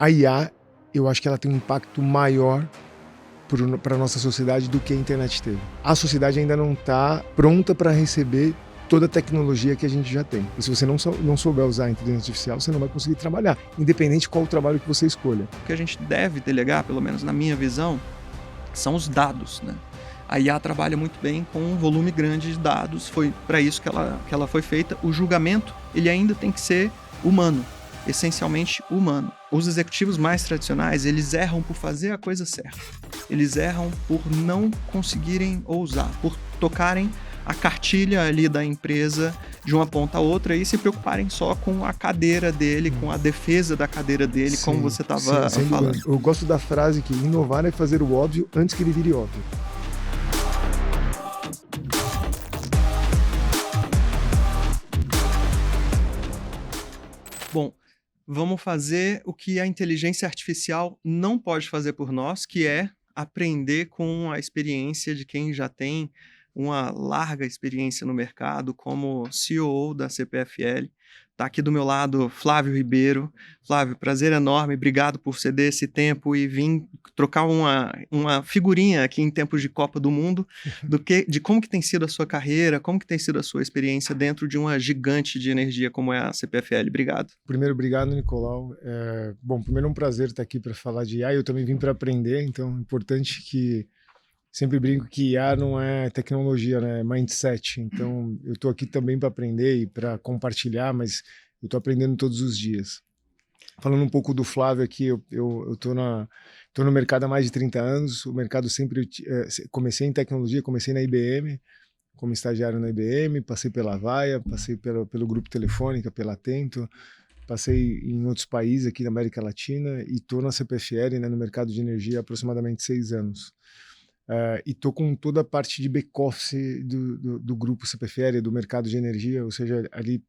A IA, eu acho que ela tem um impacto maior para a nossa sociedade do que a internet teve. A sociedade ainda não está pronta para receber toda a tecnologia que a gente já tem. E se você não souber usar a inteligência artificial, você não vai conseguir trabalhar, independente de qual o trabalho que você escolha. O que a gente deve delegar, pelo menos na minha visão, são os dados, né? A IA trabalha muito bem com um volume grande de dados, foi para isso que ela foi feita. O julgamento, ele ainda tem que ser humano, essencialmente humano. Os executivos mais tradicionais, eles erram por fazer a coisa certa. Eles erram por não conseguirem ousar, por tocarem a cartilha ali da empresa de uma ponta a outra e se preocuparem só com a cadeira dele, com a defesa da cadeira dele, sim, como você estava falando. Eu gosto da frase que inovar é fazer o óbvio antes que ele vire óbvio. Bom, vamos fazer o que a inteligência artificial não pode fazer por nós, que é aprender com a experiência de quem já tem uma larga experiência no mercado como CEO da CPFL. Está aqui do meu lado Flávio Ribeiro. Flávio, prazer enorme, obrigado por ceder esse tempo e vir trocar uma figurinha aqui em tempos de Copa do Mundo de como que tem sido a sua carreira, como que tem sido a sua experiência dentro de uma gigante de energia como é a CPFL. Obrigado. Primeiro, obrigado, Nicolau. Bom, primeiro é um prazer estar aqui para falar de IA. Eu também vim para aprender, então é importante que... Sempre brinco que IA não é tecnologia, né? É mindset. Então, eu estou aqui também para aprender e para compartilhar, mas eu estou aprendendo todos os dias. Falando um pouco do Flávio aqui, eu estou no mercado há mais de 30 anos. O mercado sempre... comecei em tecnologia, comecei na IBM, como estagiário na IBM, passei pela Avaya, passei pelo Grupo Telefônica, pela Atento, passei em outros países aqui na América Latina e estou na CPFL, né, no mercado de energia há aproximadamente 6 anos. E estou com toda a parte de back-office do grupo CPFL, do mercado de energia, ou seja, ali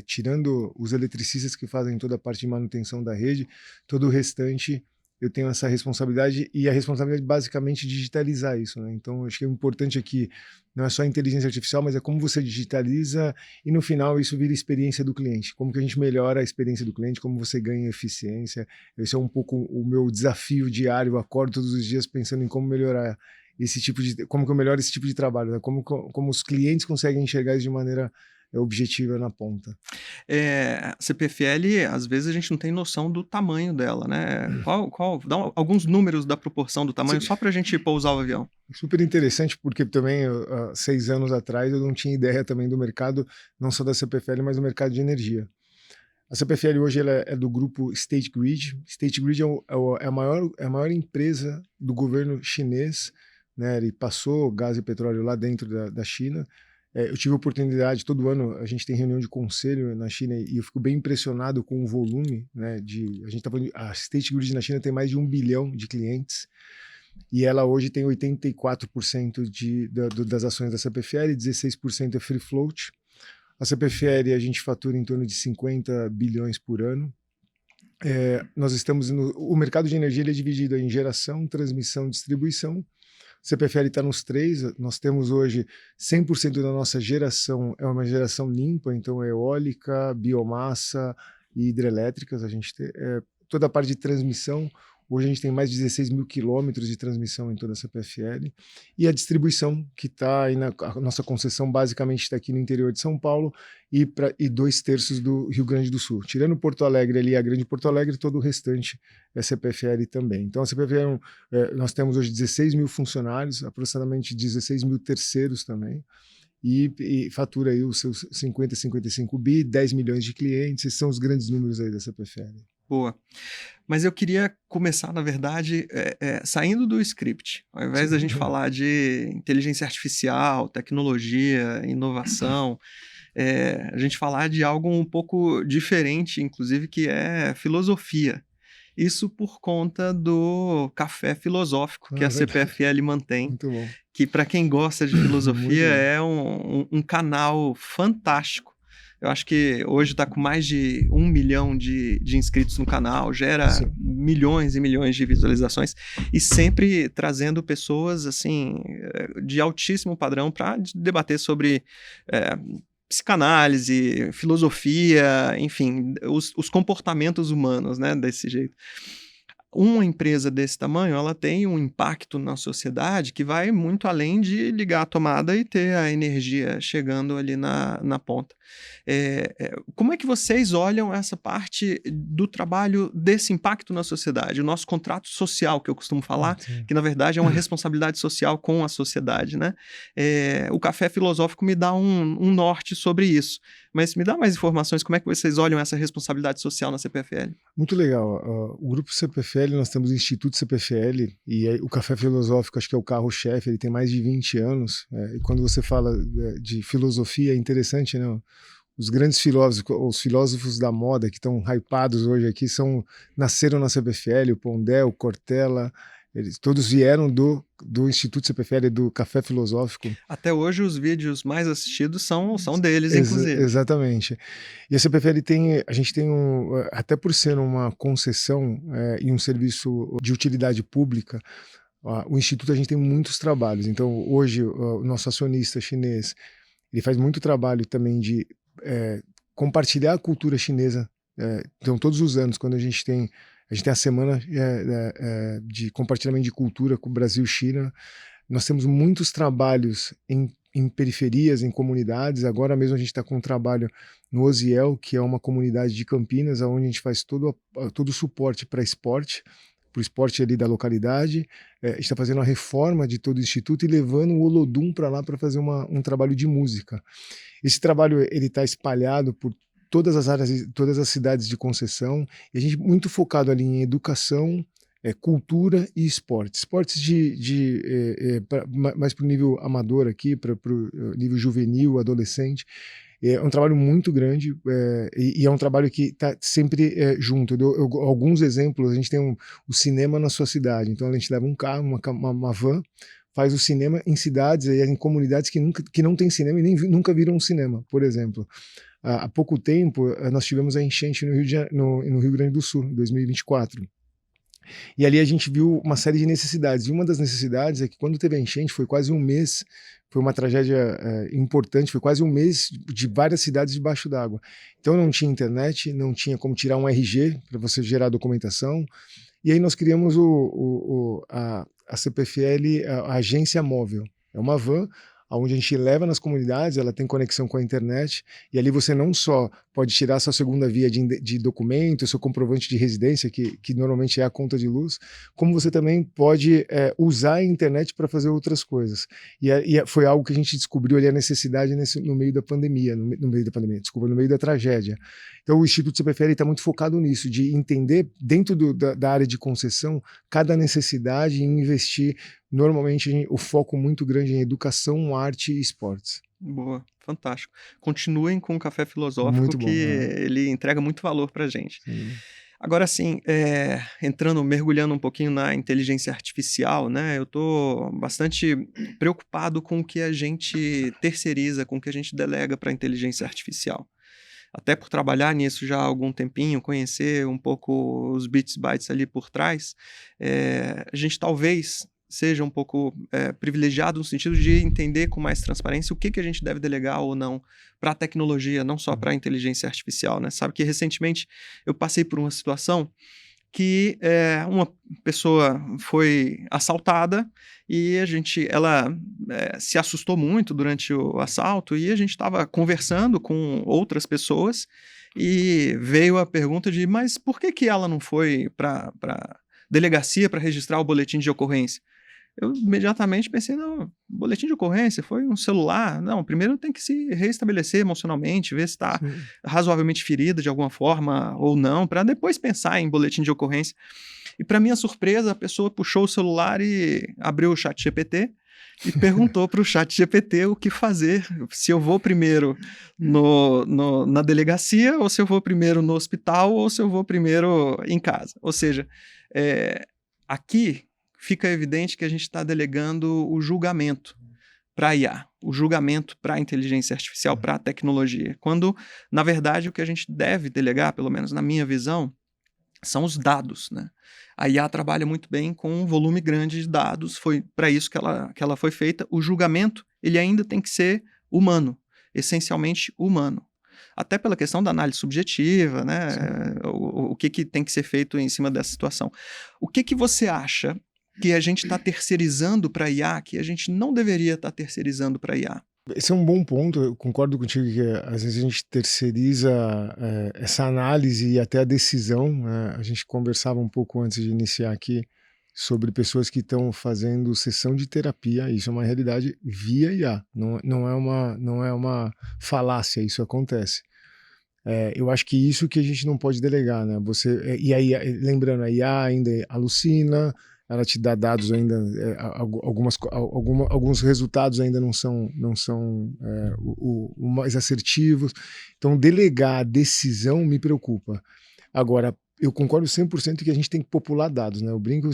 tirando os eletricistas que fazem toda a parte de manutenção da rede, todo o restante eu tenho essa responsabilidade, e a responsabilidade basicamente de digitalizar isso, né? Então, acho que o importante aqui não é só a inteligência artificial, mas é como você digitaliza e no final isso vira experiência do cliente. Como que a gente melhora a experiência do cliente, como você ganha eficiência. Esse é um pouco o meu desafio diário. Eu acordo todos os dias pensando em como melhorar como que eu melhoro esse tipo de trabalho, né? Como os clientes conseguem enxergar isso de maneira objetiva na ponta. A CPFL, às vezes a gente não tem noção do tamanho dela, né? Dá alguns números da proporção do tamanho, só para a gente pousar o avião. Super interessante, porque também, 6 anos atrás, eu não tinha ideia também do mercado, não só da CPFL, mas do mercado de energia. A CPFL hoje ela é do grupo State Grid. State Grid é a maior empresa do governo chinês, né? Ele passou gás e petróleo lá dentro da China. Eu tive a oportunidade, todo ano a gente tem reunião de conselho na China e eu fico bem impressionado com o volume, né, a State Grid na China tem mais de 1 bilhão de clientes e ela hoje tem 84% das ações da CPFL, 16% é free float. A CPFL a gente fatura em torno de 50 bilhões por ano. Nós estamos o mercado de energia ele é dividido em geração, transmissão e distribuição. CPFL está nos 3, nós temos hoje 100% da nossa geração, é uma geração limpa, então é eólica, biomassa e hidrelétricas. A gente tem toda a parte de transmissão, hoje a gente tem mais de 16 mil quilômetros de transmissão em toda a CPFL, e a distribuição, que está aí a nossa concessão basicamente está aqui no interior de São Paulo e 2/3 do Rio Grande do Sul. Tirando Porto Alegre ali, a grande Porto Alegre, todo o restante é CPFL também. Então a CPFL, nós temos hoje 16 mil funcionários, aproximadamente 16 mil terceiros também, e fatura aí os seus 55 bi, 10 milhões de clientes. Esses são os grandes números aí da CPFL. Boa. Mas eu queria começar, na verdade, saindo do script. Ao invés da gente falar de inteligência artificial, tecnologia, inovação, a gente falar de algo um pouco diferente, inclusive, que é filosofia. Isso por conta do café filosófico que a CPFL mantém. Muito bom. Que, para quem gosta de filosofia, é um canal fantástico. Eu acho que hoje está com mais de 1 milhão de inscritos no canal, gera milhões e milhões de visualizações e sempre trazendo pessoas assim de altíssimo padrão para debater sobre psicanálise, filosofia, enfim, os comportamentos humanos, né, desse jeito. Uma empresa desse tamanho, ela tem um impacto na sociedade que vai muito além de ligar a tomada e ter a energia chegando ali na ponta. Como é que vocês olham essa parte do trabalho desse impacto na sociedade? O nosso contrato social, que eu costumo falar, Sim. que na verdade é uma responsabilidade social com a sociedade, né? O café filosófico me dá um norte sobre isso. Mas me dá mais informações, como é que vocês olham essa responsabilidade social na CPFL? Muito legal. O grupo CPFL, nós temos o Instituto CPFL, e aí o Café Filosófico acho que é o carro-chefe, ele tem mais de 20 anos. E quando você fala de filosofia, é interessante, né? Os grandes filósofos, os filósofos da moda que estão hypados hoje aqui, nasceram na CPFL, o Pondé, o Cortella, eles todos vieram do Instituto CPFL, do Café Filosófico. Até hoje os vídeos mais assistidos são deles, inclusive. Exatamente. E a CPFL a gente tem até por ser uma concessão e um serviço de utilidade pública, o Instituto a gente tem muitos trabalhos. Então hoje o nosso acionista chinês, ele faz muito trabalho também de compartilhar a cultura chinesa. Então todos os anos, quando a gente tem a semana de compartilhamento de cultura com o Brasil e China, nós temos muitos trabalhos em periferias, em comunidades. Agora mesmo a gente está com um trabalho no Osiel, que é uma comunidade de Campinas, onde a gente faz todo o suporte para o esporte ali da localidade. A gente está fazendo a reforma de todo o instituto e levando o Olodum para lá para fazer um trabalho de música. Esse trabalho ele está espalhado por todas as áreas, todas as cidades de concessão, e a gente muito focado ali em educação, cultura e esporte. Esportes mais para o nível amador aqui, para o nível juvenil, adolescente. É um trabalho muito grande e é um trabalho que está sempre junto. Eu dou alguns exemplos. A gente tem o cinema na sua cidade. Então a gente leva um carro, uma van, faz o cinema em cidades e em comunidades que não tem cinema e nunca viram um cinema, por exemplo. Há pouco tempo nós tivemos a enchente no Rio Grande do Sul, em 2024. E ali a gente viu uma série de necessidades. E uma das necessidades é que quando teve a enchente, foi quase um mês, foi uma tragédia importante, foi quase um mês de várias cidades debaixo d'água. Então não tinha internet, não tinha como tirar um RG para você gerar documentação. E aí nós criamos a CPFL, a Agência Móvel. É uma van onde a gente leva nas comunidades, ela tem conexão com a internet, e ali você não só pode tirar sua segunda via de documento, seu comprovante de residência, que normalmente é a conta de luz, como você também pode usar a internet para fazer outras coisas. E foi algo que a gente descobriu ali a necessidade no meio da pandemia, no meio da tragédia. Então o Instituto CPFL está muito focado nisso, de entender dentro da área de concessão cada necessidade e investir. Normalmente o foco muito grande em educação, arte e esportes. Boa, fantástico. Continuem com o Café Filosófico, Muito bom, que ele entrega muito valor para a gente. Sim. Agora sim, mergulhando um pouquinho na inteligência artificial, né? Eu estou bastante preocupado com o que a gente terceiriza, com o que a gente delega para a inteligência artificial. Até por trabalhar nisso já há algum tempinho, conhecer um pouco os bits, bytes ali por trás, a gente talvez seja um pouco privilegiado no sentido de entender com mais transparência o que a gente deve delegar ou não para a tecnologia, não só para a inteligência artificial, né? Sabe que recentemente eu passei por uma situação que uma pessoa foi assaltada e ela se assustou muito durante o assalto e a gente estava conversando com outras pessoas e veio a pergunta de, mas por que ela não foi para delegacia para registrar o boletim de ocorrência? Eu imediatamente pensei, não, boletim de ocorrência foi um celular. Não, primeiro tem que se reestabelecer emocionalmente, ver se está razoavelmente ferida de alguma forma ou não, para depois pensar em boletim de ocorrência. E para minha surpresa, a pessoa puxou o celular e abriu o ChatGPT e perguntou para o ChatGPT o que fazer, se eu vou primeiro na delegacia, ou se eu vou primeiro no hospital, ou se eu vou primeiro em casa. Ou seja, aqui fica evidente que a gente está delegando o julgamento para a IA, o julgamento para a inteligência artificial, para a tecnologia, quando, na verdade, o que a gente deve delegar, pelo menos na minha visão, são os dados, né? A IA trabalha muito bem com um volume grande de dados, foi para isso que ela foi feita. O julgamento, ele ainda tem que ser humano. essencialmente humano. Até pela questão da análise subjetiva, né? O que tem que ser feito em cima dessa situação. O que você acha que a gente está terceirizando para a IA, que a gente não deveria estar terceirizando para a IA? Esse é um bom ponto, eu concordo contigo que às vezes a gente terceiriza essa análise e até a decisão, né? A gente conversava um pouco antes de iniciar aqui sobre pessoas que estão fazendo sessão de terapia, isso é uma realidade via IA, não é uma falácia, isso acontece. Eu acho que isso que a gente não pode delegar, né? E aí, lembrando, a IA ainda alucina, ela te dá dados ainda, alguns resultados ainda não são o mais assertivos. Então, delegar a decisão me preocupa. Agora, eu concordo 100% que a gente tem que popular dados, né? Eu brinco,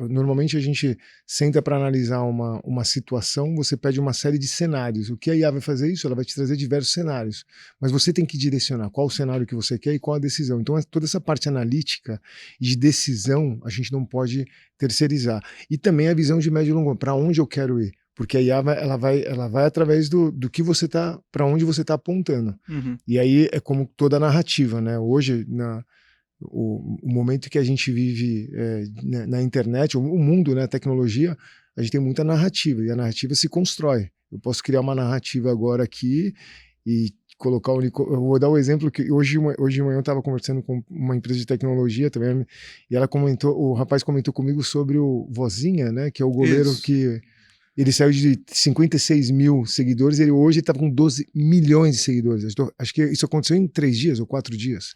normalmente a gente senta para analisar uma situação, você pede uma série de cenários. O que a IA vai fazer isso? Ela vai te trazer diversos cenários. Mas você tem que direcionar qual o cenário que você quer e qual a decisão. Então, toda essa parte analítica e de decisão, a gente não pode terceirizar. E também a visão de médio e longo prazo, para onde eu quero ir? Porque a IA ela vai através do que você tá, para onde você está apontando. Uhum. E aí é como toda a narrativa, né? Hoje, o momento que a gente vive na internet, o mundo, né, a tecnologia, a gente tem muita narrativa, e a narrativa se constrói. Eu posso criar uma narrativa agora aqui e colocar eu vou dar o exemplo que hoje de manhã eu estava conversando com uma empresa de tecnologia também, e o rapaz comentou comigo sobre o Vozinha, né, que é o goleiro que ele saiu de 56 mil seguidores, ele hoje está com 12 milhões de seguidores. Acho que isso aconteceu em 3 dias ou 4 dias.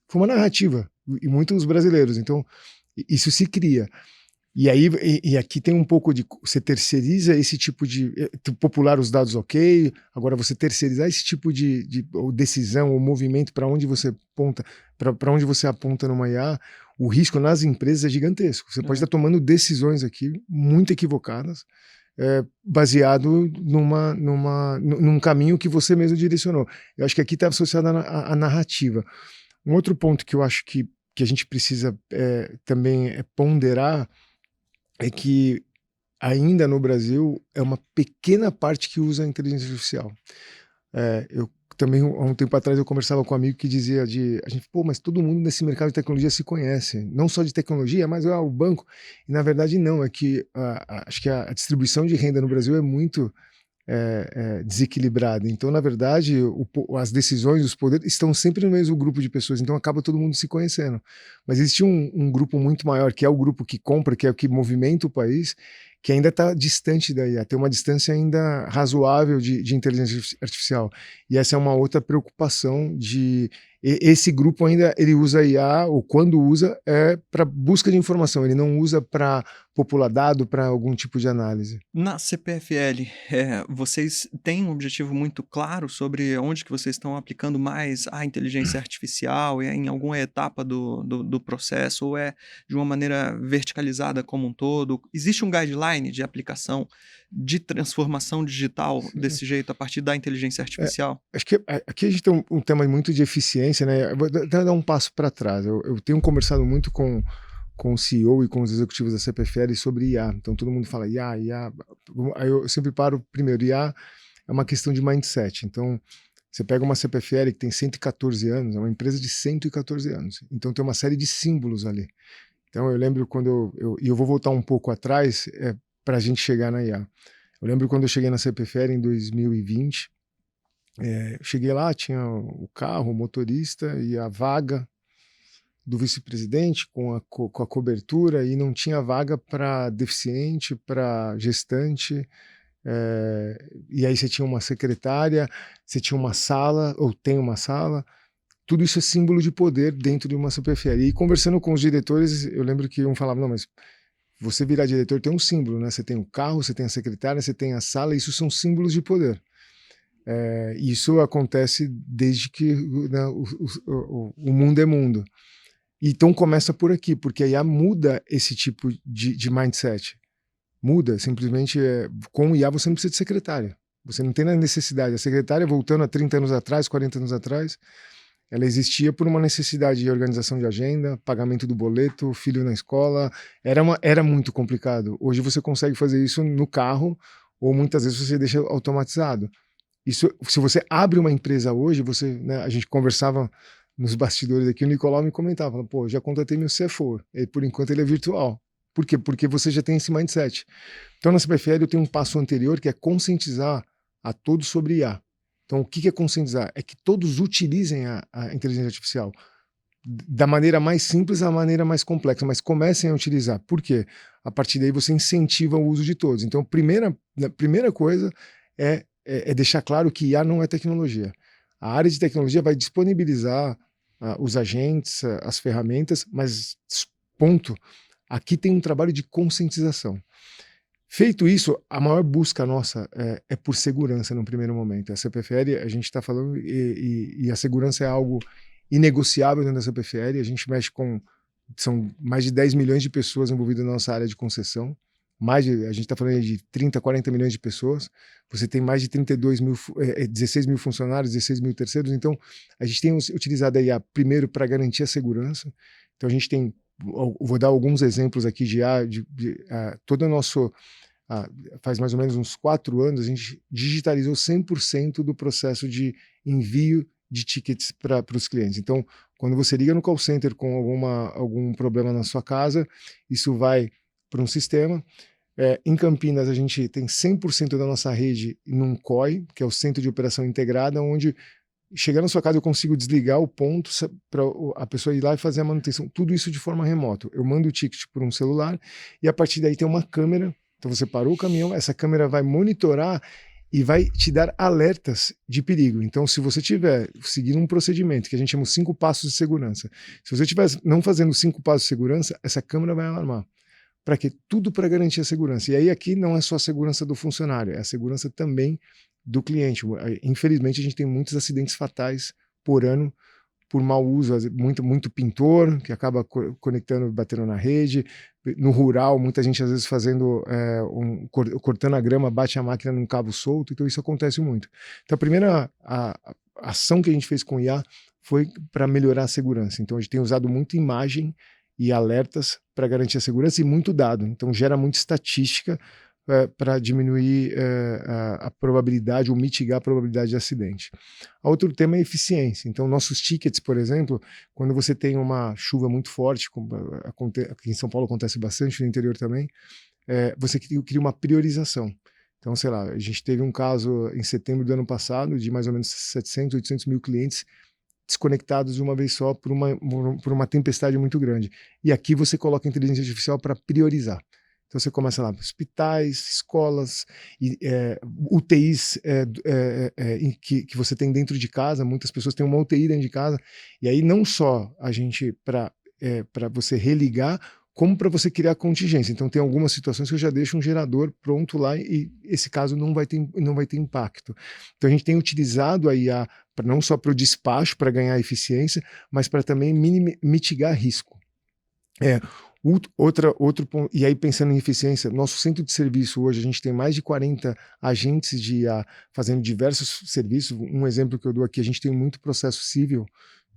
Foi uma narrativa, e muitos brasileiros, então isso se cria. E aí, aqui tem um pouco de, você terceiriza esse tipo de, popular os dados, ok, agora você terceirizar esse tipo de decisão ou movimento para onde você aponta, para onde você aponta numa IA, o risco nas empresas é gigantesco. Você pode estar tomando decisões aqui muito equivocadas, baseado num caminho que você mesmo direcionou. Eu acho que aqui está associado à narrativa. Um outro ponto que eu acho que a gente precisa também ponderar é que ainda no Brasil é uma pequena parte que usa a inteligência artificial. Eu também, há um tempo atrás, eu conversava com um amigo que dizia mas todo mundo nesse mercado de tecnologia se conhece, não só de tecnologia, mas o banco. E na verdade não, é que acho que a distribuição de renda no Brasil é muito desequilibrada. Então, na verdade, as decisões, os poderes estão sempre no mesmo grupo de pessoas, então acaba todo mundo se conhecendo. Mas existe um grupo muito maior, que é o grupo que compra, que é o que movimenta o país, que ainda está distante da IA, tem uma distância ainda razoável de inteligência artificial. E essa é uma outra preocupação esse grupo ainda, ele usa IA, ou quando usa, para busca de informação, ele não usa para popular dado, para algum tipo de análise. Na CPFL, vocês têm um objetivo muito claro sobre onde que vocês estão aplicando mais a inteligência artificial, em alguma etapa do processo, ou é de uma maneira verticalizada como um todo? Existe um guideline de aplicação de transformação digital desse jeito, a partir da inteligência artificial? Acho que aqui a gente tem um tema muito de eficiência, né? Eu vou dar um passo para trás. Eu tenho conversado muito com o CEO e com os executivos da CPFL sobre IA. Então todo mundo fala IA. Aí eu sempre paro primeiro. IA é uma questão de mindset. Então você pega uma CPFL que tem 114 anos, é uma empresa de 114 anos. Então tem uma série de símbolos ali. Então eu lembro quando eu vou voltar um pouco atrás para a gente chegar na IA. Eu lembro quando eu cheguei na CPFL em 2020, cheguei lá, tinha o carro, o motorista e a vaga do vice-presidente com a cobertura, e não tinha vaga para deficiente, para gestante, e aí você tinha uma secretária, você tinha uma sala, ou tem uma sala, tudo isso é símbolo de poder dentro de uma CPFL. E conversando com os diretores, eu lembro que um falava, não, mas você virar diretor tem um símbolo, né? Você tem o carro, você tem a secretária, você tem a sala, isso são símbolos de poder. Isso acontece desde que, né, o mundo é mundo. Então começa por aqui, porque a IA muda esse tipo de mindset. Muda, simplesmente com o IA você não precisa de secretária. Você não tem necessidade. A secretária, voltando a 30 anos atrás, 40 anos atrás, ela existia por uma necessidade de organização de agenda, pagamento do boleto, filho na escola. Era muito complicado. Hoje você consegue fazer isso no carro, ou muitas vezes você deixa automatizado. Isso, se você abre uma empresa hoje, né, a gente conversava nos bastidores aqui, o Nicolau me comentava, pô, já contratei meu CFO, e por enquanto ele é virtual. Por quê? Porque você já tem esse mindset. Então, na CPFL eu tenho um passo anterior que é conscientizar a todos sobre IA. Então, o que é conscientizar? É que todos utilizem a inteligência artificial da maneira mais simples à maneira mais complexa, mas comecem a utilizar. Por quê? A partir daí você incentiva o uso de todos. Então, a primeira coisa é deixar claro que IA não é tecnologia. A área de tecnologia vai disponibilizar os agentes, as ferramentas, mas ponto. Aqui tem um trabalho de conscientização. Feito isso, a maior busca nossa é por segurança no primeiro momento. A CPFL, a gente está falando, e a segurança é algo inegociável dentro da CPFL. A gente mexe são mais de 10 milhões de pessoas envolvidas na nossa área de concessão. A gente está falando de 30, 40 milhões de pessoas. Você tem mais de 16 mil funcionários, 16 mil terceiros. Então, a gente tem utilizado a IA primeiro para garantir a segurança. Então, a gente tem, vou dar alguns exemplos aqui de todo o nosso... faz mais ou menos uns 4 anos, a gente digitalizou 100% do processo de envio de tickets para os clientes. Então, quando você liga no call center com algum problema na sua casa, isso vai para um sistema. Em Campinas, a gente tem 100% da nossa rede num COI, que é o Centro de Operação Integrada, onde chegar na sua casa eu consigo desligar o ponto para a pessoa ir lá e fazer a manutenção. Tudo isso de forma remota. Eu mando o ticket por um celular e a partir daí tem uma câmera. Então você parou o caminhão, essa câmera vai monitorar e vai te dar alertas de perigo. Então, se você estiver seguindo um procedimento que a gente chama 5 passos de segurança, se você estiver não fazendo 5 passos de segurança, essa câmera vai alarmar. Para quê? Tudo para garantir a segurança. E aí aqui não é só a segurança do funcionário, é a segurança também do cliente. Infelizmente, a gente tem muitos acidentes fatais por ano por mau uso, muito pintor que acaba conectando, batendo na rede. No rural, muita gente às vezes fazendo, cortando a grama, bate a máquina num cabo solto, então isso acontece muito. Então a primeira ação que a gente fez com o IA foi para melhorar a segurança. Então a gente tem usado muito imagem e alertas para garantir a segurança e muito dado. Então gera muita estatística para diminuir a probabilidade ou mitigar a probabilidade de acidente. Outro tema é eficiência. Então, nossos tickets, por exemplo, quando você tem uma chuva muito forte, aqui em São Paulo acontece bastante, no interior também, você cria uma priorização. Então, sei lá, a gente teve um caso em setembro do ano passado de mais ou menos 700, 800 mil clientes desconectados de uma vez só por uma tempestade muito grande. E aqui você coloca a inteligência artificial para priorizar. Então você começa lá, hospitais, escolas, UTIs que você tem dentro de casa, muitas pessoas têm uma UTI dentro de casa, e aí não só a gente para você religar, como para você criar contingência. Então tem algumas situações que eu já deixo um gerador pronto lá e esse caso não vai ter impacto. Então a gente tem utilizado a IA não só para o despacho, para ganhar eficiência, mas para também mitigar risco. Outro ponto, e aí pensando em eficiência, nosso centro de serviço hoje, a gente tem mais de 40 agentes de IA fazendo diversos serviços. Um exemplo que eu dou aqui, a gente tem muito processo civil,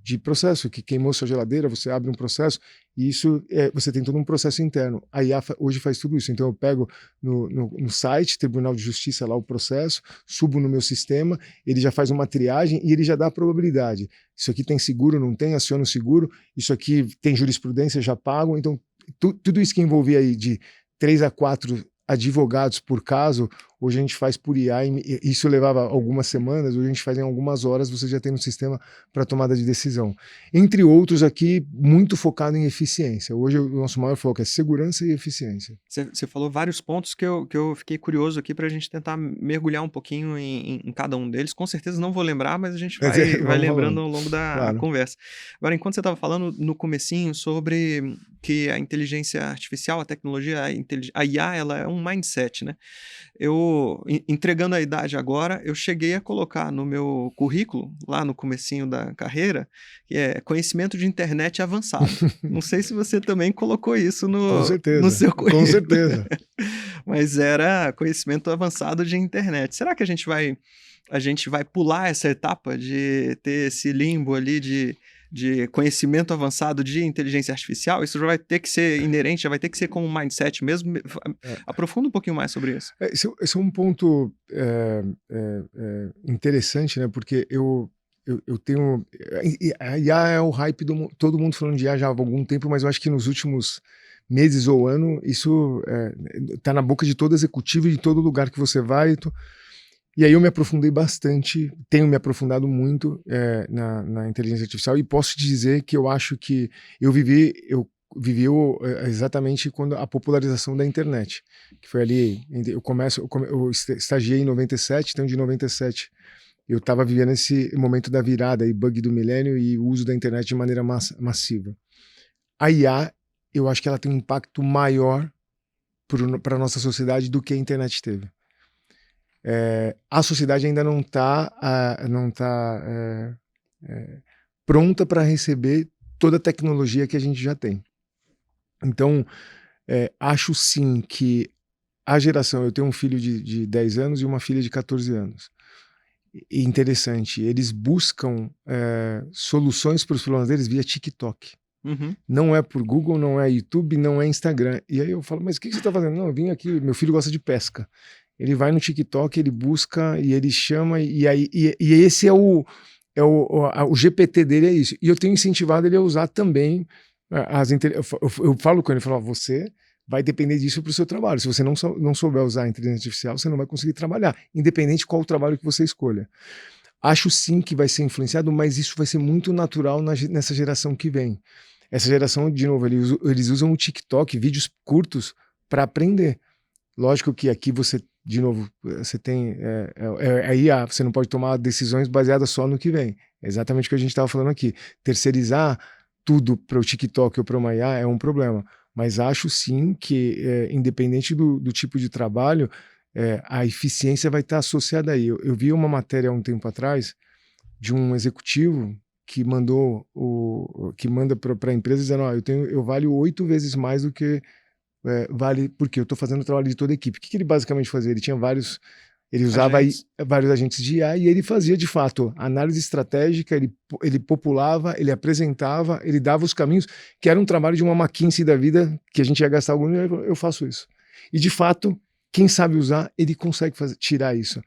de processo, que queimou sua geladeira, você abre um processo, e isso você tem todo um processo interno. A IA hoje faz tudo isso. Então eu pego no site, Tribunal de Justiça, lá o processo, subo no meu sistema, ele já faz uma triagem e ele já dá a probabilidade. Isso aqui tem seguro, não tem, aciona o seguro, isso aqui tem jurisprudência, já pago. Então tudo isso que envolvia aí de 3 a 4 advogados por caso, hoje a gente faz por IA, e isso levava algumas semanas, hoje a gente faz em algumas horas, você já tem um sistema para tomada de decisão. Entre outros aqui, muito focado em eficiência. Hoje o nosso maior foco é segurança e eficiência. Você falou vários pontos que eu fiquei curioso aqui para a gente tentar mergulhar um pouquinho em cada um deles. Com certeza não vou lembrar, mas a gente vai lembrando ao longo da conversa. Agora, enquanto você estava falando no comecinho sobre que a inteligência artificial, a tecnologia, a IA, ela é um mindset, né? Entregando a idade agora, eu cheguei a colocar no meu currículo, lá no comecinho da carreira, que é conhecimento de internet avançado. Não sei se você também colocou isso no seu currículo. Com certeza. Mas era conhecimento avançado de internet. Será que a gente vai pular essa etapa de ter esse limbo ali de de conhecimento avançado de inteligência artificial, isso já vai ter que ser inerente, já vai ter que ser como um mindset mesmo. Aprofunda um pouquinho mais sobre isso. Esse é um ponto interessante, né? Porque eu tenho... A IA é o hype todo mundo falando de IA já há algum tempo, mas eu acho que nos últimos meses ou ano, isso tá na boca de todo executivo e de todo lugar que você vai. E aí eu me aprofundei bastante, tenho me aprofundado muito na inteligência artificial, e posso te dizer que eu acho que eu vivi exatamente quando a popularização da internet, que foi ali, eu estagiei em 97, então de 97 eu estava vivendo esse momento da virada, e bug do milênio e o uso da internet de maneira massiva. A IA, eu acho que ela tem um impacto maior para a nossa sociedade do que a internet teve. A sociedade ainda não está pronta para receber toda a tecnologia que a gente já tem. Então, acho sim que a geração... Eu tenho um filho de 10 anos e uma filha de 14 anos. E interessante, eles buscam soluções para os problemas deles via TikTok. Uhum. Não é por Google, não é YouTube, não é Instagram. E aí eu falo, mas o que você está fazendo? Não, eu vim aqui, meu filho gosta de pesca. Ele vai no TikTok, ele busca e ele chama, e esse é o GPT dele, é isso. E eu tenho incentivado ele a usar também eu falo com ele, você vai depender disso para o seu trabalho. Se você não souber usar a inteligência artificial, você não vai conseguir trabalhar, independente de qual o trabalho que você escolha. Acho sim que vai ser influenciado, mas isso vai ser muito natural nessa geração que vem. Essa geração, de novo, eles usam o TikTok, vídeos curtos, para aprender. Lógico que aqui você, de novo, você tem IA, você não pode tomar decisões baseadas só no que vem. É exatamente o que a gente estava falando aqui. Terceirizar tudo para o TikTok ou para uma IA é um problema. Mas acho sim que, independente do tipo de trabalho, a eficiência vai estar associada aí. Eu vi uma matéria há um tempo atrás de um executivo que manda para a empresa dizendo: eu valho 8 vezes mais do que vale, porque eu estou fazendo o trabalho de toda a equipe. O que ele basicamente fazia? Ele tinha ele usava vários agentes de IA, e ele fazia, de fato, análise estratégica, ele populava, ele apresentava, ele dava os caminhos, que era um trabalho de uma McKinsey da vida, que a gente ia gastar algum dinheiro. Eu faço isso. E, de fato, quem sabe usar, ele consegue tirar isso.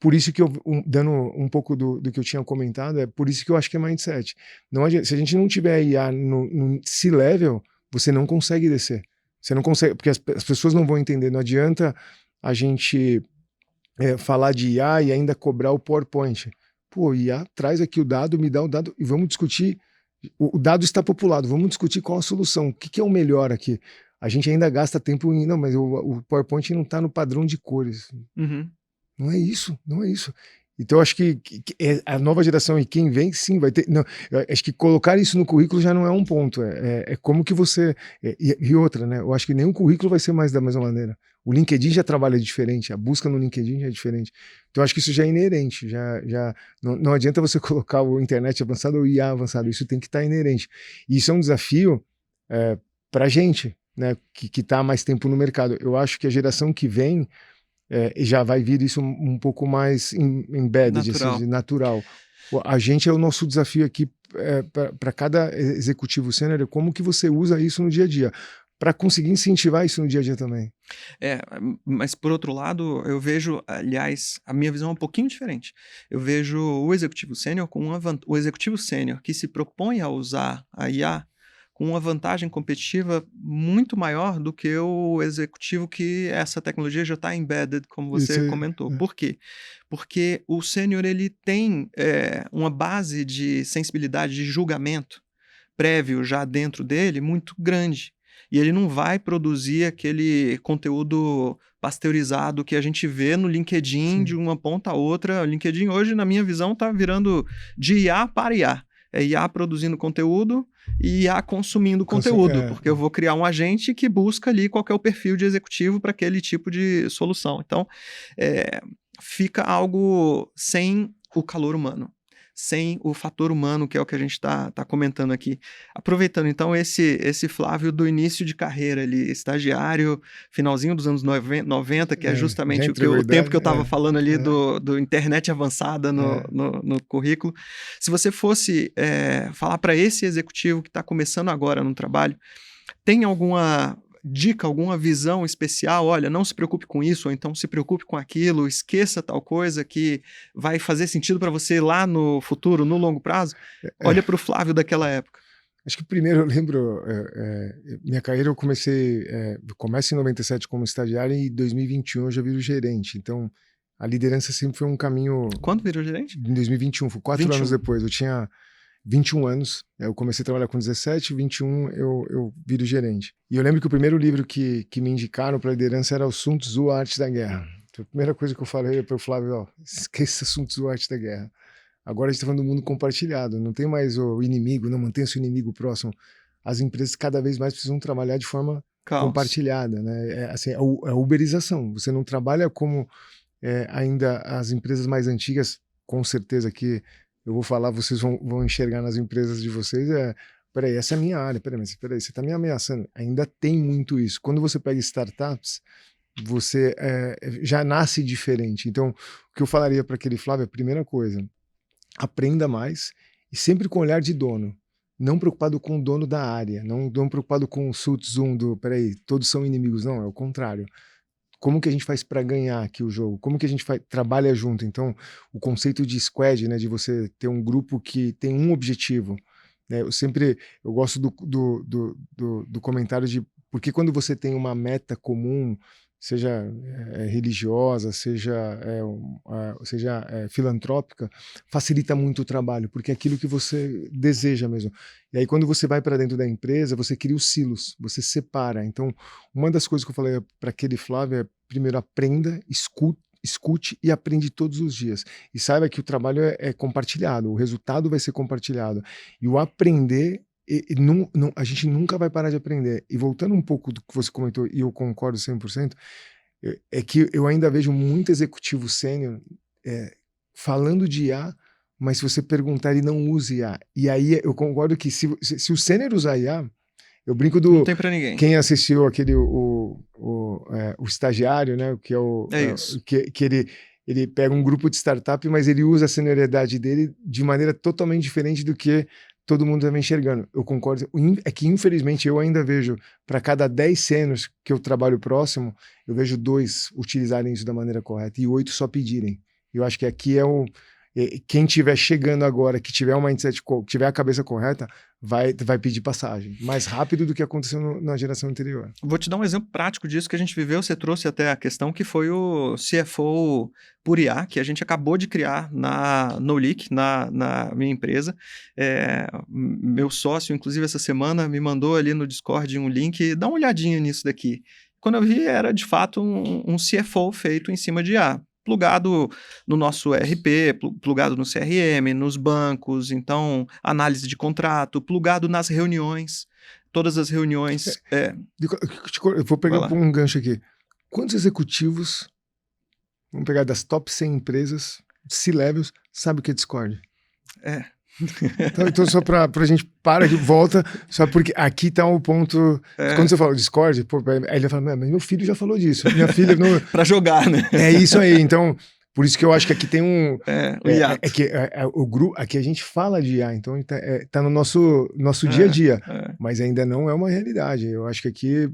Por isso que dando um pouco do que eu tinha comentado, por isso que eu acho que é mindset. Não adianta, se a gente não tiver IA no C-level, você não consegue descer. Você não consegue, porque as pessoas não vão entender. Não adianta a gente falar de IA e ainda cobrar o PowerPoint. Pô, IA, traz aqui o dado, me dá o dado e vamos discutir. O dado está populado, vamos discutir qual a solução, o que é o melhor aqui. A gente ainda gasta tempo não, mas o PowerPoint não está no padrão de cores. Uhum. Não é isso, não é isso. Então, eu acho que a nova geração e quem vem, sim, vai ter... Não, acho que colocar isso no currículo já não é um ponto. É como que você... E outra, né? Eu acho que nenhum currículo vai ser mais da mesma maneira. O LinkedIn já trabalha diferente, a busca no LinkedIn já é diferente. Então, eu acho que isso já é inerente. Não adianta você colocar o internet avançado ou IA avançado. Isso tem que estar inerente. E isso é um desafio para a gente, né? Que está há mais tempo no mercado. Eu acho que a geração que vem... já vai vir isso um pouco mais embedded, natural. A gente é o nosso desafio aqui para cada executivo sênior, como que você usa isso no dia a dia, para conseguir incentivar isso no dia a dia também. Mas por outro lado, eu vejo, aliás, a minha visão é um pouquinho diferente. Eu vejo o executivo sênior o executivo sênior que se propõe a usar a IA com uma vantagem competitiva muito maior do que o executivo que essa tecnologia já está embedded, como você comentou. Por quê? Porque o sênior ele tem uma base de sensibilidade de julgamento prévio já dentro dele muito grande. E ele não vai produzir aquele conteúdo pasteurizado que a gente vê no LinkedIn de uma ponta a outra. O LinkedIn hoje, na minha visão, está virando de IA para IA. É IA produzindo conteúdo e IA consumindo conteúdo, porque eu vou criar um agente que busca ali qual que é o perfil de executivo para aquele tipo de solução. Então, fica algo sem o calor humano, sem o fator humano, que é o que a gente tá comentando aqui. Aproveitando, então, esse Flávio do início de carreira ali, estagiário, finalzinho dos anos 90, que é justamente o tempo que eu estava falando ali do internet avançada no currículo. Se você fosse falar para esse executivo que está começando agora no trabalho, tem alguma dica, alguma visão especial? Olha, não se preocupe com isso, ou então se preocupe com aquilo, esqueça tal coisa que vai fazer sentido para você lá no futuro, no longo prazo? Olha para o Flávio daquela época. Acho que primeiro eu lembro, minha carreira eu começo em 97 como estagiário e em 2021 eu já viro gerente, então a liderança sempre foi um caminho... Quando virou gerente? Em 2021, foi 4 anos depois, eu tinha 21 anos, eu comecei a trabalhar com 17, 21 eu viro gerente. E eu lembro que o primeiro livro que me indicaram para liderança era o Sun Tzu, A Arte da Guerra. Então, a primeira coisa que eu falei para o Flávio, esqueça Sun Tzu, A Arte da Guerra. Agora a gente está falando do mundo compartilhado, não tem mais o inimigo, não mantenha seu inimigo próximo. As empresas cada vez mais precisam trabalhar de forma compartilhada, né? É a uberização, você não trabalha como ainda as empresas mais antigas, com certeza que eu vou falar, vocês vão enxergar nas empresas de vocês, peraí, essa é a minha área, peraí, você está me ameaçando. Ainda tem muito isso. Quando você pega startups, você já nasce diferente. Então, o que eu falaria para aquele Flávio, a primeira coisa, aprenda mais e sempre com olhar de dono. Não preocupado com o dono da área, não preocupado com o Sun Tzu peraí, todos são inimigos. Não, é o contrário. Como que a gente faz para ganhar aqui o jogo? Como que a gente trabalha junto? Então, o conceito de squad, né, de você ter um grupo que tem um objetivo, né? Eu gosto do comentário de porque quando você tem uma meta comum, seja religiosa, seja filantrópica, facilita muito o trabalho, porque é aquilo que você deseja mesmo. E aí quando você vai para dentro da empresa, você cria os silos, você separa. Então, uma das coisas que eu falei para aquele Flávio é, primeiro, aprenda, escute e aprende todos os dias. E saiba que o trabalho é compartilhado, o resultado vai ser compartilhado. E o aprender... a gente nunca vai parar de aprender. E voltando um pouco do que você comentou, e eu concordo 100%, é que eu ainda vejo muito executivo sênior falando de IA, mas se você perguntar, ele não usa IA. E aí eu concordo que se o sênior usar IA, eu brinco do... Não tem pra ninguém. Quem assistiu aquele, o estagiário, né, que é isso. Que ele pega um grupo de startup, mas ele usa a senioridade dele de maneira totalmente diferente do que todo mundo está me enxergando. Eu concordo. É que, infelizmente, eu ainda vejo, para cada 10 sêniors que eu trabalho próximo, eu vejo 2 utilizarem isso da maneira correta e 8 só pedirem. Eu acho que aqui quem estiver chegando agora, que tiver um mindset, que tiver a cabeça correta, vai pedir passagem. Mais rápido do que aconteceu na geração anterior. Vou te dar um exemplo prático disso que a gente viveu. Você trouxe até a questão que foi o CFO por IA, que a gente acabou de criar na NoLeak, na minha empresa. Meu sócio, inclusive, essa semana, me mandou ali no Discord um link. Dá uma olhadinha nisso daqui. Quando eu vi, era de fato um CFO feito em cima de IA. Plugado no nosso ERP, plugado no CRM, nos bancos, então análise de contrato, plugado nas reuniões, todas as reuniões. Eu vou pegar um gancho aqui. Quantos executivos, vamos pegar das top 100 empresas, C-levels, sabe o que é Discord? Então só pra gente parar e volta, só porque aqui tá o ponto. Quando você fala Discord, aí ele fala, mas meu filho já falou disso. Minha filha não. Pra jogar, né? É isso aí. Então, por isso que eu acho que aqui tem um. O grupo, aqui a gente fala de IA, então tá no nosso dia a dia, mas ainda não é uma realidade. Eu acho que aqui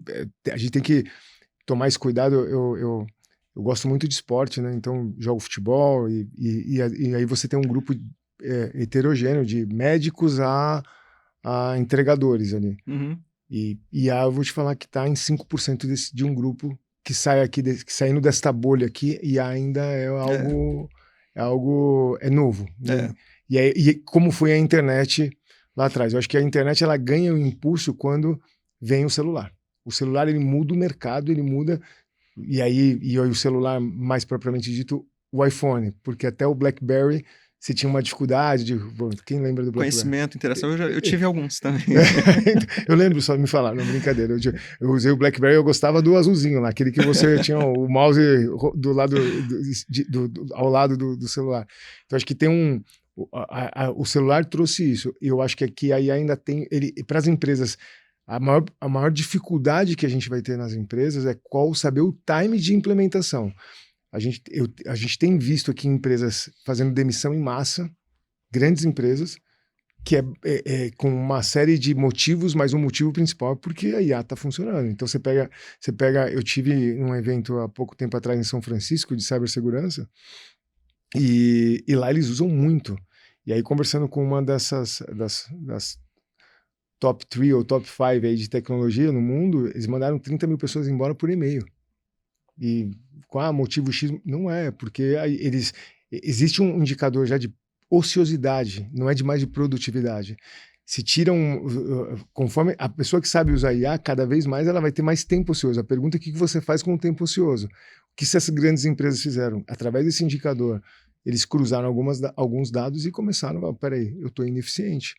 a gente tem que tomar esse cuidado. Eu gosto muito de esporte, né? Então jogo futebol e aí você tem um grupo heterogêneo, de médicos a entregadores ali. Uhum. E eu vou te falar que está em 5% de um grupo que sai aqui, que saindo desta bolha aqui, e ainda é algo novo. Né? E como foi a internet lá atrás. Eu acho que a internet ela ganha o impulso quando vem o celular. O celular ele muda o mercado, ele muda, e aí o celular, mais propriamente dito, o iPhone, porque até o BlackBerry se tinha uma dificuldade quem lembra do BlackBerry? Conhecimento, interação, eu tive alguns também. Eu lembro, só me falar, não, brincadeira. Eu usei o BlackBerry, eu gostava do azulzinho lá, aquele que você tinha o mouse do lado ao lado do celular. Então acho que tem O celular trouxe isso. Eu acho que aqui aí ainda tem... Para as empresas, a maior dificuldade que a gente vai ter nas empresas é saber o time de implementação. A gente tem visto aqui empresas fazendo demissão em massa, grandes empresas, que com uma série de motivos, mas um motivo principal é porque a IA está funcionando. Então você pega, eu tive um evento há pouco tempo atrás em São Francisco de cibersegurança, e lá eles usam muito. E aí, conversando com uma das top 3 ou top 5 aí de tecnologia no mundo, eles mandaram 30 mil pessoas embora por e-mail. E qual motivo X? Não é, porque existe um indicador já de ociosidade, não é mais de produtividade. Se tiram, conforme a pessoa que sabe usar IA, cada vez mais ela vai ter mais tempo ocioso. A pergunta é o que você faz com o tempo ocioso? O que essas grandes empresas fizeram? Através desse indicador, eles cruzaram alguns dados e começaram a falar, peraí, eu estou ineficiente.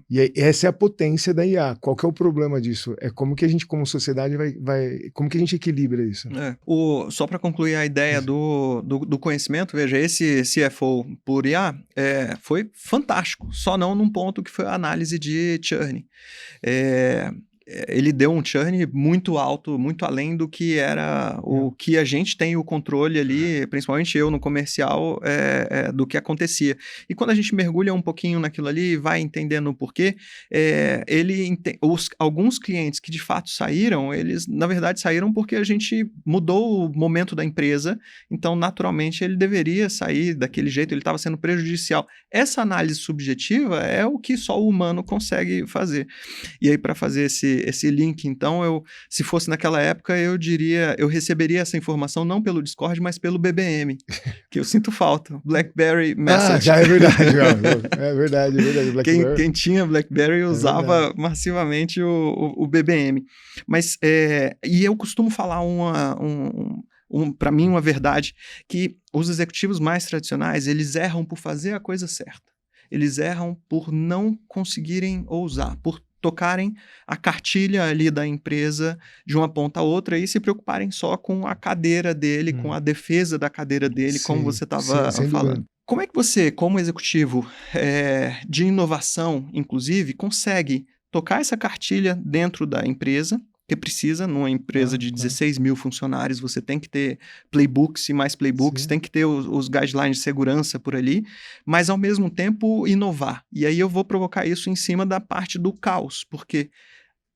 E aí, essa é a potência da IA. Qual que é o problema disso? É como que a gente, como sociedade, como que a gente equilibra isso? Só para concluir a ideia do conhecimento, veja, esse CFO por IA foi fantástico, só não num ponto que foi a análise de churn. Ele deu um churn muito alto, muito além do que era o que a gente tem o controle ali, principalmente eu no comercial, do que acontecia. E quando a gente mergulha um pouquinho naquilo ali e vai entendendo o porquê, alguns clientes que de fato saíram, eles na verdade saíram porque a gente mudou o momento da empresa, então naturalmente ele deveria sair daquele jeito, ele estava sendo prejudicial. Essa análise subjetiva é o que só o humano consegue fazer. E aí para fazer esse link, então, se fosse naquela época, eu receberia essa informação não pelo Discord, mas pelo BBM, que eu sinto falta, BlackBerry Message. Já é verdade, é verdade. Quem tinha BlackBerry usava massivamente o BBM. Mas, e eu costumo falar para mim, uma verdade, que os executivos mais tradicionais, eles erram por fazer a coisa certa. Eles erram por não conseguirem ousar, por tocarem a cartilha ali da empresa de uma ponta a outra e se preocuparem só com a cadeira dele, com a defesa da cadeira dele, como você estava falando. Como é que você, como executivo de inovação, inclusive, consegue tocar essa cartilha dentro da empresa, que precisa, numa empresa de 16 mil funcionários, você tem que ter playbooks e mais playbooks, tem que ter os guidelines de segurança por ali, mas ao mesmo tempo inovar. E aí eu vou provocar isso em cima da parte do caos, porque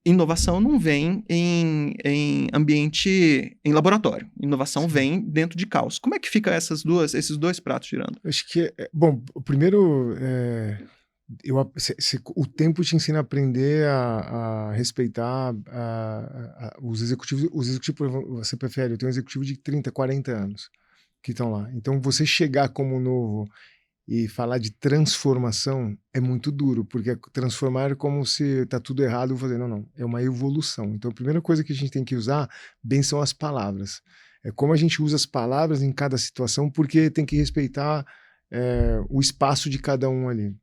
inovação não vem em ambiente, em laboratório. Inovação vem dentro de caos. Como é que fica esses dois pratos girando? Acho que, o primeiro... o tempo te ensina a aprender a respeitar os executivos. Você prefere, eu tenho um executivo de 30, 40 anos que estão lá. Então, você chegar como novo e falar de transformação é muito duro, porque transformar é como se está tudo errado, eu vou fazer, não, é uma evolução. Então, a primeira coisa que a gente tem que usar bem são as palavras. É como a gente usa as palavras em cada situação, porque tem que respeitar o espaço de cada um ali.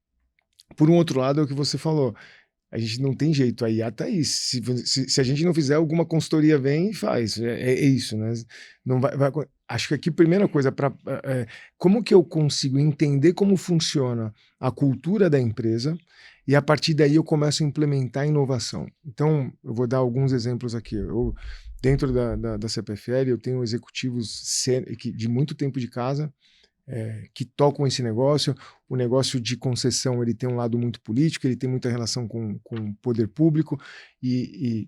Por um outro lado, é o que você falou, a gente não tem jeito, a IA tá aí, se a gente não fizer, alguma consultoria vem e faz, é isso, né? Não vai, acho que aqui a primeira coisa, como que eu consigo entender como funciona a cultura da empresa e a partir daí eu começo a implementar inovação. Então, eu vou dar alguns exemplos aqui. Dentro da CPFL, eu tenho executivos de muito tempo de casa, que tocam esse negócio. O negócio de concessão, ele tem um lado muito político, ele tem muita relação com o poder público, e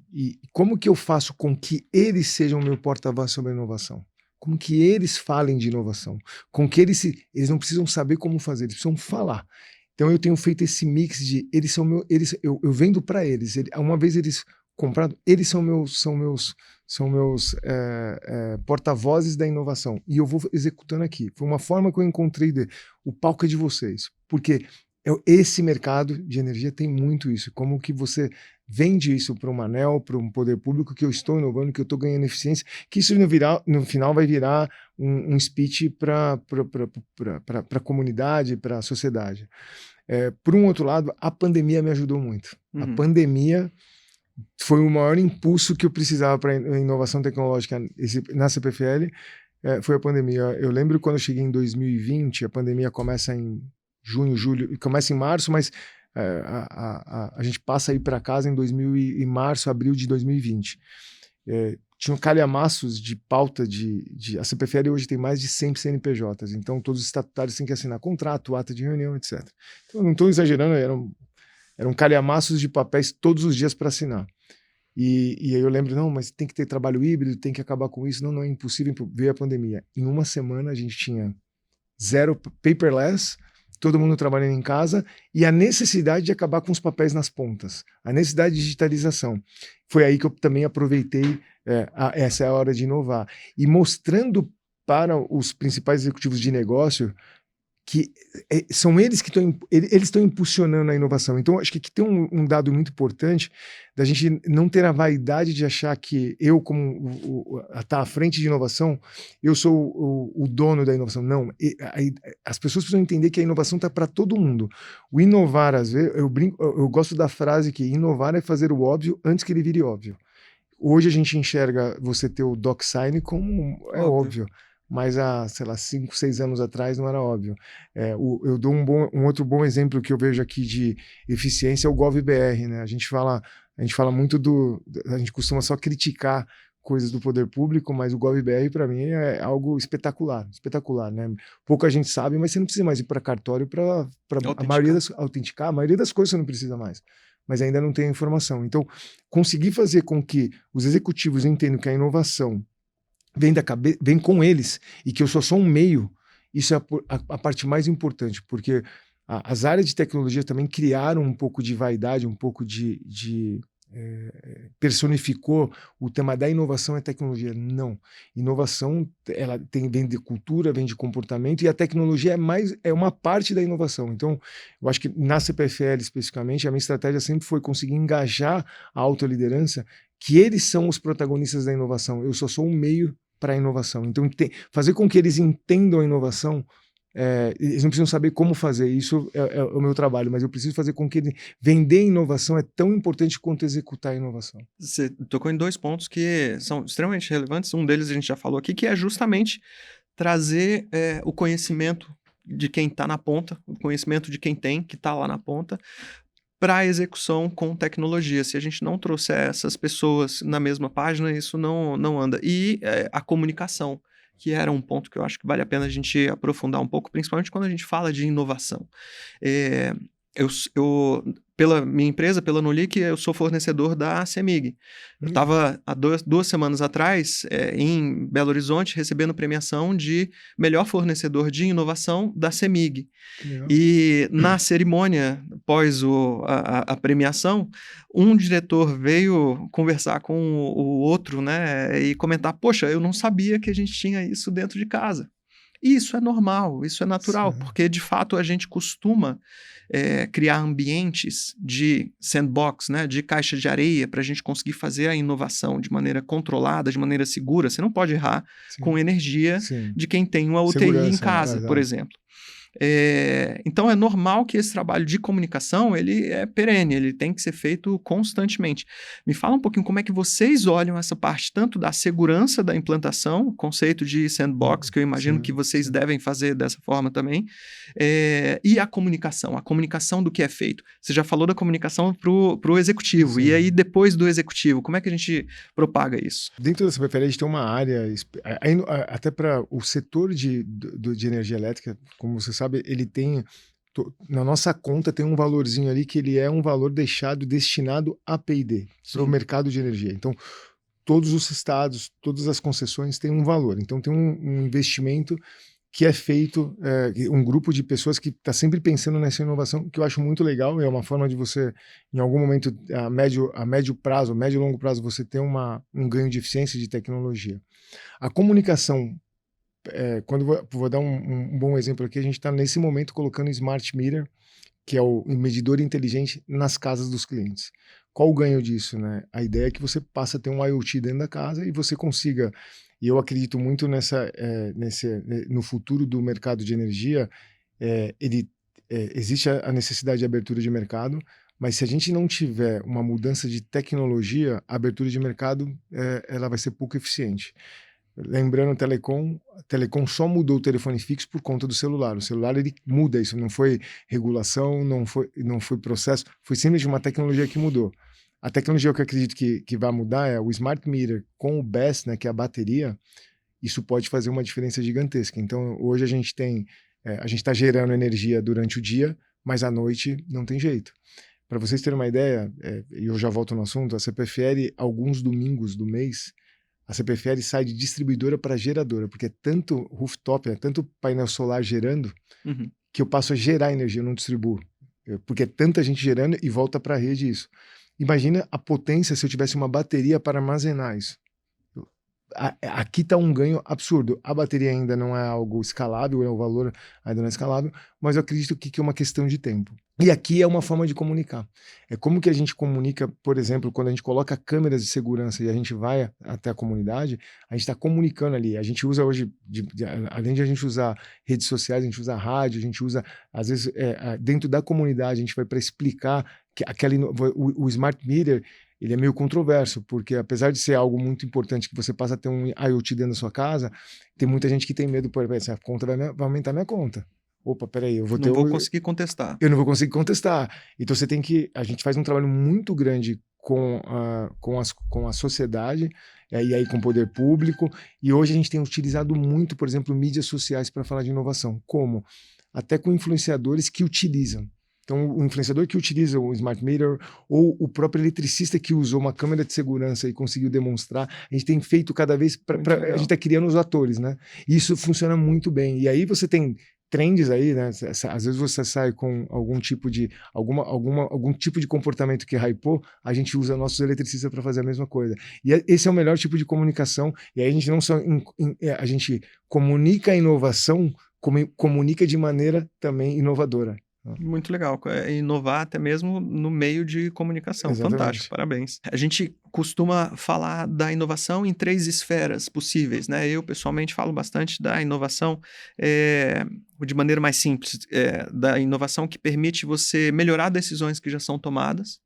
como que eu faço com que eles sejam meu porta-voz sobre a inovação? Como que eles falem de inovação? Com que eles não precisam saber como fazer, eles precisam falar. Então eu tenho feito esse mix de, eu vendo para eles, uma vez eles compraram, eles são meus porta-vozes da inovação, e eu vou executando aqui. Foi uma forma que eu encontrei o palco é de vocês, porque esse mercado de energia tem muito isso, como que você vende isso para uma ANEEL, para um poder público, que eu estou inovando, que eu estou ganhando eficiência, que isso no final vai virar um speech para a comunidade, para a sociedade. Por um outro lado, a pandemia me ajudou muito. A pandemia foi o maior impulso que eu precisava para a inovação tecnológica na CPFL, foi a pandemia. Eu lembro quando eu cheguei em 2020, a pandemia começa em junho, julho, e começa em março, mas a gente passa aí para casa em março, abril de 2020. Tinham calhamaços de pauta a CPFL hoje tem mais de 100 CNPJs, então todos os estatutários têm que assinar contrato, ata de reunião, etc. Então, não estou exagerando, eram calhamaços de papéis todos os dias para assinar. E aí eu lembro, não, mas tem que ter trabalho híbrido, tem que acabar com isso. Não, é impossível, veio a pandemia. Em uma semana a gente tinha 0 paperless, todo mundo trabalhando em casa, e a necessidade de acabar com os papéis nas pontas, a necessidade de digitalização. Foi aí que eu também aproveitei, essa é a hora de inovar. E mostrando para os principais executivos de negócio que são eles que estão impulsionando a inovação. Então, acho que aqui tem um dado muito importante da gente não ter a vaidade de achar que eu, como tá à frente de inovação, eu sou o dono da inovação. Não, as pessoas precisam entender que a inovação está para todo mundo. O inovar, às vezes, eu gosto da frase que inovar é fazer o óbvio antes que ele vire óbvio. Hoje a gente enxerga você ter o DocSign como óbvio. Mas há, sei lá, 5, 6 anos atrás não era óbvio. Eu dou um outro bom exemplo que eu vejo aqui de eficiência, é o GovBR, né? A gente fala muito a gente costuma só criticar coisas do poder público, mas o GovBR para mim é algo espetacular, né? Pouca gente sabe, mas você não precisa mais ir para cartório para autenticar, a maioria das coisas você não precisa mais. Mas ainda não tem informação. Então, conseguir fazer com que os executivos entendam que a inovação vem com eles, e que eu só sou um meio, isso é a parte mais importante, porque as áreas de tecnologia também criaram um pouco de vaidade, um pouco personificou o tema da inovação é tecnologia. Não. Inovação ela vem de cultura, vem de comportamento, e a tecnologia é uma parte da inovação. Então, eu acho que na CPFL especificamente, a minha estratégia sempre foi conseguir engajar a alta liderança, que eles são os protagonistas da inovação. Eu só sou um meio para a inovação. Então, fazer com que eles entendam a inovação, eles não precisam saber como fazer, isso é o meu trabalho, mas eu preciso fazer com que vender inovação é tão importante quanto executar a inovação. Você tocou em 2 pontos que são extremamente relevantes, um deles a gente já falou aqui, que é justamente trazer o conhecimento de quem está na ponta, o conhecimento de quem que está lá na ponta, para a execução com tecnologia. Se a gente não trouxer essas pessoas na mesma página, isso não anda. E a comunicação, que era um ponto que eu acho que vale a pena a gente aprofundar um pouco, principalmente quando a gente fala de inovação. Pela minha empresa, pela Nulic, eu sou fornecedor da CEMIG. Eu estava há 2 semanas atrás em Belo Horizonte recebendo premiação de melhor fornecedor de inovação da CEMIG. E na cerimônia, após a premiação, um diretor veio conversar com o outro, né, e comentar, poxa, eu não sabia que a gente tinha isso dentro de casa. E isso é normal, isso é natural, porque de fato a gente costuma criar ambientes de sandbox, né, de caixa de areia, para a gente conseguir fazer a inovação de maneira controlada, de maneira segura. Você não pode errar com energia de quem tem uma UTI em casa, por exemplo. Então é normal que esse trabalho de comunicação ele é perene, ele tem que ser feito constantemente. Me fala um pouquinho como é que vocês olham essa parte tanto da segurança da implantação, conceito de sandbox, que eu imagino que vocês devem fazer dessa forma também, e a comunicação do que é feito. Você já falou da comunicação para o executivo, e aí depois do executivo, como é que a gente propaga isso? Dentro da CPFL a gente tem uma área, até para o setor de energia elétrica, como você sabe, ele tem, na nossa conta tem um valorzinho ali que ele é um valor destinado a P&D, para o mercado de energia. Então, todos os estados, todas as concessões têm um valor. Então, tem um investimento que é feito, um grupo de pessoas que está sempre pensando nessa inovação, que eu acho muito legal, é uma forma de você, em algum momento, a médio prazo, médio e longo prazo, você ter um ganho de eficiência de tecnologia. A comunicação, quando vou dar um bom exemplo aqui, a gente está nesse momento colocando Smart Meter, que é o medidor inteligente nas casas dos clientes. Qual o ganho disso, né? A ideia é que você passa a ter um IoT dentro da casa e você consiga, e eu acredito muito no futuro do mercado de energia, existe a necessidade de abertura de mercado, mas se a gente não tiver uma mudança de tecnologia, a abertura de mercado ela vai ser pouco eficiente. Lembrando, Telecom só mudou o telefone fixo por conta do celular. O celular ele muda isso, não foi regulação, não foi processo, foi simplesmente uma tecnologia que mudou. A tecnologia que eu acredito que vai mudar é o Smart Meter com o BESS, né, que é a bateria. Isso pode fazer uma diferença gigantesca. Então, hoje a gente está gerando energia durante o dia, mas à noite não tem jeito. Para vocês terem uma ideia, e eu já volto no assunto, a CPFL, alguns domingos do mês, a CPFL sai de distribuidora para geradora, porque é tanto rooftop, tanto painel solar gerando, Uhum. que eu passo a gerar energia, eu não distribuo. Porque é tanta gente gerando e volta para a rede isso. Imagina a potência se eu tivesse uma bateria para armazenar isso. Aqui está um ganho absurdo. A bateria ainda não é algo escalável, o valor ainda não é escalável, mas eu acredito que é uma questão de tempo. E aqui é uma forma de comunicar. É como que a gente comunica, por exemplo, quando a gente coloca câmeras de segurança e a gente vai até a comunidade, a gente está comunicando ali. A gente usa hoje, além de a gente usar redes sociais, a gente usa rádio, a gente usa, às vezes, dentro da comunidade, a gente vai para explicar que o Smart Meter, ele é meio controverso, porque apesar de ser algo muito importante que você passa a ter um IoT dentro da sua casa, tem muita gente que tem medo, por exemplo, a conta vai aumentar minha conta. Opa, peraí, eu vou Não vou conseguir contestar. Eu não vou conseguir contestar. Então a gente faz um trabalho muito grande com a sociedade, e aí com o poder público, e hoje a gente tem utilizado muito, por exemplo, mídias sociais para falar de inovação. Como? Até com influenciadores que utilizam. Então, o influenciador que utiliza o Smart Meter ou o próprio eletricista que usou uma câmera de segurança e conseguiu demonstrar, a gente tem feito cada vez, a gente está criando os atores, né? E isso funciona muito bem. E aí você tem trends aí, né? Às vezes você sai com algum tipo de comportamento que hypou, a gente usa nossos eletricistas para fazer a mesma coisa. E esse é o melhor tipo de comunicação. E aí a gente não só a gente comunica a inovação, como comunica de maneira também inovadora. Muito legal, inovar até mesmo no meio de comunicação. Exatamente. Fantástico, parabéns. A gente costuma falar da inovação em 3 esferas possíveis, né? Eu, pessoalmente, falo bastante da inovação de maneira mais simples, da inovação que permite você melhorar decisões que já são tomadas.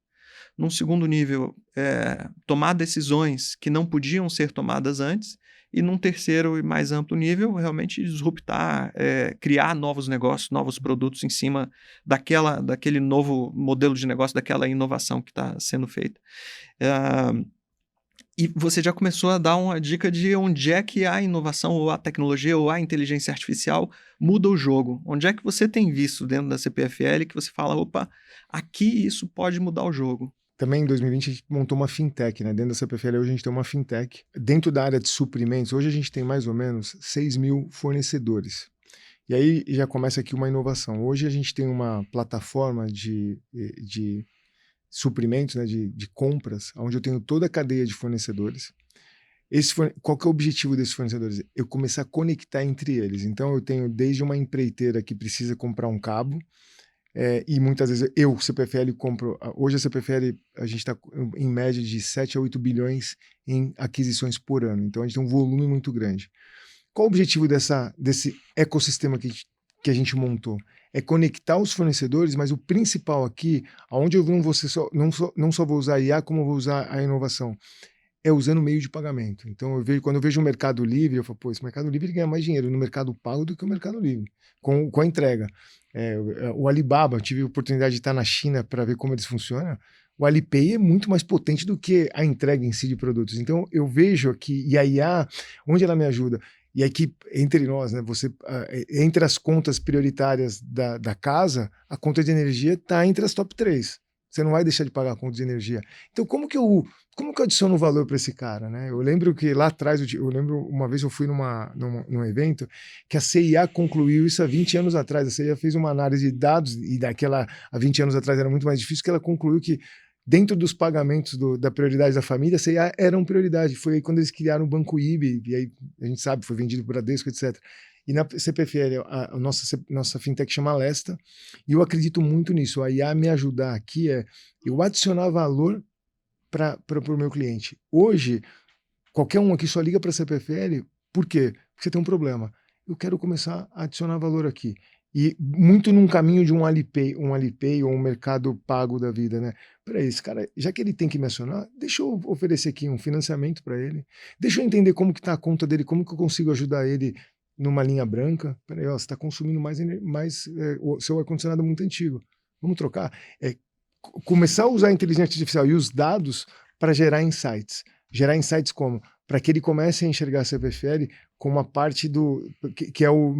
Num segundo nível, tomar decisões que não podiam ser tomadas antes. E num terceiro e mais amplo nível, realmente disruptar, criar novos negócios, novos produtos em cima daquele novo modelo de negócio, daquela inovação que está sendo feita. E você já começou a dar uma dica de onde é que a inovação ou a tecnologia ou a inteligência artificial muda o jogo. Onde é que você tem visto dentro da CPFL que você fala, opa, aqui isso pode mudar o jogo? Também em 2020 a gente montou uma fintech, né? Dentro da CPFL hoje a gente tem uma fintech. Dentro da área de suprimentos, hoje a gente tem mais ou menos 6 mil fornecedores. E aí já começa aqui uma inovação. Hoje a gente tem uma plataforma de suprimentos, né? De compras, onde eu tenho toda a cadeia de fornecedores. Qual que é o objetivo desses fornecedores? Eu começar a conectar entre eles. Então eu tenho desde uma empreiteira que precisa comprar um cabo, e muitas vezes CPFL, compro. Hoje a CPFL, a gente está em média de 7 a 8 bilhões em aquisições por ano. Então a gente tem um volume muito grande. Qual o objetivo desse ecossistema que a gente montou? É conectar os fornecedores, mas o principal aqui, aonde eu não só vou usar a IA, como vou usar a inovação, é usando o meio de pagamento. Então, quando eu vejo o Mercado Livre, eu falo, pô, esse Mercado Livre ganha mais dinheiro no Mercado Pago do que o Mercado Livre, com a entrega. O Alibaba, eu tive a oportunidade de estar na China para ver como eles funcionam. O Alipay é muito mais potente do que a entrega em si de produtos. Então, eu vejo aqui, e a IA, onde ela me ajuda? E aqui, entre nós, né, entre as contas prioritárias da casa, a conta de energia está entre as top 3. Você não vai deixar de pagar a conta de energia. Então, como que eu adiciono valor para esse cara, né? Eu lembro que lá atrás, eu lembro uma vez eu fui num evento que a CIA concluiu isso há 20 anos atrás. A CIA fez uma análise de dados, e há 20 anos atrás era muito mais difícil, que ela concluiu que dentro dos pagamentos da prioridade da família, a CIA era uma prioridade. Foi aí quando eles criaram o Banco IB, e aí a gente sabe, foi vendido para o Bradesco, etc. E na CPFL, a nossa fintech chama Lesta, e eu acredito muito nisso. A IA me ajudar aqui eu adicionar valor para o meu cliente. Hoje, qualquer um aqui só liga para a CPFL, por quê? Porque você tem um problema. Eu quero começar a adicionar valor aqui. E muito num caminho de um Alipay ou um Mercado Pago da vida, né? Peraí, esse cara, já que ele tem que me acionar, deixa eu oferecer aqui um financiamento para ele, deixa eu entender como que está a conta dele, como que eu consigo ajudar ele numa linha branca. Peraí, ó, você está consumindo o seu ar-condicionado é muito antigo, vamos trocar? Começar a usar a inteligência artificial e os dados para gerar insights. Gerar insights como? Para que ele comece a enxergar a CPFL como uma parte que é o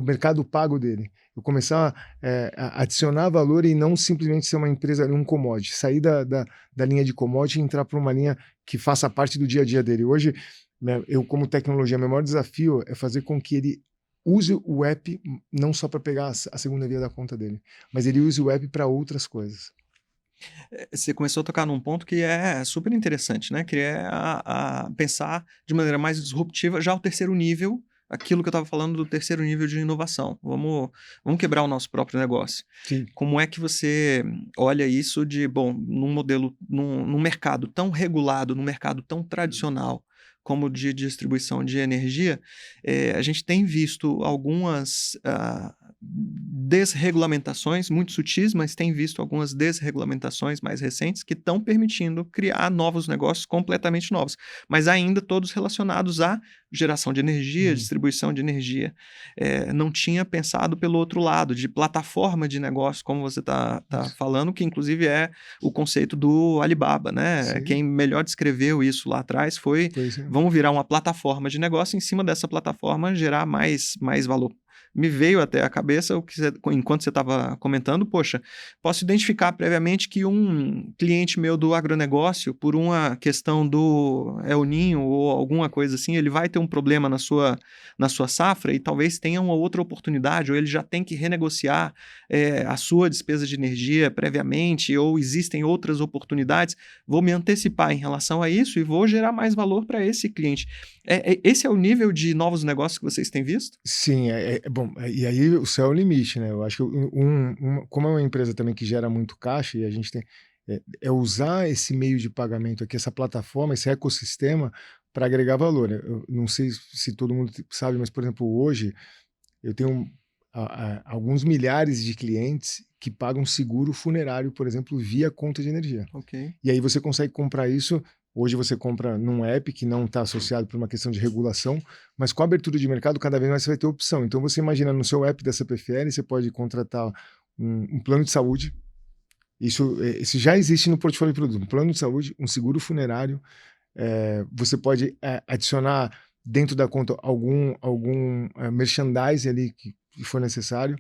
mercado pago dele. Eu começar a adicionar valor e não simplesmente ser uma empresa, um commodity. Sair da linha de commodity e entrar para uma linha que faça parte do dia a dia dele. Hoje, eu como tecnologia, meu maior desafio é fazer com que ele use o app não só para pegar a segunda via da conta dele, mas ele use o app para outras coisas. Você começou a tocar num ponto que é super interessante, né? Que é a pensar de maneira mais disruptiva já o terceiro nível, aquilo que eu estava falando do terceiro nível de inovação. Vamos quebrar o nosso próprio negócio. Sim. Como é que você olha isso num modelo, num mercado tão regulado, num mercado tão tradicional como de distribuição de energia, a gente tem visto algumas desregulamentações muito sutis, mas tem visto algumas desregulamentações mais recentes que estão permitindo criar novos negócios completamente novos, mas ainda todos relacionados à geração de energia, distribuição de energia. Não tinha pensado pelo outro lado, de plataforma de negócio, como você está falando, que inclusive é o conceito do Alibaba, né? Sim. Quem melhor descreveu isso lá atrás foi vamos virar uma plataforma de negócio, em cima dessa plataforma gerar mais valor. Me veio até a cabeça, enquanto você estava comentando, poxa, posso identificar previamente que um cliente meu do agronegócio, por uma questão do El Ninho ou alguma coisa assim, ele vai ter um problema na sua safra e talvez tenha uma outra oportunidade, ou ele já tem que renegociar a sua despesa de energia previamente, ou existem outras oportunidades, vou me antecipar em relação a isso e vou gerar mais valor para esse cliente. Esse é o nível de novos negócios que vocês têm visto? Sim, bom, e aí o céu é o limite, né? Eu acho que como é uma empresa também que gera muito caixa e a gente tem usar esse meio de pagamento aqui, essa plataforma, esse ecossistema para agregar valor. Eu não sei se todo mundo sabe, mas, por exemplo, hoje eu tenho alguns milhares de clientes que pagam seguro funerário, por exemplo, via conta de energia. Ok. E aí você consegue comprar isso. Hoje você compra num app que não está associado por uma questão de regulação, mas com a abertura de mercado, cada vez mais você vai ter opção. Então você imagina no seu app da CPFL, você pode contratar um plano de saúde. Isso já existe no portfólio de produto. Um plano de saúde, um seguro funerário. Você pode adicionar dentro da conta algum merchandise ali que for necessário.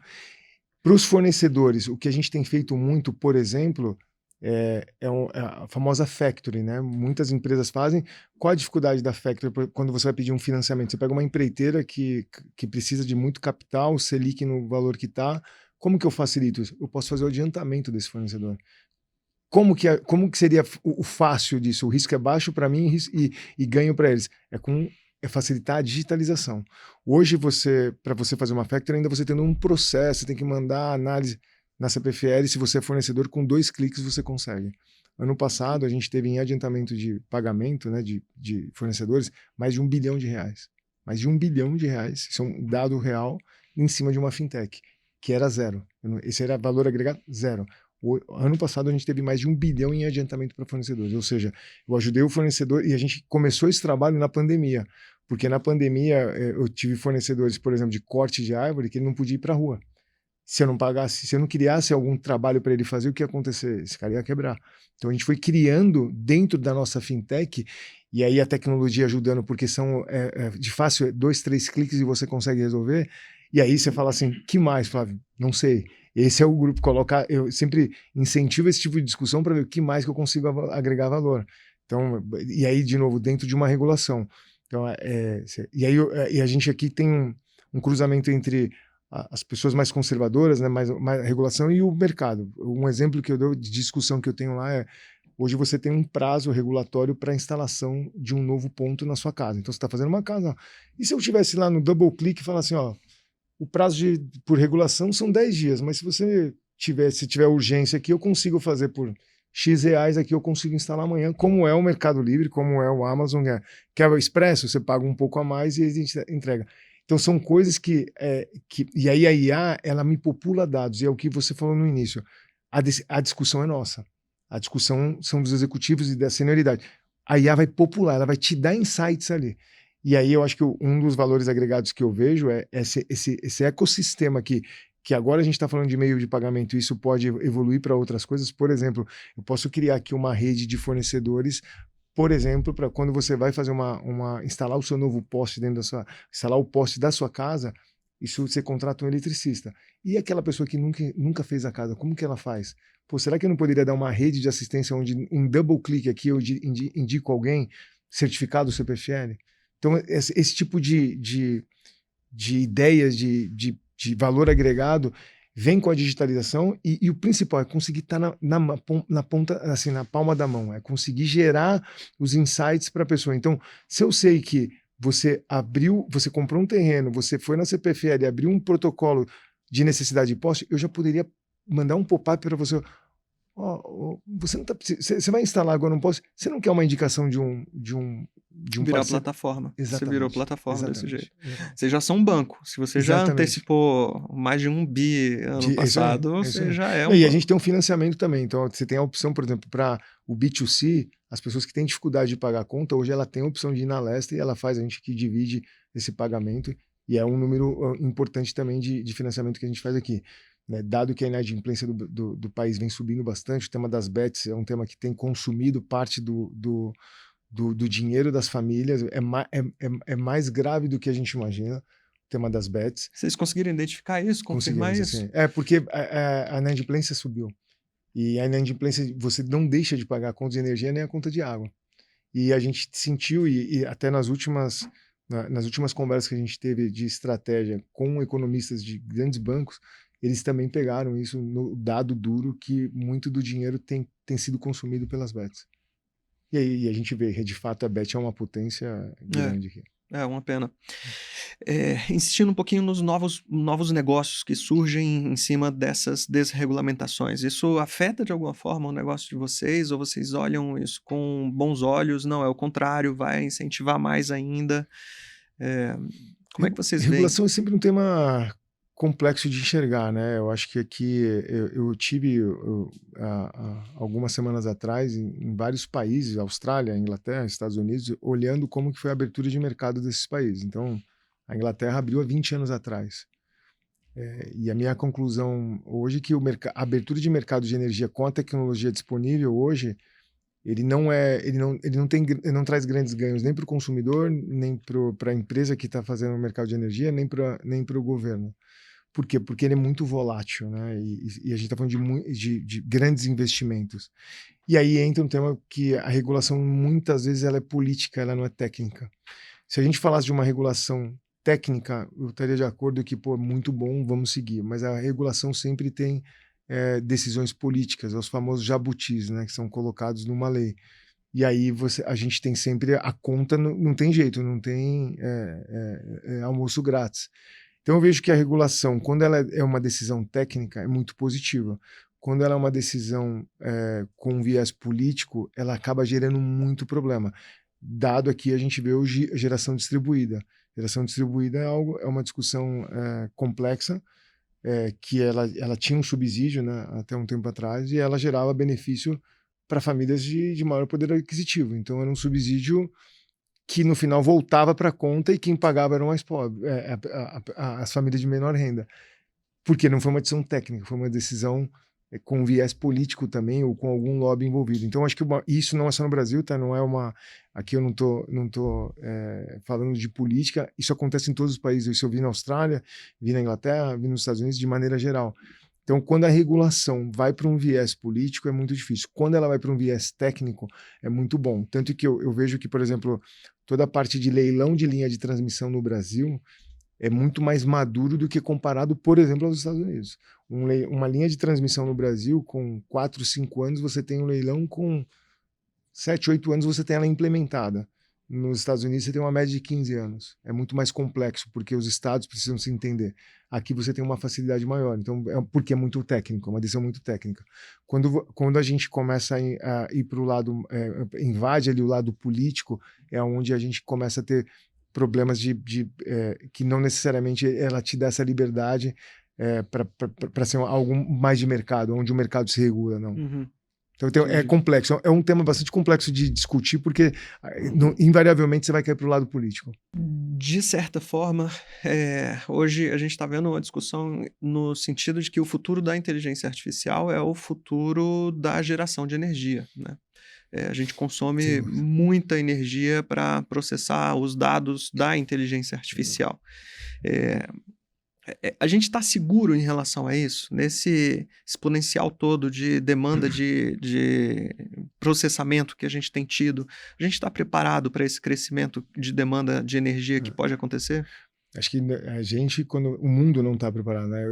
Para os fornecedores, o que a gente tem feito muito, por exemplo, é a famosa factory, né? Muitas empresas fazem. Qual a dificuldade da factory quando você vai pedir um financiamento? Você pega uma empreiteira que precisa de muito capital, Selic no valor que está. Como que eu facilito isso? Eu posso fazer o adiantamento desse fornecedor. Como que seria o fácil disso? O risco é baixo para mim e ganho para eles. É facilitar a digitalização. Hoje, para você fazer uma factory, ainda você tendo um processo, você tem que mandar a análise na CPFL, se você é fornecedor, com 2 cliques você consegue. Ano passado, a gente teve em adiantamento de pagamento, né, de fornecedores, mais de R$1 bilhão. Mais de R$1 bilhão, isso é um dado real, em cima de uma fintech, que era zero. Esse era valor agregado zero. Ano passado a gente teve mais de R$1 bilhão em adiantamento para fornecedores, ou seja, eu ajudei o fornecedor e a gente começou esse trabalho na pandemia, porque na pandemia eu tive fornecedores, por exemplo, de corte de árvore, que ele não podia ir para a rua. Se eu não pagasse, se eu não criasse algum trabalho para ele fazer, o que ia acontecer? Esse cara ia quebrar. Então a gente foi criando dentro da nossa fintech, e aí a tecnologia ajudando, porque são de fácil, 2, 3 cliques e você consegue resolver. E aí você fala assim, que mais, Flávio? Não sei. Esse é o grupo, eu sempre incentivo esse tipo de discussão para ver o que mais que eu consigo agregar valor. Então, e aí, de novo, dentro de uma regulação. Então, e a gente aqui tem um cruzamento entre as pessoas mais conservadoras, né, mais regulação, e o mercado. Um exemplo que eu dou de discussão que eu tenho lá é: hoje você tem um prazo regulatório para a instalação de um novo ponto na sua casa. Então você está fazendo uma casa. Ó. E se eu tivesse lá no double click e falar assim, ó, o prazo por regulação são 10 dias, mas se tiver urgência aqui, eu consigo fazer por X reais aqui, eu consigo instalar amanhã, como é o Mercado Livre, como é o Amazon, que é o Expresso, você paga um pouco a mais e a gente entrega. Então são coisas e aí a IA, ela me popula dados, e é o que você falou no início. A discussão é nossa. A discussão são dos executivos e da senioridade. A IA vai popular, ela vai te dar insights ali. E aí eu acho que um dos valores agregados que eu vejo é esse ecossistema que agora a gente está falando de meio de pagamento, e isso pode evoluir para outras coisas. Por exemplo, eu posso criar aqui uma rede de fornecedores, por exemplo, para quando você vai fazer instalar o seu novo poste instalar o poste da sua casa, isso você contrata um eletricista. E aquela pessoa que nunca fez a casa, como que ela faz? Pô, será que eu não poderia dar uma rede de assistência onde um double clique aqui eu indico alguém certificado CPFL? Então, esse tipo de ideias de valor agregado vem com a digitalização e o principal é conseguir estar na ponta, assim, na palma da mão, é conseguir gerar os insights para a pessoa. Então, se eu sei que você comprou um terreno, você foi na CPFL, abriu um protocolo de necessidade de poste, eu já poderia mandar um pop-up para você. Você não tá, você vai instalar agora um poste, você não quer uma indicação de um Virar parceiro? plataforma. Exatamente. Você virou plataforma desse Exatamente. jeito. Vocês já são um banco. Se você já antecipou mais de 1 bi ano passado, você já é um banco. E a gente tem um financiamento também. Então, você tem a opção, por exemplo, para o B2C, as pessoas que têm dificuldade de pagar a conta, hoje ela tem a opção de ir na Lesta e ela faz, a gente que divide esse pagamento. E é um número importante também de financiamento que a gente faz aqui. Né? Dado que a inadimplência do país vem subindo bastante, o tema das bets é um tema que tem consumido parte do dinheiro das famílias, é mais grave do que a gente imagina, o tema das bets. Vocês conseguiram identificar isso, confirmar isso? Assim. Porque a inadimplência subiu. E a inadimplência, você não deixa de pagar a conta de energia nem a conta de água. E a gente sentiu, e até nas últimas conversas que a gente teve de estratégia com economistas de grandes bancos, eles também pegaram isso no dado duro que muito do dinheiro tem sido consumido pelas bets. E aí a gente vê que, de fato, a Bet é uma potência grande aqui. É uma pena. Insistindo um pouquinho nos novos negócios que surgem em cima dessas desregulamentações. Isso afeta de alguma forma o negócio de vocês? Ou vocês olham isso com bons olhos? Não, é o contrário, vai incentivar mais ainda? Como é que vocês veem? Regulação é sempre um tema complexo de enxergar, né? Eu acho que aqui eu tive algumas semanas atrás em vários países, Austrália, Inglaterra, Estados Unidos, olhando como que foi a abertura de mercado desses países. Então, a Inglaterra abriu há 20 anos atrás. E a minha conclusão hoje é que a abertura de mercado de energia com a tecnologia disponível hoje, ele não traz grandes ganhos nem para o consumidor, nem para a empresa que está fazendo o mercado de energia, nem para o governo. Por quê? Porque ele é muito volátil, né? E a gente está falando de grandes investimentos. E aí entra um tema que a regulação, muitas vezes, ela é política, ela não é técnica. Se a gente falasse de uma regulação técnica, eu estaria de acordo que, pô, muito bom, vamos seguir. Mas a regulação sempre tem decisões políticas, os famosos jabutis, né? Que são colocados numa lei. E aí a gente tem sempre a conta, não tem jeito, não tem almoço grátis. Então eu vejo que a regulação, quando ela é uma decisão técnica, é muito positiva. Quando ela é uma decisão com viés político, ela acaba gerando muito problema. Dado aqui a gente vê hoje a geração distribuída. Geração distribuída é uma discussão complexa, que ela tinha um subsídio, né, até um tempo atrás, e ela gerava benefício para famílias de maior poder aquisitivo. Então era um subsídio que no final voltava para a conta e quem pagava eram mais pobres, as famílias de menor renda. Porque não foi uma decisão técnica, foi uma decisão com viés político também, ou com algum lobby envolvido. Então, acho que isso não é só no Brasil, tá? Não é aqui eu não tô falando de política, isso acontece em todos os países. Isso eu vi na Austrália, vi na Inglaterra, vi nos Estados Unidos, de maneira geral. Então, quando a regulação vai para um viés político, é muito difícil. Quando ela vai para um viés técnico, é muito bom. Tanto que eu vejo que, por exemplo, toda a parte de leilão de linha de transmissão no Brasil é muito mais maduro do que comparado, por exemplo, aos Estados Unidos. Uma linha de transmissão no Brasil, com 4, 5 anos, você tem um leilão, com 7, 8 anos você tem ela implementada. Nos Estados Unidos você tem uma média de 15 anos. É muito mais complexo, porque os estados precisam se entender. Aqui você tem uma facilidade maior, então porque é muito técnico, é uma decisão muito técnica. Quando a gente começa a ir para o lado, invade ali o lado político, é onde a gente começa a ter problemas que não necessariamente ela te dá essa liberdade para ser algo mais de mercado, onde o mercado se regula, não. Uhum. Então é complexo, é um tema bastante complexo de discutir, porque invariavelmente você vai cair para o lado político. De certa forma, hoje a gente está vendo uma discussão no sentido de que o futuro da inteligência artificial é o futuro da geração de energia, né? A gente consome muita energia para processar os dados da inteligência artificial. A gente está seguro em relação a isso? Nesse exponencial todo de demanda de processamento que a gente tem tido, a gente está preparado para esse crescimento de demanda de energia que pode acontecer? Acho que a gente, quando o mundo não está preparado, né?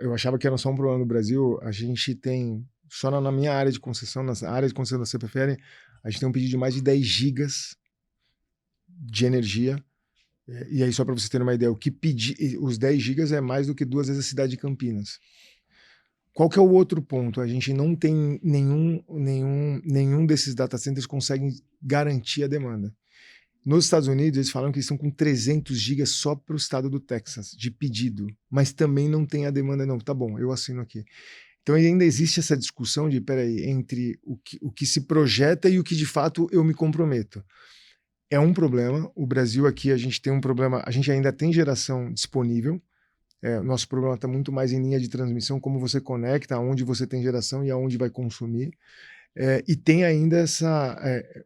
Eu achava que era só um problema no Brasil. A gente tem, só na minha área de concessão, na área de concessão da CPFL, a gente tem um pedido de mais de 10 gigas de energia. E aí, só para você ter uma ideia, os 10 gigas é mais do que 2 vezes a cidade de Campinas. Qual que é o outro ponto? A gente não tem nenhum desses data centers consegue garantir a demanda. Nos Estados Unidos, eles falam que eles estão com 300 gigas só para o estado do Texas, de pedido, mas também não tem a demanda, não. Tá bom, eu assino aqui. Então ainda existe essa discussão de, entre o que se projeta e o que de fato eu me comprometo. É um problema. O Brasil aqui, a gente tem um problema, a gente ainda tem geração disponível. O nosso problema está muito mais em linha de transmissão, como você conecta, aonde você tem geração e aonde vai consumir. E tem ainda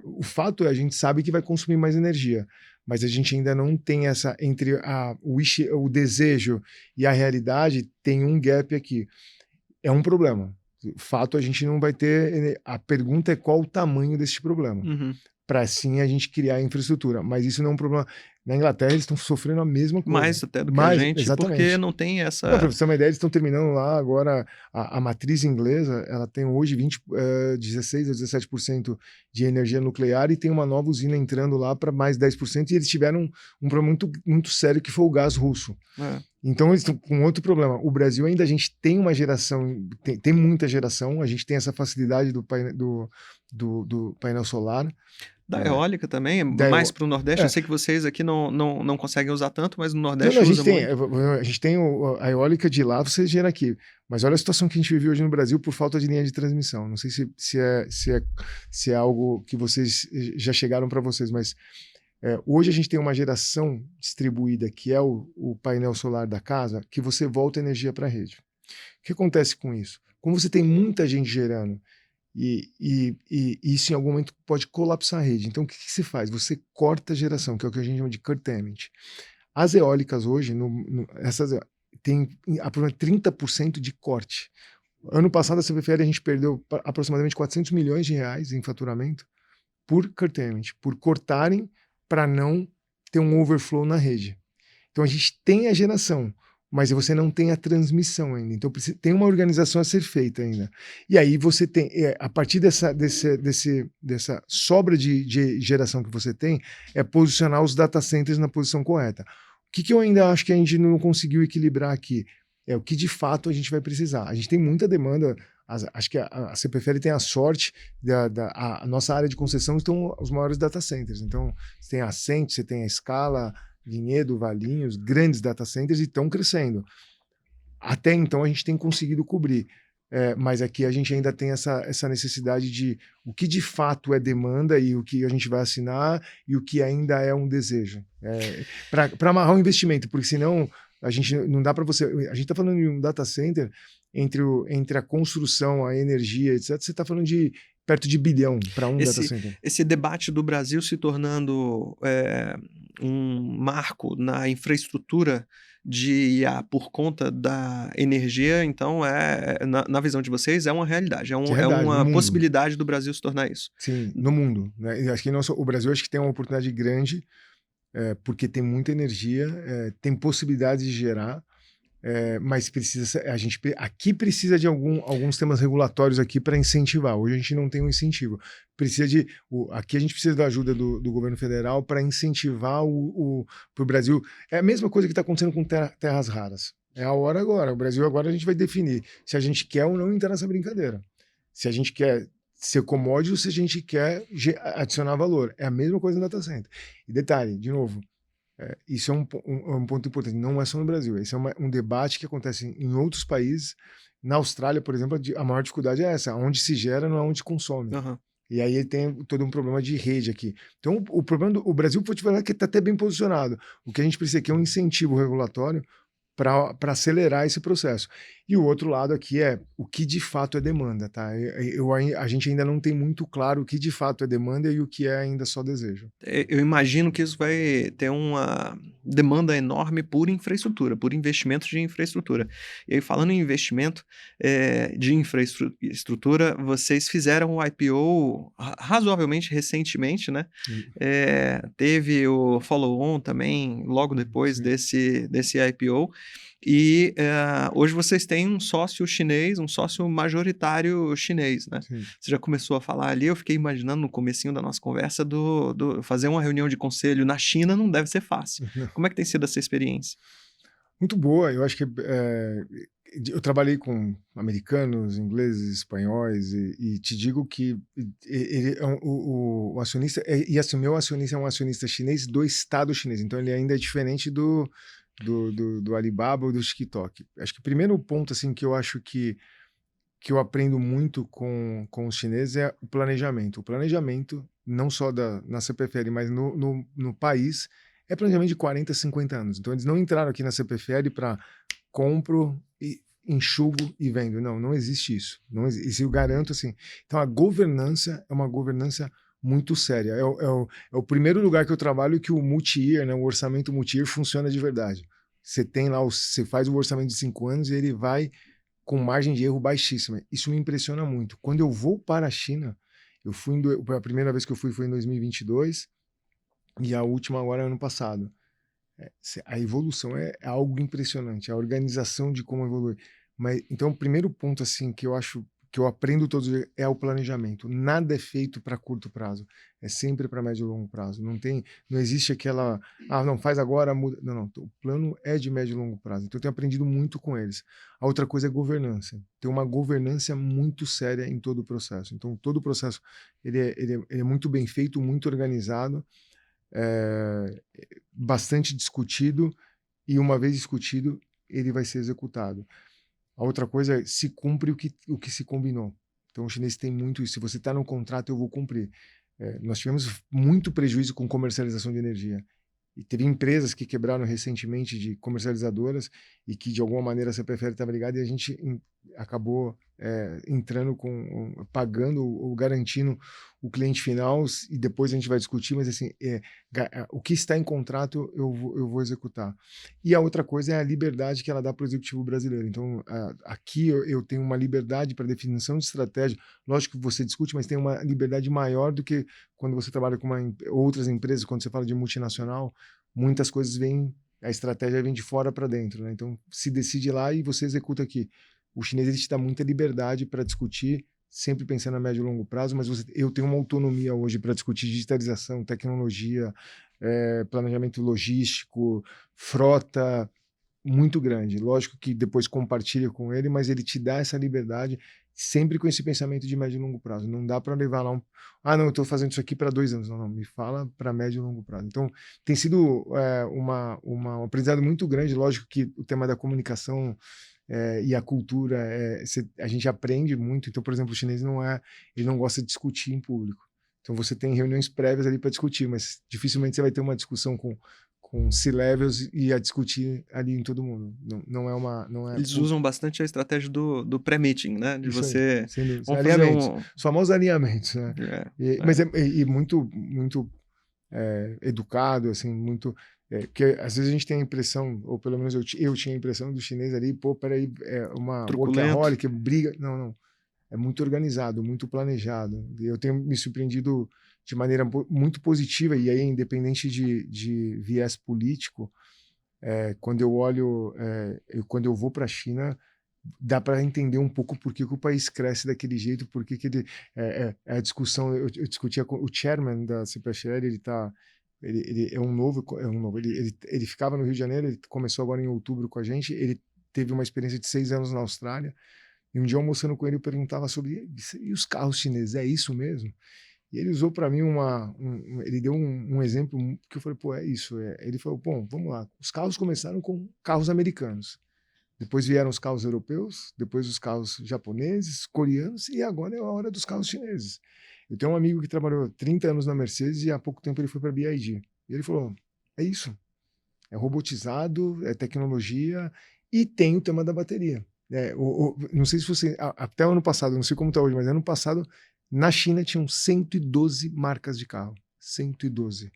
o fato a gente sabe que vai consumir mais energia, mas a gente ainda não tem essa, entre o desejo e a realidade, tem um gap aqui. É um problema. O fato, a gente não vai ter. A pergunta é qual o tamanho desse problema. Uhum. Para assim a gente criar a infraestrutura. Mas isso não é um problema. Na Inglaterra, eles estão sofrendo a mesma coisa. Mais até do que a gente, exatamente. Porque não tem essa... Para você ter uma ideia, eles estão terminando lá agora, a matriz inglesa, ela tem hoje 16% a 17% de energia nuclear e tem uma nova usina entrando lá para mais 10%, e eles tiveram um problema muito, muito sério, que foi o gás russo. Então eles estão com outro problema. O Brasil ainda, a gente tem uma geração, tem muita geração, a gente tem essa facilidade do painel solar. Da eólica também, mais para o Nordeste. Eu sei que vocês aqui não conseguem usar tanto, mas no Nordeste usa muito. A gente tem a eólica de lá, você gera aqui. Mas olha a situação que a gente vive hoje no Brasil por falta de linha de transmissão. Não sei se é algo que vocês já chegaram para vocês, mas hoje a gente tem uma geração distribuída, que é o painel solar da casa, que você volta energia para a rede. O que acontece com isso? Como você tem muita gente gerando, e isso em algum momento pode colapsar a rede. Então o que se faz? Você corta a geração, que é o que a gente chama de curtailment. As eólicas hoje, essas tem aproximadamente 30% de corte. Ano passado a CPFL a gente perdeu aproximadamente 400 milhões de reais em faturamento por curtailment, por cortarem para não ter um overflow na rede. Então a gente tem a geração, mas você não tem a transmissão ainda. Então tem uma organização a ser feita ainda. E aí você tem, a partir dessa sobra de geração que você tem, é posicionar os data centers na posição correta. O que eu ainda acho que a gente não conseguiu equilibrar aqui? É o que de fato a gente vai precisar. A gente tem muita demanda. Acho que a CPFL tem a sorte, a nossa área de concessão estão os maiores data centers. Então você tem a Ascent, você tem a Scala, Vinhedo, Valinhos, grandes data centers, e estão crescendo. Até então a gente tem conseguido cobrir, mas aqui a gente ainda tem essa necessidade de o que de fato é demanda e o que a gente vai assinar e o que ainda é um desejo. Para amarrar o investimento, porque senão a gente não dá para você... A gente está falando de um data center, entre a construção, a energia, etc., você está falando de perto de bilhão para um data center. Esse debate do Brasil se tornando um marco na infraestrutura de IA por conta da energia, então, na visão de vocês, é uma realidade, é uma possibilidade do Brasil se tornar isso. Sim, no mundo. Né? Acho que o Brasil acho que tem uma oportunidade grande, porque tem muita energia, tem possibilidade de gerar, mas a gente aqui precisa de alguns temas regulatórios aqui para incentivar. Hoje a gente não tem um incentivo. Aqui a gente precisa da ajuda do governo federal para incentivar para o Brasil. É a mesma coisa que está acontecendo com terras raras. É a hora agora. O Brasil agora a gente vai definir se a gente quer ou não entrar nessa brincadeira. Se a gente quer ser commodity ou se a gente quer adicionar valor. É a mesma coisa no data center. E detalhe, de novo, Isso é um ponto importante. Não é só no Brasil. Esse é um debate que acontece em outros países. Na Austrália, por exemplo, a maior dificuldade é essa. Onde se gera não é onde consome. Aham. E aí ele tem todo um problema de rede aqui. Então, o problema do o Brasil, vou te falar que está até bem posicionado. O que a gente precisa aqui é um incentivo regulatório para acelerar esse processo. E o outro lado aqui é o que de fato é demanda, tá? A gente ainda não tem muito claro o que de fato é demanda e o que é ainda só desejo. Eu imagino que isso vai ter uma demanda enorme por infraestrutura, por investimentos de infraestrutura. E aí, falando em investimento de infraestrutura, vocês fizeram o IPO razoavelmente recentemente, né? E- Teve o follow-on também, logo depois sim, desse IPO. E hoje vocês têm um sócio chinês, um sócio majoritário chinês, né? sim. Você já começou a falar ali, eu fiquei imaginando no comecinho da nossa conversa do fazer uma reunião de conselho na China não deve ser fácil. Como é que tem sido essa experiência? Muito boa. Eu acho que eu trabalhei com americanos, ingleses, espanhóis e te digo que ele é o acionista e assim, o meu acionista é um acionista chinês do Estado chinês. Então ele ainda é diferente do Alibaba ou do TikTok. Acho que o primeiro ponto assim que eu acho que eu aprendo muito com os chineses é o planejamento. O planejamento, não só na CPFL, mas no país, é planejamento de 40, 50 anos. Então, eles não entraram aqui na CPFL para compro, e enxugo e vendo. Não, não existe isso. Não existe, isso eu garanto assim. Então, a governança é uma governança muito séria. É o primeiro lugar que eu trabalho que o multi-year, né, o orçamento multi-year funciona de verdade. Você tem lá, você faz o orçamento de 5 anos e ele vai com margem de erro baixíssima. Isso me impressiona muito. Quando eu vou para a China, a primeira vez que eu fui foi em 2022 e a última agora é ano passado. A evolução é algo impressionante, a organização de como evolui. Mas então o primeiro ponto assim que eu acho que eu aprendo todos os dias é o planejamento. Nada é feito para curto prazo, é sempre para médio e longo prazo. Não existe aquela, não faz agora, muda. Não, não. O plano é de médio e longo prazo. Então eu tenho aprendido muito com eles. A outra coisa é governança. Tem uma governança muito séria em todo o processo. Então todo o processo ele é muito bem feito, muito organizado, é, bastante discutido e uma vez discutido ele vai ser executado. A outra coisa é se cumpre o que se combinou. Então o chinês tem muito isso. Se você está no contrato, eu vou cumprir. Nós tivemos muito prejuízo com comercialização de energia. E teve empresas que quebraram recentemente de comercializadoras e que de alguma maneira a CPFL estava ligada e a gente acabou entrando pagando ou garantindo o cliente final e depois a gente vai discutir, mas assim, o que está em contrato eu vou executar. E a outra coisa é a liberdade que ela dá para o executivo brasileiro. Então, aqui eu tenho uma liberdade para definição de estratégia. Lógico que você discute, mas tem uma liberdade maior do que quando você trabalha com outras empresas, quando você fala de multinacional, muitas coisas a estratégia vem de fora para dentro, né? Então, se decide lá e você executa aqui. O chinês ele te dá muita liberdade para discutir, sempre pensando a médio e longo prazo, mas eu tenho uma autonomia hoje para discutir digitalização, tecnologia, planejamento logístico, frota, muito grande. Lógico que depois compartilha com ele, mas ele te dá essa liberdade sempre com esse pensamento de médio e longo prazo. Não dá para levar lá não, eu estou fazendo isso aqui para 2 anos. Não, não, me fala para médio e longo prazo. Então, tem sido um aprendizado muito grande. Lógico que o tema da comunicação e a cultura, a gente aprende muito. Então, por exemplo, o chinês ele não gosta de discutir em público. Então, você tem reuniões prévias ali para discutir, mas dificilmente você vai ter uma discussão com C-levels e a discutir ali em todo mundo. Não é Eles usam bastante a estratégia do pré-meeting, né? De isso aí, você. sem dúvida. Vamos fazer Alinhamentos, um. os famosos alinhamentos, né? Mas muito, muito educado, assim, muito. Porque às vezes a gente tem a impressão, ou pelo menos eu tinha a impressão do chinês ali, pô, peraí, uma Truculento. workaholic, briga. Não, não. É muito organizado, muito planejado. E eu tenho me surpreendido de maneira muito positiva, e aí, independente de viés político, quando eu olho, quando eu vou para a China, dá para entender um pouco por que o país cresce daquele jeito, por que ele, a discussão, eu discutia com o chairman da CPFL, ele é um novo, ele ficava no Rio de Janeiro, ele começou agora em outubro com a gente, ele teve uma experiência de 6 anos na Austrália, e um dia almoçando com ele eu perguntava sobre e os carros chineses, é isso mesmo? E ele usou para mim ele deu um exemplo que eu falei, pô, é isso. Ele falou, bom, vamos lá. Os carros começaram com carros americanos. Depois vieram os carros europeus, depois os carros japoneses, coreanos, e agora é a hora dos carros chineses. Eu tenho um amigo que trabalhou 30 anos na Mercedes e há pouco tempo ele foi para a BYD. E ele falou, é isso. É robotizado, é tecnologia e tem o tema da bateria. Não sei se você... Até o ano passado, não sei como está hoje, mas ano passado, na China tinham 112 marcas de carro. 112.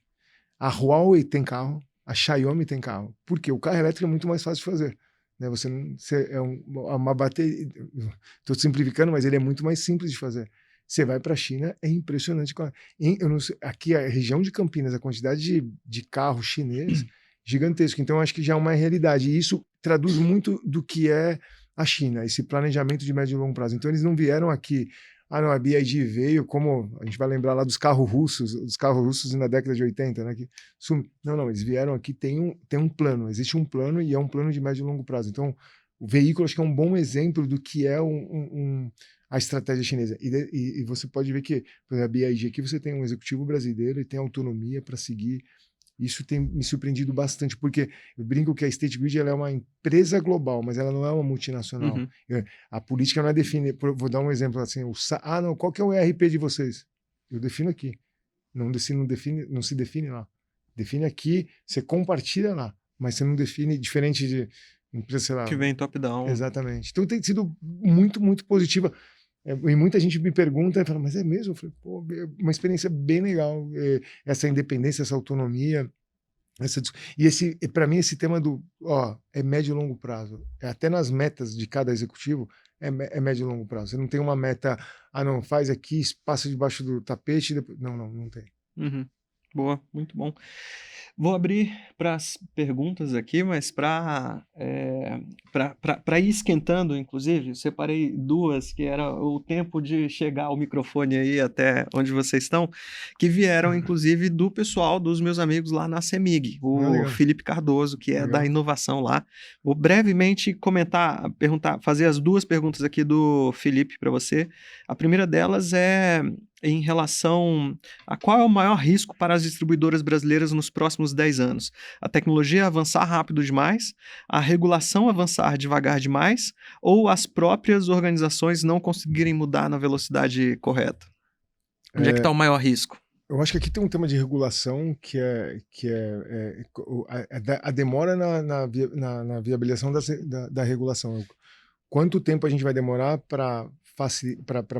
A Huawei tem carro, a Xiaomi tem carro. Por quê? O carro elétrico é muito mais fácil de fazer. Né? Uma bateria... Estou simplificando, mas ele é muito mais simples de fazer. Você vai para a China, é impressionante. Eu não sei, aqui, a região de Campinas, a quantidade de carros chineses, gigantesco. Então, acho que já é uma realidade. E isso traduz muito do que é a China, esse planejamento de médio e longo prazo. Então, eles não vieram aqui... não, a BYD veio, como a gente vai lembrar lá dos carros russos na década de 80, né? Não, eles vieram aqui, tem um plano, existe um plano e é um plano de médio e longo prazo. Então, o veículo acho que é um bom exemplo do que é a estratégia chinesa. E você pode ver que, por exemplo, a BYD aqui você tem um executivo brasileiro e tem autonomia para seguir. Isso tem me surpreendido bastante, porque eu brinco que a State Grid ela é uma empresa global, mas ela não é uma multinacional. Uhum. A política não é definida. Vou dar um exemplo assim: qual que é o ERP de vocês? Eu defino aqui. Não se define lá. Define aqui, você compartilha lá, mas você não define diferente de empresa, sei lá. Que vem top-down. Exatamente. Então tem sido muito, muito positiva. E muita gente me pergunta e fala, mas é mesmo? Eu falei, pô, é uma experiência bem legal, essa independência, essa autonomia. E para mim, esse tema é médio e longo prazo. Até nas metas de cada executivo, é médio e longo prazo. Você não tem uma meta, não, faz aqui, passa debaixo do tapete. Depois... Não tem. Uhum. Boa, muito bom. Vou abrir para as perguntas aqui, mas para ir esquentando, inclusive, eu separei duas, que era o tempo de chegar ao microfone aí até onde vocês estão, que vieram, inclusive, do pessoal, dos meus amigos lá na CEMIG, o Felipe Cardoso, que é da inovação lá. Vou brevemente fazer as duas perguntas aqui do Felipe para você. A primeira delas é em relação a qual é o maior risco para as distribuidoras brasileiras nos próximos 10 anos. A tecnologia avançar rápido demais, a regulação avançar devagar demais, ou as próprias organizações não conseguirem mudar na velocidade correta? Onde é que está o maior risco? Eu acho que aqui tem um tema de regulação que a demora na viabilização da regulação. Quanto tempo a gente vai demorar para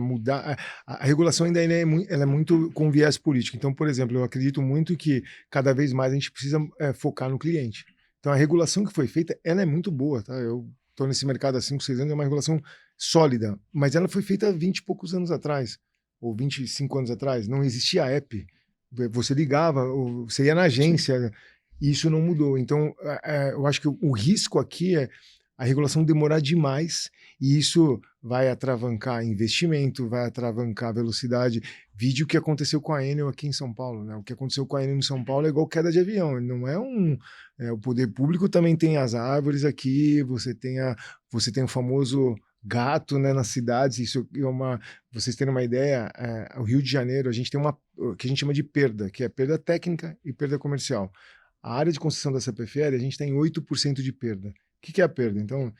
mudar? A regulação ainda ela é muito com viés político. Então, por exemplo, eu acredito muito que cada vez mais a gente precisa focar no cliente. Então, a regulação que foi feita, ela é muito boa. Tá? Eu estou nesse mercado há 5, 6 anos, é uma regulação sólida, mas ela foi feita há 20 e poucos anos atrás, ou 25 anos atrás. Não existia app. Você ligava, você ia na agência, e isso não mudou. Então, eu acho que o risco aqui é a regulação demorar demais, e isso vai atravancar investimento, vai atravancar velocidade. Vídeo que aconteceu com a Enel aqui em São Paulo, né? O que aconteceu com a Enel em São Paulo é igual queda de avião. Não é o poder público também tem as árvores aqui, você tem o famoso gato, né, nas cidades. Isso é vocês terem uma ideia, o Rio de Janeiro, a gente tem o que a gente chama de perda, que é perda técnica e perda comercial. A área de concessão da CPFL, a gente tem 8% de perda. O que é a perda? Então,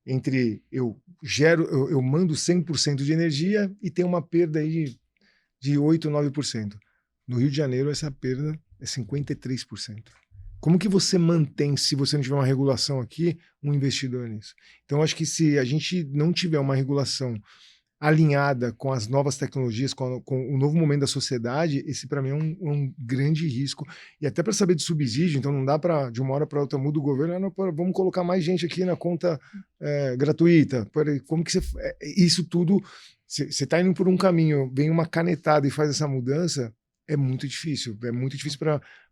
entre eu mando 100% de energia e tem uma perda aí de 8, 9%. No Rio de Janeiro, essa perda é 53%. Como que você mantém, se você não tiver uma regulação aqui, um investidor nisso? Então, acho que se a gente não tiver uma regulação alinhada com as novas tecnologias, com o novo momento da sociedade, esse para mim é um grande risco. E até para saber de subsídio, então não dá para, de uma hora para outra, muda o governo, vamos colocar mais gente aqui na conta gratuita. Como que isso tudo, você está indo por um caminho, vem uma canetada e faz essa mudança, é muito difícil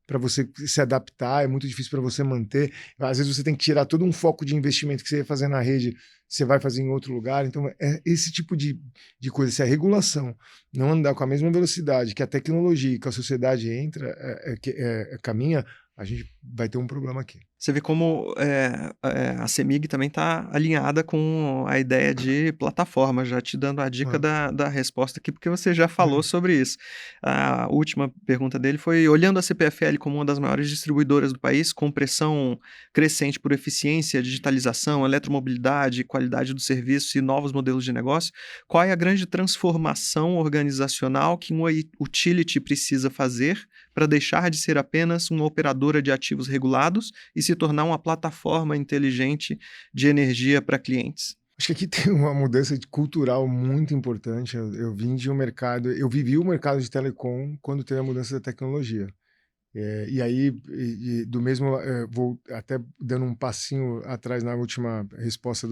para você se adaptar, é muito difícil para você manter. Às vezes você tem que tirar todo um foco de investimento que você ia fazer na rede, você vai fazer em outro lugar. Então, é esse tipo de coisa. Se a regulação não andar com a mesma velocidade que a tecnologia e que a sociedade caminha, a gente vai ter um problema aqui. Você vê como a CEMIG também está alinhada com a ideia de plataforma, já te dando a dica Ah, da resposta aqui, porque você já falou é. sobre isso. A última pergunta dele foi: olhando a CPFL como uma das maiores distribuidoras do país, com pressão crescente por eficiência, digitalização, eletromobilidade, qualidade do serviço e novos modelos de negócio, qual é a grande transformação organizacional que uma utility precisa fazer para deixar de ser apenas uma operadora de ativos regulados e se tornar uma plataforma inteligente de energia para clientes? Acho que aqui tem uma mudança cultural muito importante. Eu vim de um mercado, eu vivi o mercado de telecom quando teve a mudança da tecnologia. E aí, do mesmo, vou até dando um passinho atrás na última resposta,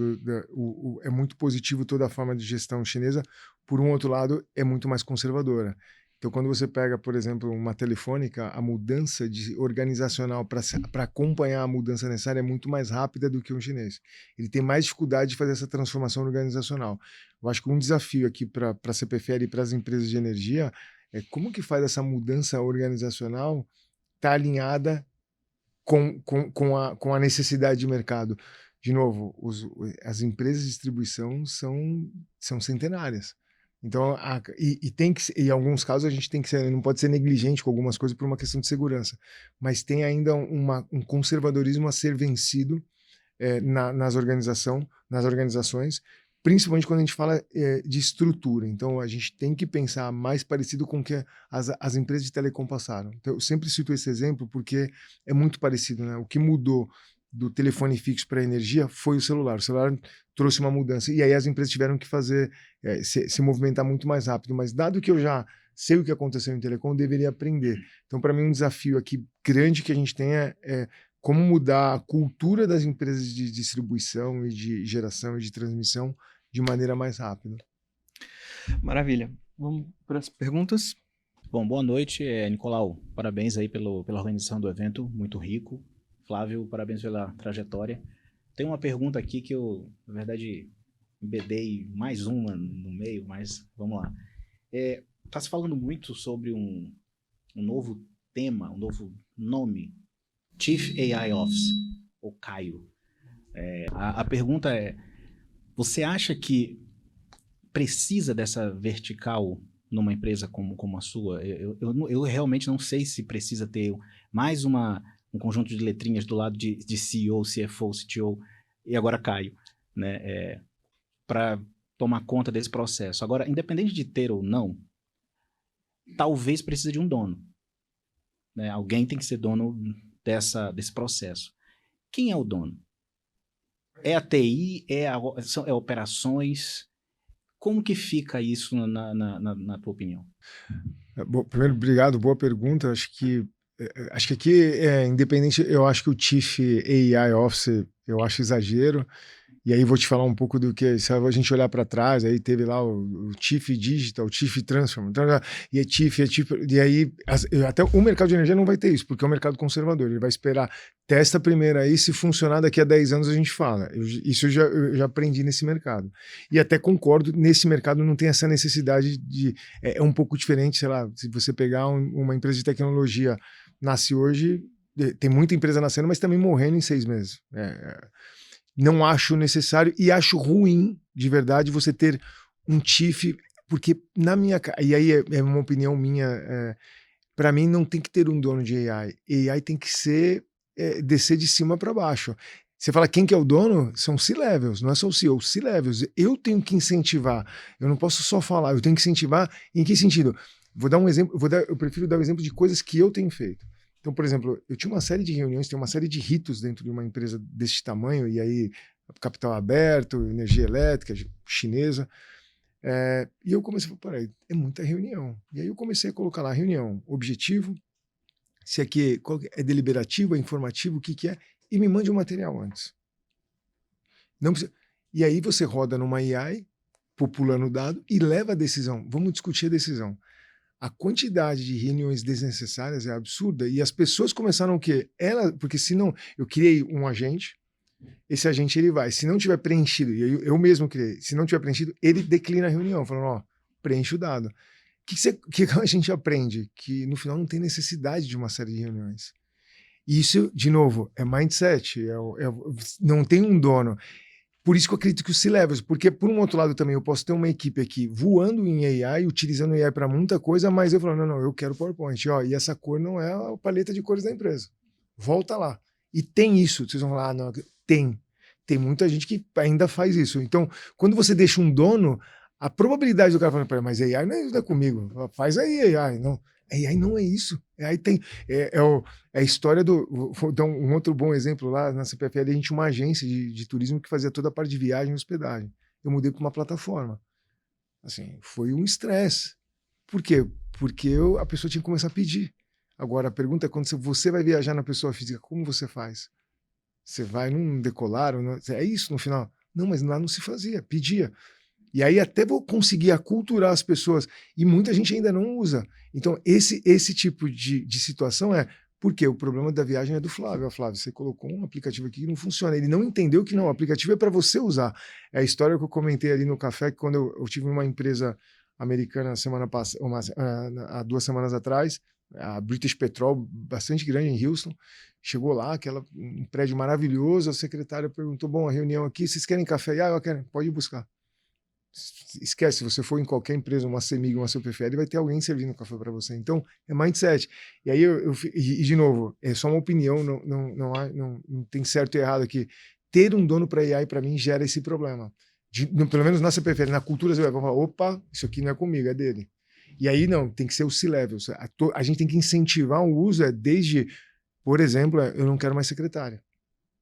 é muito positivo toda a forma de gestão chinesa, por um outro lado, é muito mais conservadora. Então, quando você pega, por exemplo, uma Telefônica, a mudança organizacional para acompanhar a mudança necessária é muito mais rápida do que um chinês. Ele tem mais dificuldade de fazer essa transformação organizacional. Eu acho que um desafio aqui para a CPFL e para as empresas de energia é como que faz essa mudança organizacional está alinhada com a necessidade de mercado. De novo, as empresas de distribuição são centenárias. Então, tem que em alguns casos a gente tem que ser, não pode ser negligente com algumas coisas por uma questão de segurança, mas tem ainda um conservadorismo a ser vencido nas organizações, principalmente quando a gente fala de estrutura. Então, a gente tem que pensar mais parecido com o que as empresas de telecom passaram. Então, eu sempre cito esse exemplo porque é muito parecido, né? O que mudou do telefone fixo para a energia foi o celular. O celular trouxe uma mudança. E aí as empresas tiveram que fazer, se movimentar muito mais rápido. Mas dado que eu já sei o que aconteceu em telecom, eu deveria aprender. Então, para mim, um desafio aqui grande que a gente tem é como mudar a cultura das empresas de distribuição e de geração e de transmissão de maneira mais rápida. Maravilha. Vamos para as perguntas? Bom, boa noite, Nicolau. Parabéns aí pela organização do evento, muito rico. Flávio, parabéns pela trajetória. Tem uma pergunta aqui que eu, na verdade, embedei mais uma no meio, mas vamos lá. Está se falando muito sobre um novo tema, um novo nome, Chief AI Officer, ou Caio. A pergunta é, você acha que precisa dessa vertical numa empresa como a sua? Eu realmente não sei se precisa ter mais um conjunto de letrinhas do lado de CEO, CFO, CTO e agora Caio, né, para tomar conta desse processo. Agora, independente de ter ou não, talvez precise de um dono. Né? Alguém tem que ser dono desse processo. Quem é o dono? É a TI? É operações? Como que fica isso na tua opinião? Bom, primeiro, obrigado, boa pergunta. Acho que aqui, independente, eu acho que o Chief AI Officer, eu acho exagero. E aí vou te falar um pouco do que, se a gente olhar para trás, aí teve lá o Chief Digital, o Chief Transform, então, e e aí até o mercado de energia não vai ter isso, porque é um mercado conservador, ele vai esperar, testa primeiro aí, se funcionar daqui a 10 anos a gente fala. Isso eu já aprendi nesse mercado. E até concordo, nesse mercado não tem essa necessidade de, é um pouco diferente, sei lá, se você pegar uma empresa de tecnologia, nasce hoje, tem muita empresa nascendo, mas também morrendo em 6 meses. Não acho necessário e acho ruim, de verdade, você ter um chief, porque e aí é uma opinião minha, para mim não tem que ter um dono de AI. AI tem que ser, descer de cima para baixo. Você fala quem que é o dono? São C-levels, não é só o CEO, C-levels. Eu tenho que incentivar, eu não posso só falar, eu tenho que incentivar. Em que sentido? Vou dar um exemplo, eu prefiro dar um exemplo de coisas que eu tenho feito. Então, por exemplo, eu tinha uma série de reuniões, tem uma série de ritos dentro de uma empresa desse tamanho, e aí capital aberto, energia elétrica chinesa, e eu comecei a falar, peraí, é muita reunião. E aí eu comecei a colocar lá, reunião, objetivo, se aqui é deliberativo, é informativo, o que é, e me mande o material antes. Não precisa, e aí você roda numa AI, populando o dado, e leva a decisão. Vamos discutir a decisão. A quantidade de reuniões desnecessárias é absurda e as pessoas começaram o quê? Porque se não, eu criei um agente, esse agente ele vai, se não tiver preenchido, e eu mesmo criei, se não tiver preenchido, ele declina a reunião, falando, ó, preenche o dado. O que a gente aprende? Que no final não tem necessidade de uma série de reuniões. Isso, de novo, é mindset, não tem um dono. Por isso que eu acredito que o C-Levels, porque por um outro lado também eu posso ter uma equipe aqui voando em AI, utilizando AI para muita coisa, mas eu falo, não, eu quero PowerPoint, e essa cor não é a paleta de cores da empresa. Volta lá. E tem isso, vocês vão falar, não, tem muita gente que ainda faz isso. Então, quando você deixa um dono, a probabilidade do cara falar, mas AI não é comigo, faz aí AI, não. AI não é isso. AI tem. É a história do. Vou dar um outro bom exemplo lá na CPFL. A gente tinha uma agência de turismo que fazia toda a parte de viagem e hospedagem. Eu mudei para uma plataforma. Assim, foi um estresse. Por quê? Porque a pessoa tinha que começar a pedir. Agora, a pergunta é: quando você vai viajar na pessoa física, como você faz? Você vai num decolar? É isso no final? Não, mas lá não se fazia, pedia. E aí até vou conseguir aculturar as pessoas. E muita gente ainda não usa. Então, esse tipo de situação porque o problema da viagem é do Flávio. Flávio, você colocou um aplicativo aqui que não funciona. Ele não entendeu que não, o aplicativo é para você usar. É a história que eu comentei ali no café, que quando eu tive uma empresa americana há 2 semanas atrás, a British Petrol, bastante grande em Houston, chegou lá, um prédio maravilhoso, a secretária perguntou, bom, a reunião aqui, vocês querem café? Eu quero, pode ir buscar. Esquece, se você for em qualquer empresa, uma CEMIG, uma CPFL, vai ter alguém servindo café para você. Então, é mindset. E aí, de novo, é só uma opinião, não tem certo e errado aqui. Ter um dono para AI, para mim, gera esse problema. Pelo menos na CPFL, na cultura, você vai falar, opa, isso aqui não é comigo, é dele. E aí, não, tem que ser o C-Level. A gente tem que incentivar o uso, desde, por exemplo, eu não quero mais secretária.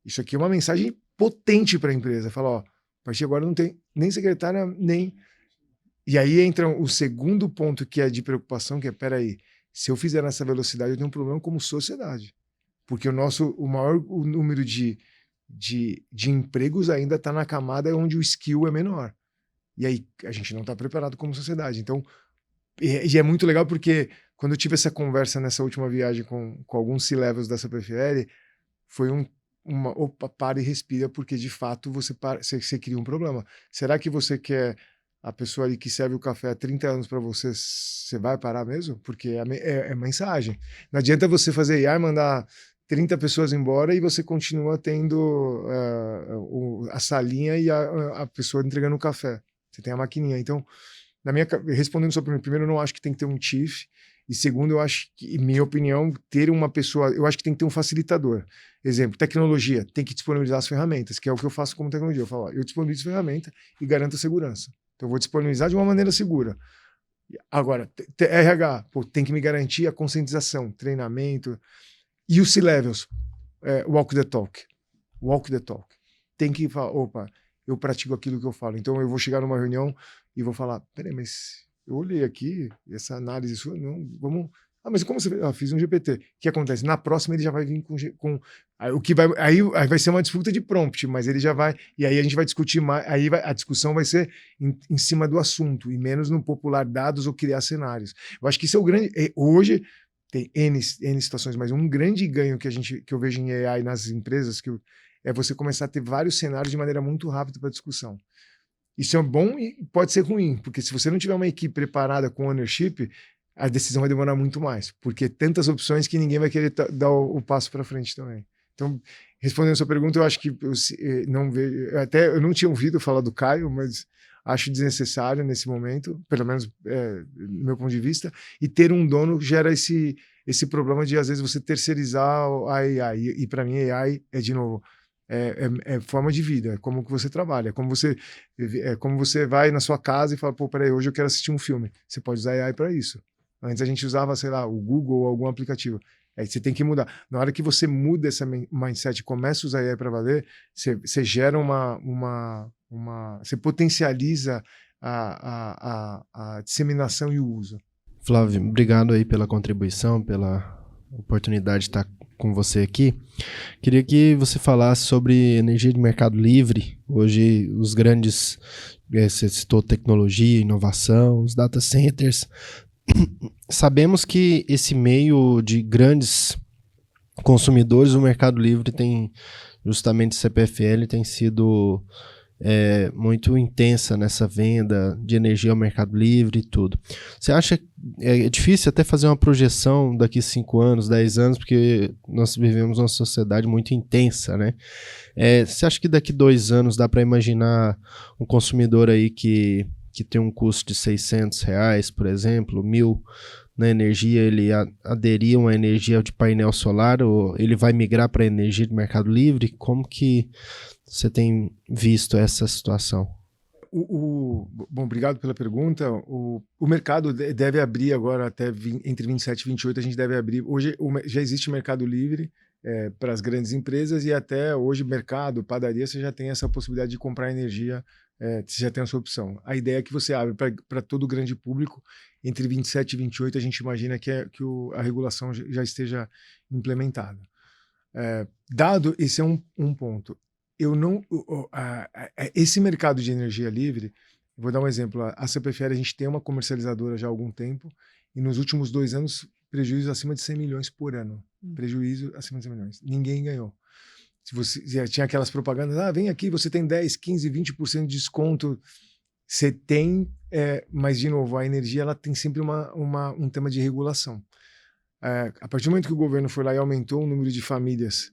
Isso aqui é uma mensagem potente para a empresa. Fala, ó, a partir de agora não tem nem secretária, nem... E aí entra o segundo ponto que é de preocupação, que é, peraí, se eu fizer nessa velocidade, eu tenho um problema como sociedade. Porque o maior número de empregos ainda está na camada onde o skill é menor. E aí a gente não está preparado como sociedade. Então, e é muito legal porque quando eu tive essa conversa nessa última viagem com alguns C-Levels da CPFL, foi opa, para e respira, porque de fato você cria um problema. Será que você quer a pessoa ali que serve o café há 30 anos para você vai parar mesmo? Porque é mensagem. Não adianta você fazer AI, mandar 30 pessoas embora e você continua tendo a salinha e a pessoa entregando o café. Você tem a maquininha. Então, respondendo só primeiro, eu não acho que tem que ter um chief. E segundo, eu acho que, em minha opinião, ter uma pessoa... Eu acho que tem que ter um facilitador. Exemplo, tecnologia. Tem que disponibilizar as ferramentas, que é o que eu faço como tecnologia. Eu falo, eu disponibilizo ferramenta e garanto a segurança. Então, eu vou disponibilizar de uma maneira segura. Agora, RH, tem que me garantir a conscientização, treinamento. E os C-Levels, walk the talk. Walk the talk. Tem que falar, opa, eu pratico aquilo que eu falo. Então, eu vou chegar numa reunião e vou falar, peraí, mas... Eu olhei aqui, essa análise sua, não, vamos... mas como você fez? Fiz um GPT. O que acontece? Na próxima ele já vai vir com aí vai ser uma disputa de prompt, mas ele já vai... E aí a gente vai discutir mais, a discussão vai ser em cima do assunto, e menos no popular dados ou criar cenários. Eu acho que isso é o grande... Hoje tem N situações, mas um grande ganho que eu vejo em AI nas empresas é você começar a ter vários cenários de maneira muito rápida para discussão. Isso é bom e pode ser ruim, porque se você não tiver uma equipe preparada com ownership, a decisão vai demorar muito mais, porque tantas opções que ninguém vai querer dar o passo para frente também. Então, respondendo a sua pergunta, eu acho que eu não tinha ouvido falar do Caio, mas acho desnecessário nesse momento, pelo menos do meu ponto de vista, e ter um dono gera esse problema de, às vezes, você terceirizar a AI, e para mim AI é, de novo, é forma de vida, é como que você trabalha, é como você vai na sua casa e fala, pô, peraí, hoje eu quero assistir um filme. Você pode usar AI para isso. Antes a gente usava, sei lá, o Google ou algum aplicativo. Aí você tem que mudar. Na hora que você muda essa mindset e começa a usar AI para valer, você gera você potencializa a disseminação e o uso. Flávio, obrigado aí pela contribuição, pela oportunidade de estar com você aqui. Queria que você falasse sobre energia de mercado livre. Hoje os grandes, você citou tecnologia, inovação, os data centers. Sabemos que esse meio de grandes consumidores, o Mercado Livre tem, justamente CPFL, tem sido muito intensa nessa venda de energia ao Mercado Livre e tudo. Você acha é difícil até fazer uma projeção daqui 5 anos, 10 anos, porque nós vivemos uma sociedade muito intensa, né? Você acha que daqui 2 anos dá para imaginar um consumidor aí que tem um custo de R$600, por exemplo, 1.000 na energia, ele aderir a uma energia de painel solar, ou ele vai migrar para a energia de Mercado Livre? Como que você tem visto essa situação? Bom, obrigado pela pergunta. O mercado deve abrir agora entre 27 e 28, a gente deve abrir. Hoje já existe Mercado Livre para as grandes empresas, e até hoje mercado, padaria, você já tem essa possibilidade de comprar energia, você já tem essa opção. A ideia é que você abre para todo o grande público. Entre 27 e 28 a gente imagina que a regulação já esteja implementada. Dado esse é um ponto. Esse mercado de energia livre, vou dar um exemplo, a CPFL, a gente tem uma comercializadora já há algum tempo, e nos últimos 2 anos, prejuízo acima de 100 milhões por ano. Prejuízo acima de 100 milhões. Ninguém ganhou. Se você já tinha aquelas propagandas, vem aqui, você tem 10, 15, 20% de desconto. Você tem, mas de novo, a energia ela tem sempre um tema de regulação. A partir do momento que o governo foi lá e aumentou o número de famílias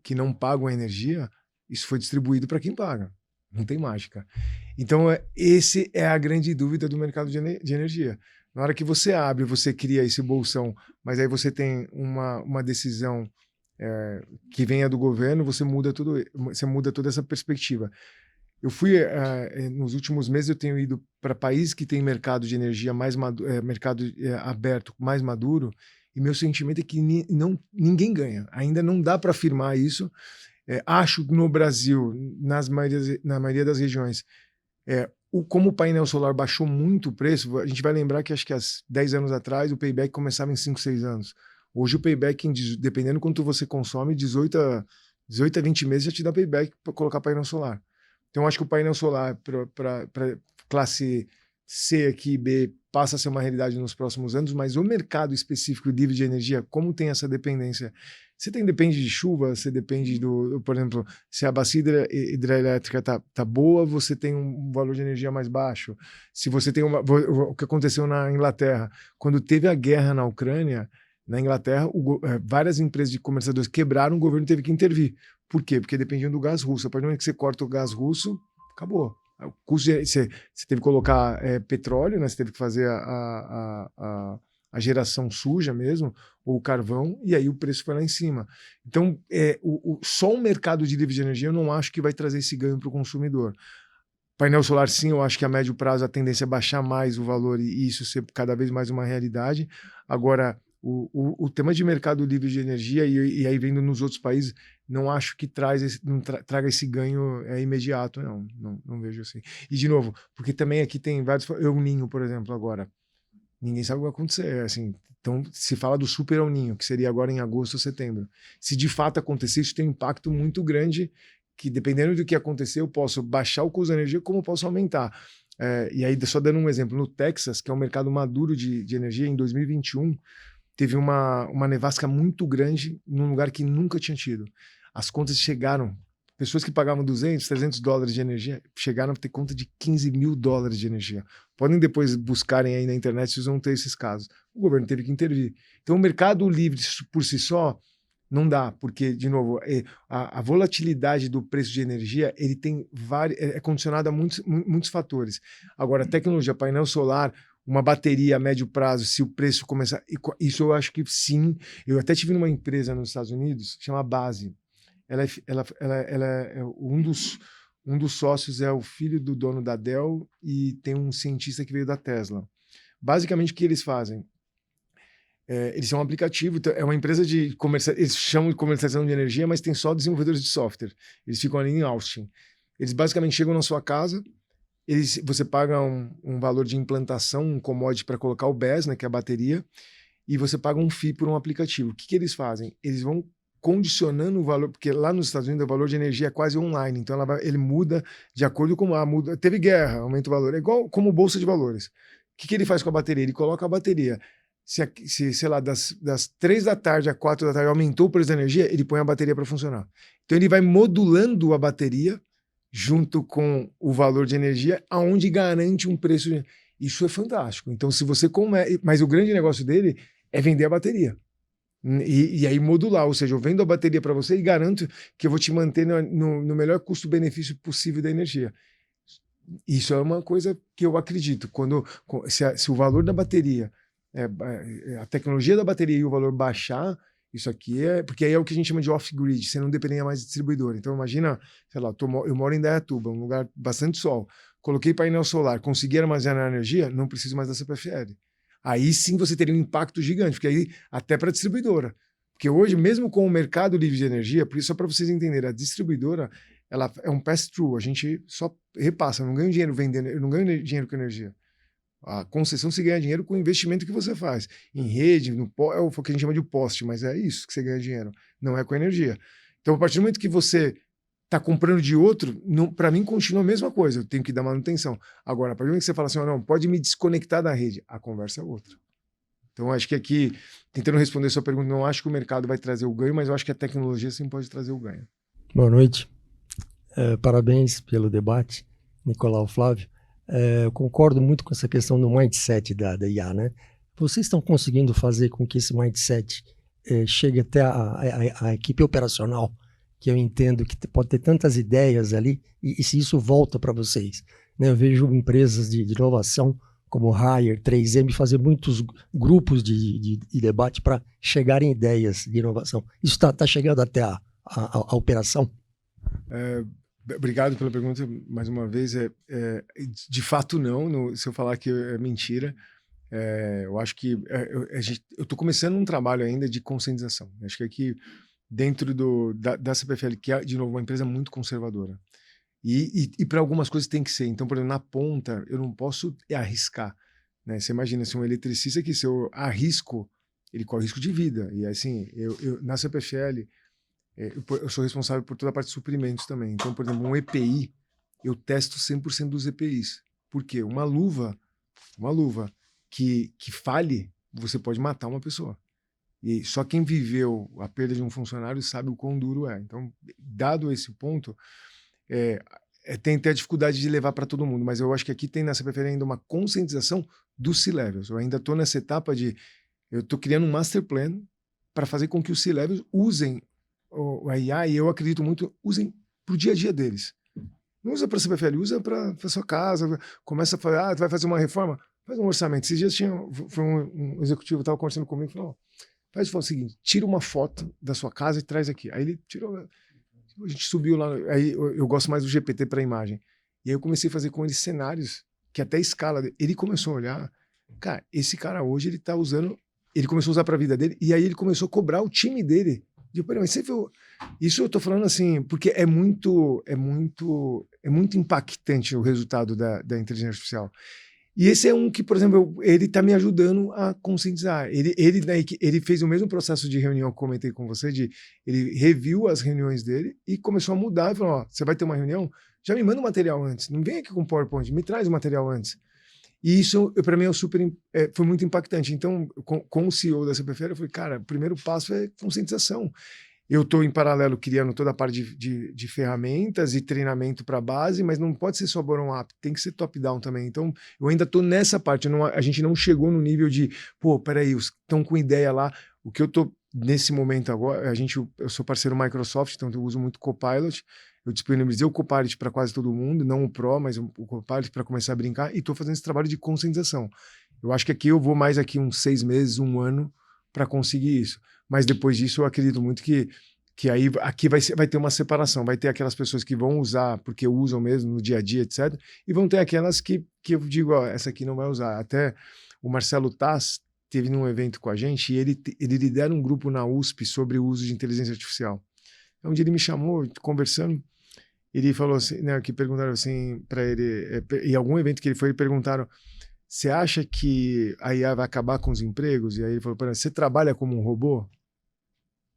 que não pagam a energia, isso foi distribuído para quem paga. Não tem mágica. Então, esse é a grande dúvida do mercado de energia. Na hora que você abre, você cria esse bolsão, mas aí você tem uma decisão que venha do governo, você muda toda essa perspectiva. Eu fui, nos últimos meses, eu tenho ido para países que têm mercado de energia mais mercado aberto, mais maduro, e meu sentimento é que ninguém ganha. Ainda não dá para afirmar isso. Acho que no Brasil, na maioria das regiões, como o painel solar baixou muito o preço, a gente vai lembrar que acho que há 10 anos atrás o payback começava em 5, 6 anos. Hoje o payback, dependendo quanto você consome, 18 a 20 meses já te dá payback para colocar painel solar. Então acho que o painel solar para classe C aqui, B, passa a ser uma realidade nos próximos anos, mas o mercado específico livre de energia, como tem essa dependência? Depende de chuva, você depende por exemplo, se a bacia hidrelétrica tá boa, você tem um valor de energia mais baixo. Se você tem o que aconteceu na Inglaterra, quando teve a guerra na Ucrânia, na Inglaterra, várias empresas de comerciadores quebraram, o governo teve que intervir. Por quê? Porque dependiam do gás russo. A partir do momento que você corta o gás russo, acabou. O custo você teve que colocar petróleo, né? Você teve que fazer a geração suja mesmo, ou o carvão, e aí o preço foi lá em cima. Então, só o mercado de livre de energia eu não acho que vai trazer esse ganho para o consumidor. Painel solar, sim, eu acho que a médio prazo a tendência é baixar mais o valor e isso ser cada vez mais uma realidade. Agora, o tema de mercado livre de energia, e aí vendo nos outros países, não acho que traga esse ganho imediato, não vejo assim. E, de novo, porque também aqui tem vários... El Ninho, por exemplo, agora. Ninguém sabe o que vai acontecer, assim. Então, se fala do super El Ninho, que seria agora em agosto ou setembro. Se de fato acontecer, isso tem um impacto muito grande, que dependendo do que acontecer, eu posso baixar o custo da energia, como eu posso aumentar. E aí, só dando um exemplo, no Texas, que é um mercado maduro de energia, em 2021, teve uma nevasca muito grande num lugar que nunca tinha tido. As contas chegaram, pessoas que pagavam $200, $300 de energia, chegaram a ter conta de $15 mil de energia. Podem depois buscarem aí na internet, vocês vão ter esses casos. O governo teve que intervir. Então o mercado livre por si só não dá, porque, de novo, a volatilidade do preço de energia ele tem é condicionado a muitos fatores. Agora, a tecnologia, painel solar, uma bateria a médio prazo, se o preço começar... Isso eu acho que sim. Eu até tive numa empresa nos Estados Unidos, chama Base. Um dos sócios é o filho do dono da Dell e tem um cientista que veio da Tesla. Basicamente, o que eles fazem? Eles são um aplicativo, é uma empresa de eles chamam de comercialização de energia, mas tem só desenvolvedores de software. Eles ficam ali em Austin. Eles basicamente chegam na sua casa, você paga um valor de implantação, um commodity para colocar o BES, né, que é a bateria, e você paga um FII por um aplicativo. O que eles fazem? Eles vão condicionando o valor, porque lá nos Estados Unidos o valor de energia é quase online, então ele muda de acordo com teve guerra, aumenta o valor, é igual como bolsa de valores. O que ele faz com a bateria? Ele coloca a bateria, sei lá, das 3 da tarde a 4 da tarde aumentou o preço da energia, ele põe a bateria para funcionar. Então ele vai modulando a bateria junto com o valor de energia, aonde garante um preço. Isso é fantástico. Então, se você mas o grande negócio dele é vender a bateria. E aí modular, ou seja, eu vendo a bateria para você e garanto que eu vou te manter no melhor custo-benefício possível da energia. Isso é uma coisa que eu acredito. Se o valor da bateria, a tecnologia da bateria e o valor baixar, isso aqui porque aí é o que a gente chama de off-grid, você não dependia mais de distribuidor. Então imagina, sei lá, eu moro em Dayatuba, um lugar bastante sol, coloquei painel solar, consegui armazenar energia, não preciso mais da CPFL. Aí sim você teria um impacto gigante, porque aí até para a distribuidora. Porque hoje, mesmo com o mercado livre de energia, por isso só para vocês entenderem, a distribuidora ela é um pass-through, a gente só repassa, eu não ganho dinheiro vendendo, eu não ganho dinheiro com energia. A concessão se ganha dinheiro com o investimento que você faz. Em rede, é o que a gente chama de poste, mas é isso que você ganha dinheiro, não é com energia. Então, a partir do momento que você está comprando de outro, para mim continua a mesma coisa, eu tenho que dar manutenção. Agora, a partir do momento que você fala assim, não, pode me desconectar da rede, a conversa é outra. Então, acho que aqui, tentando responder a sua pergunta, não acho que o mercado vai trazer o ganho, mas eu acho que a tecnologia sim pode trazer o ganho. Boa noite. Parabéns pelo debate, Nicolau Flávio. Eu concordo muito com essa questão do mindset da IA, né? Vocês estão conseguindo fazer com que esse mindset chegue até a equipe operacional, que eu entendo que pode ter tantas ideias ali, e se isso volta para vocês. Né? Eu vejo empresas de inovação como Hire, 3M, fazer muitos grupos de debate para chegarem ideias de inovação. Isso está chegando até a operação? Obrigado pela pergunta, mais uma vez. De fato, não. Se eu falar que é mentira, eu acho que eu estou começando um trabalho ainda de conscientização. Acho que aqui, dentro da CPFL, que é, de novo, uma empresa muito conservadora, e para algumas coisas tem que ser. Então, por exemplo, na ponta, eu não posso arriscar. Né? Você imagina, se um eletricista que se eu arrisco, ele corre risco de vida. E assim, na CPFL, eu sou responsável por toda a parte de suprimentos também. Então, por exemplo, um EPI, eu testo 100% dos EPIs. Por quê? Uma luva que falhe, você pode matar uma pessoa. E só quem viveu a perda de um funcionário sabe o quão duro é. Então, dado esse ponto, tem até a dificuldade de levar para todo mundo, mas eu acho que aqui tem na CPFL ainda uma conscientização dos C-Levels. Eu ainda estou nessa etapa eu estou criando um master plan para fazer com que os C-Levels usem a IA, e eu acredito muito, usem para o dia a dia deles. Não usa para a CPFL, usa para a sua casa, começa a falar, vai fazer uma reforma, faz um orçamento. Esses dias foi um executivo, estava conversando comigo, falou, faz o seguinte, tira uma foto da sua casa e traz aqui. Aí ele tirou, a gente subiu lá, aí eu gosto mais do GPT para imagem. E aí eu comecei a fazer com ele cenários, que até a escala, ele começou a olhar, cara, esse cara hoje ele tá usando, ele começou a usar para a vida dele, e aí ele começou a cobrar o time dele. Mas você viu? Isso eu tô falando assim, porque é muito impactante o resultado da inteligência artificial. E esse é um que, por exemplo, ele está me ajudando a conscientizar. Ele fez o mesmo processo de reunião que eu comentei com você, ele reviu as reuniões dele e começou a mudar. Ele falou, ó, você vai ter uma reunião? Já me manda o material antes. Não vem aqui com PowerPoint, me traz o material antes. E isso, para mim, foi muito impactante. Então, com o CEO da CPFL, eu falei, cara, o primeiro passo é conscientização. Eu estou, em paralelo, criando toda a parte de ferramentas e treinamento para a base, mas não pode ser só bottom-up, tem que ser top-down também. Então, eu ainda estou nessa parte. A gente não chegou no nível de, peraí, estão com ideia lá. O que eu estou, nesse momento agora, eu sou parceiro Microsoft, então eu uso muito Copilot. Eu disponibilizei o Copilot para quase todo mundo, não o Pro, mas o Copilot para começar a brincar, e estou fazendo esse trabalho de conscientização. Eu acho que aqui eu vou mais uns 6 meses, 1 ano, para conseguir isso. Mas depois disso eu acredito muito que aí aqui vai ter uma separação, vai ter aquelas pessoas que vão usar porque usam mesmo no dia a dia, etc. E vão ter aquelas que eu digo, ó, essa aqui não vai usar. Até o Marcelo Tass teve num evento com a gente e ele lidera um grupo na USP sobre o uso de inteligência artificial. Então, um dia ele me chamou, conversando, ele falou assim, né, que perguntaram assim para ele, em algum evento que ele foi, perguntaram, você acha que a IA vai acabar com os empregos? E aí ele falou, você trabalha como um robô?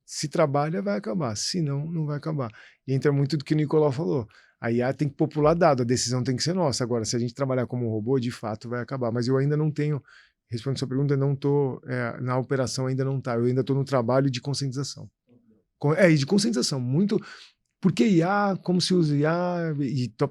Se trabalha, vai acabar. Se não, não vai acabar. E entra muito do que o Nicolau falou. A IA tem que popular dado, a decisão tem que ser nossa. Agora, se a gente trabalhar como um robô, de fato vai acabar. Mas eu ainda não tenho, respondendo a sua pergunta, não estou, na operação ainda não está. Eu ainda estou no trabalho de conscientização. E de conscientização, muito... por que IA, como se usa IA,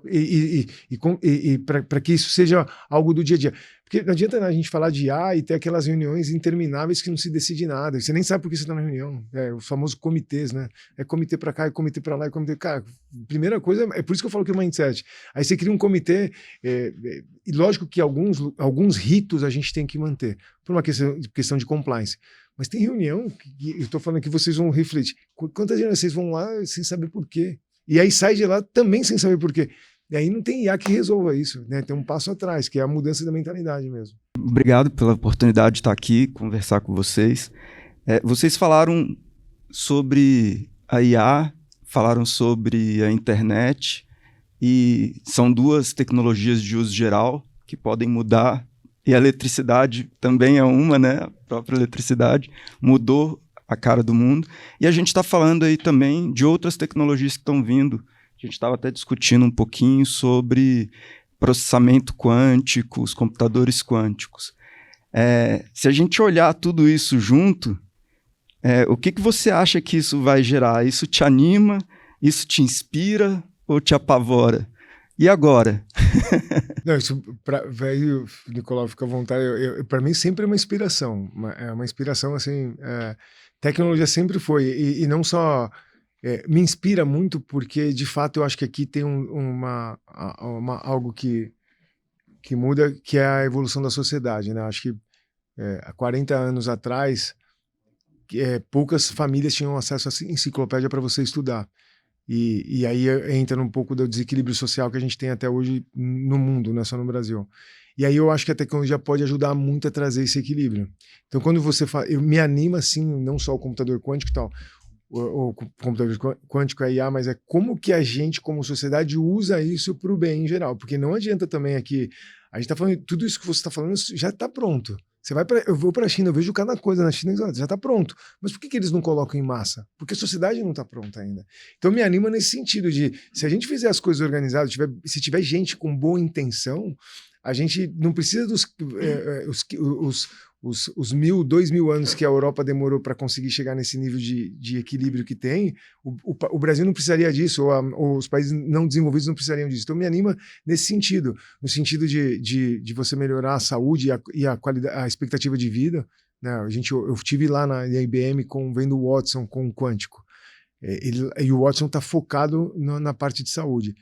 e para que isso seja algo do dia a dia. Porque não adianta a gente falar de IA e ter aquelas reuniões intermináveis que não se decide nada. Você nem sabe por que você está na reunião. Os famosos comitês, né? É comitê para cá, é comitê para lá, é comitê... Cara, primeira coisa, é por isso que eu falo que é mindset. Aí você cria um comitê, e lógico que alguns ritos a gente tem que manter, por uma questão de compliance. Mas tem reunião, que eu estou falando que vocês vão refletir. Quantas vezes vocês vão lá sem saber por quê? E aí sai de lá também sem saber por quê. E aí não tem IA que resolva isso, né? Tem um passo atrás, que é a mudança da mentalidade mesmo. Obrigado pela oportunidade de estar aqui, conversar com vocês. Vocês falaram sobre a IA, falaram sobre a internet, e são duas tecnologias de uso geral que podem mudar. E a eletricidade também é uma, né? A própria eletricidade mudou a cara do mundo. E a gente está falando aí também de outras tecnologias que estão vindo. A gente estava até discutindo um pouquinho sobre processamento quântico, os computadores quânticos. Se a gente olhar tudo isso junto, o que você acha que isso vai gerar? Isso te anima? Isso te inspira ou te apavora? E agora? Não, isso, velho, Nicolau, fica à vontade. Para mim sempre é uma inspiração. É uma inspiração, assim, tecnologia sempre foi. E não só... me inspira muito porque, de fato, eu acho que aqui tem algo que muda, que é a evolução da sociedade, né? Acho que há 40 anos atrás, poucas famílias tinham acesso a enciclopédia para você estudar. E aí entra um pouco do desequilíbrio social que a gente tem até hoje no mundo, não é só no Brasil. E aí eu acho que a tecnologia pode ajudar muito a trazer esse equilíbrio. Então, quando você fala... me anima, assim, não só o computador quântico e tal, o computador quântico, a IA, mas é como que a gente, como sociedade, usa isso para o bem em geral. Porque não adianta também aqui... A gente está falando... Tudo isso que você está falando já está pronto. Eu vou para a China, eu vejo cada coisa na China, já está pronto. Mas por que eles não colocam em massa? Porque a sociedade não está pronta ainda. Então me anima nesse sentido de, se a gente fizer as coisas organizadas, se tiver gente com boa intenção, a gente não precisa dos 1.000, 2.000 anos que a Europa demorou para conseguir chegar nesse nível de equilíbrio que tem. O Brasil não precisaria disso, ou os países não desenvolvidos não precisariam disso. Então me anima nesse sentido, no sentido de você melhorar a saúde e a qualidade, a expectativa de vida, né? Eu estive lá na IBM vendo o Watson com o quântico. E o Watson está focado na parte de saúde.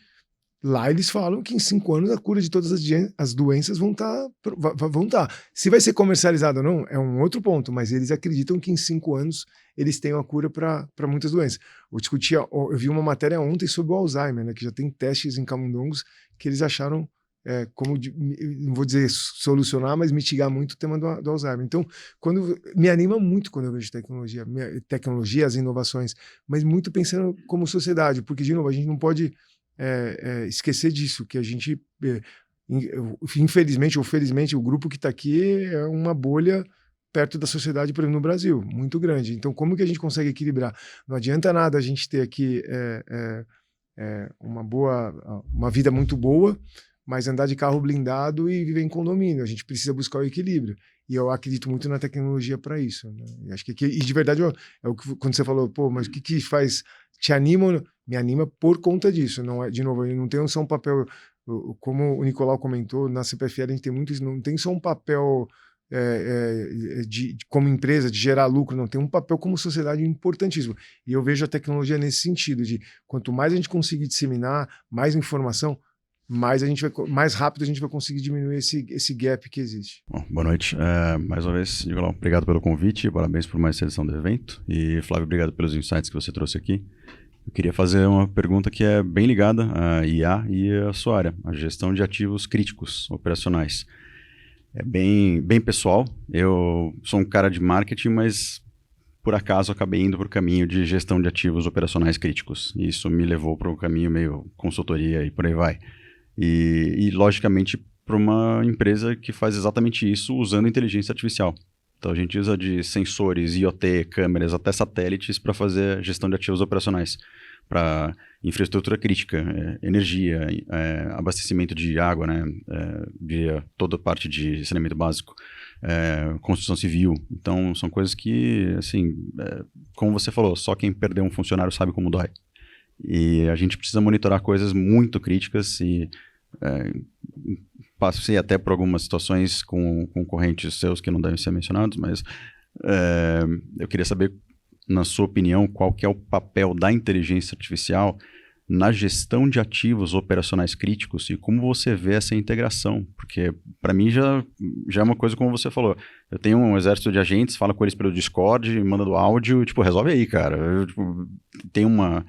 Lá eles falam que em 5 anos a cura de todas as doenças vão estar. Se vai ser comercializado ou não, é um outro ponto, mas eles acreditam que em 5 anos eles tenham a cura para muitas doenças. Eu vi uma matéria ontem sobre o Alzheimer, né, que já tem testes em camundongos que eles acharam, não vou dizer solucionar, mas mitigar muito o tema do Alzheimer. Então, me anima muito quando eu vejo tecnologia, as inovações, mas muito pensando como sociedade, porque, de novo, a gente não pode... esquecer disso, que a gente, infelizmente ou felizmente, o grupo que está aqui é uma bolha perto da sociedade, por exemplo, no Brasil, muito grande. Então, como que a gente consegue equilibrar? Não adianta nada a gente ter aqui uma vida muito boa, mas andar de carro blindado e viver em condomínio. A gente precisa buscar o equilíbrio. E eu acredito muito na tecnologia para isso, né? E acho que e de verdade, quando você falou, pô, mas o que faz... Te anima? Me anima por conta disso. Não é, de novo, não tem só um papel, como o Nicolau comentou, na CPFL a gente tem muito isso, não tem só um papel como empresa, de gerar lucro, não, tem um papel como sociedade importantíssimo. E eu vejo a tecnologia nesse sentido, de quanto mais a gente conseguir disseminar, mais informação, mais rápido a gente vai conseguir diminuir esse gap que existe. Bom, boa noite. Mais uma vez, Nicolau, obrigado pelo convite, parabéns por mais edição do evento. E Flávio, obrigado pelos insights que você trouxe aqui. Eu queria fazer uma pergunta que é bem ligada à IA e à sua área, a gestão de ativos críticos operacionais. É bem pessoal. Eu sou um cara de marketing, mas por acaso acabei indo para o caminho de gestão de ativos operacionais críticos. E isso me levou para um caminho meio consultoria e por aí vai. E logicamente, para uma empresa que faz exatamente isso usando inteligência artificial. Então, a gente usa de sensores, IoT, câmeras, até satélites para fazer gestão de ativos operacionais, para infraestrutura crítica, energia, abastecimento de água, né, via toda a parte de saneamento básico, construção civil. Então, são coisas que, assim, como você falou, só quem perdeu um funcionário sabe como dói. E a gente precisa monitorar coisas muito críticas e passei até por algumas situações com concorrentes seus que não devem ser mencionados, mas eu queria saber, na sua opinião, qual que é o papel da inteligência artificial na gestão de ativos operacionais críticos e como você vê essa integração, porque para mim já é uma coisa como você falou, eu tenho um exército de agentes, falo com eles pelo Discord, manda do áudio, tipo, resolve aí, cara. Tem uma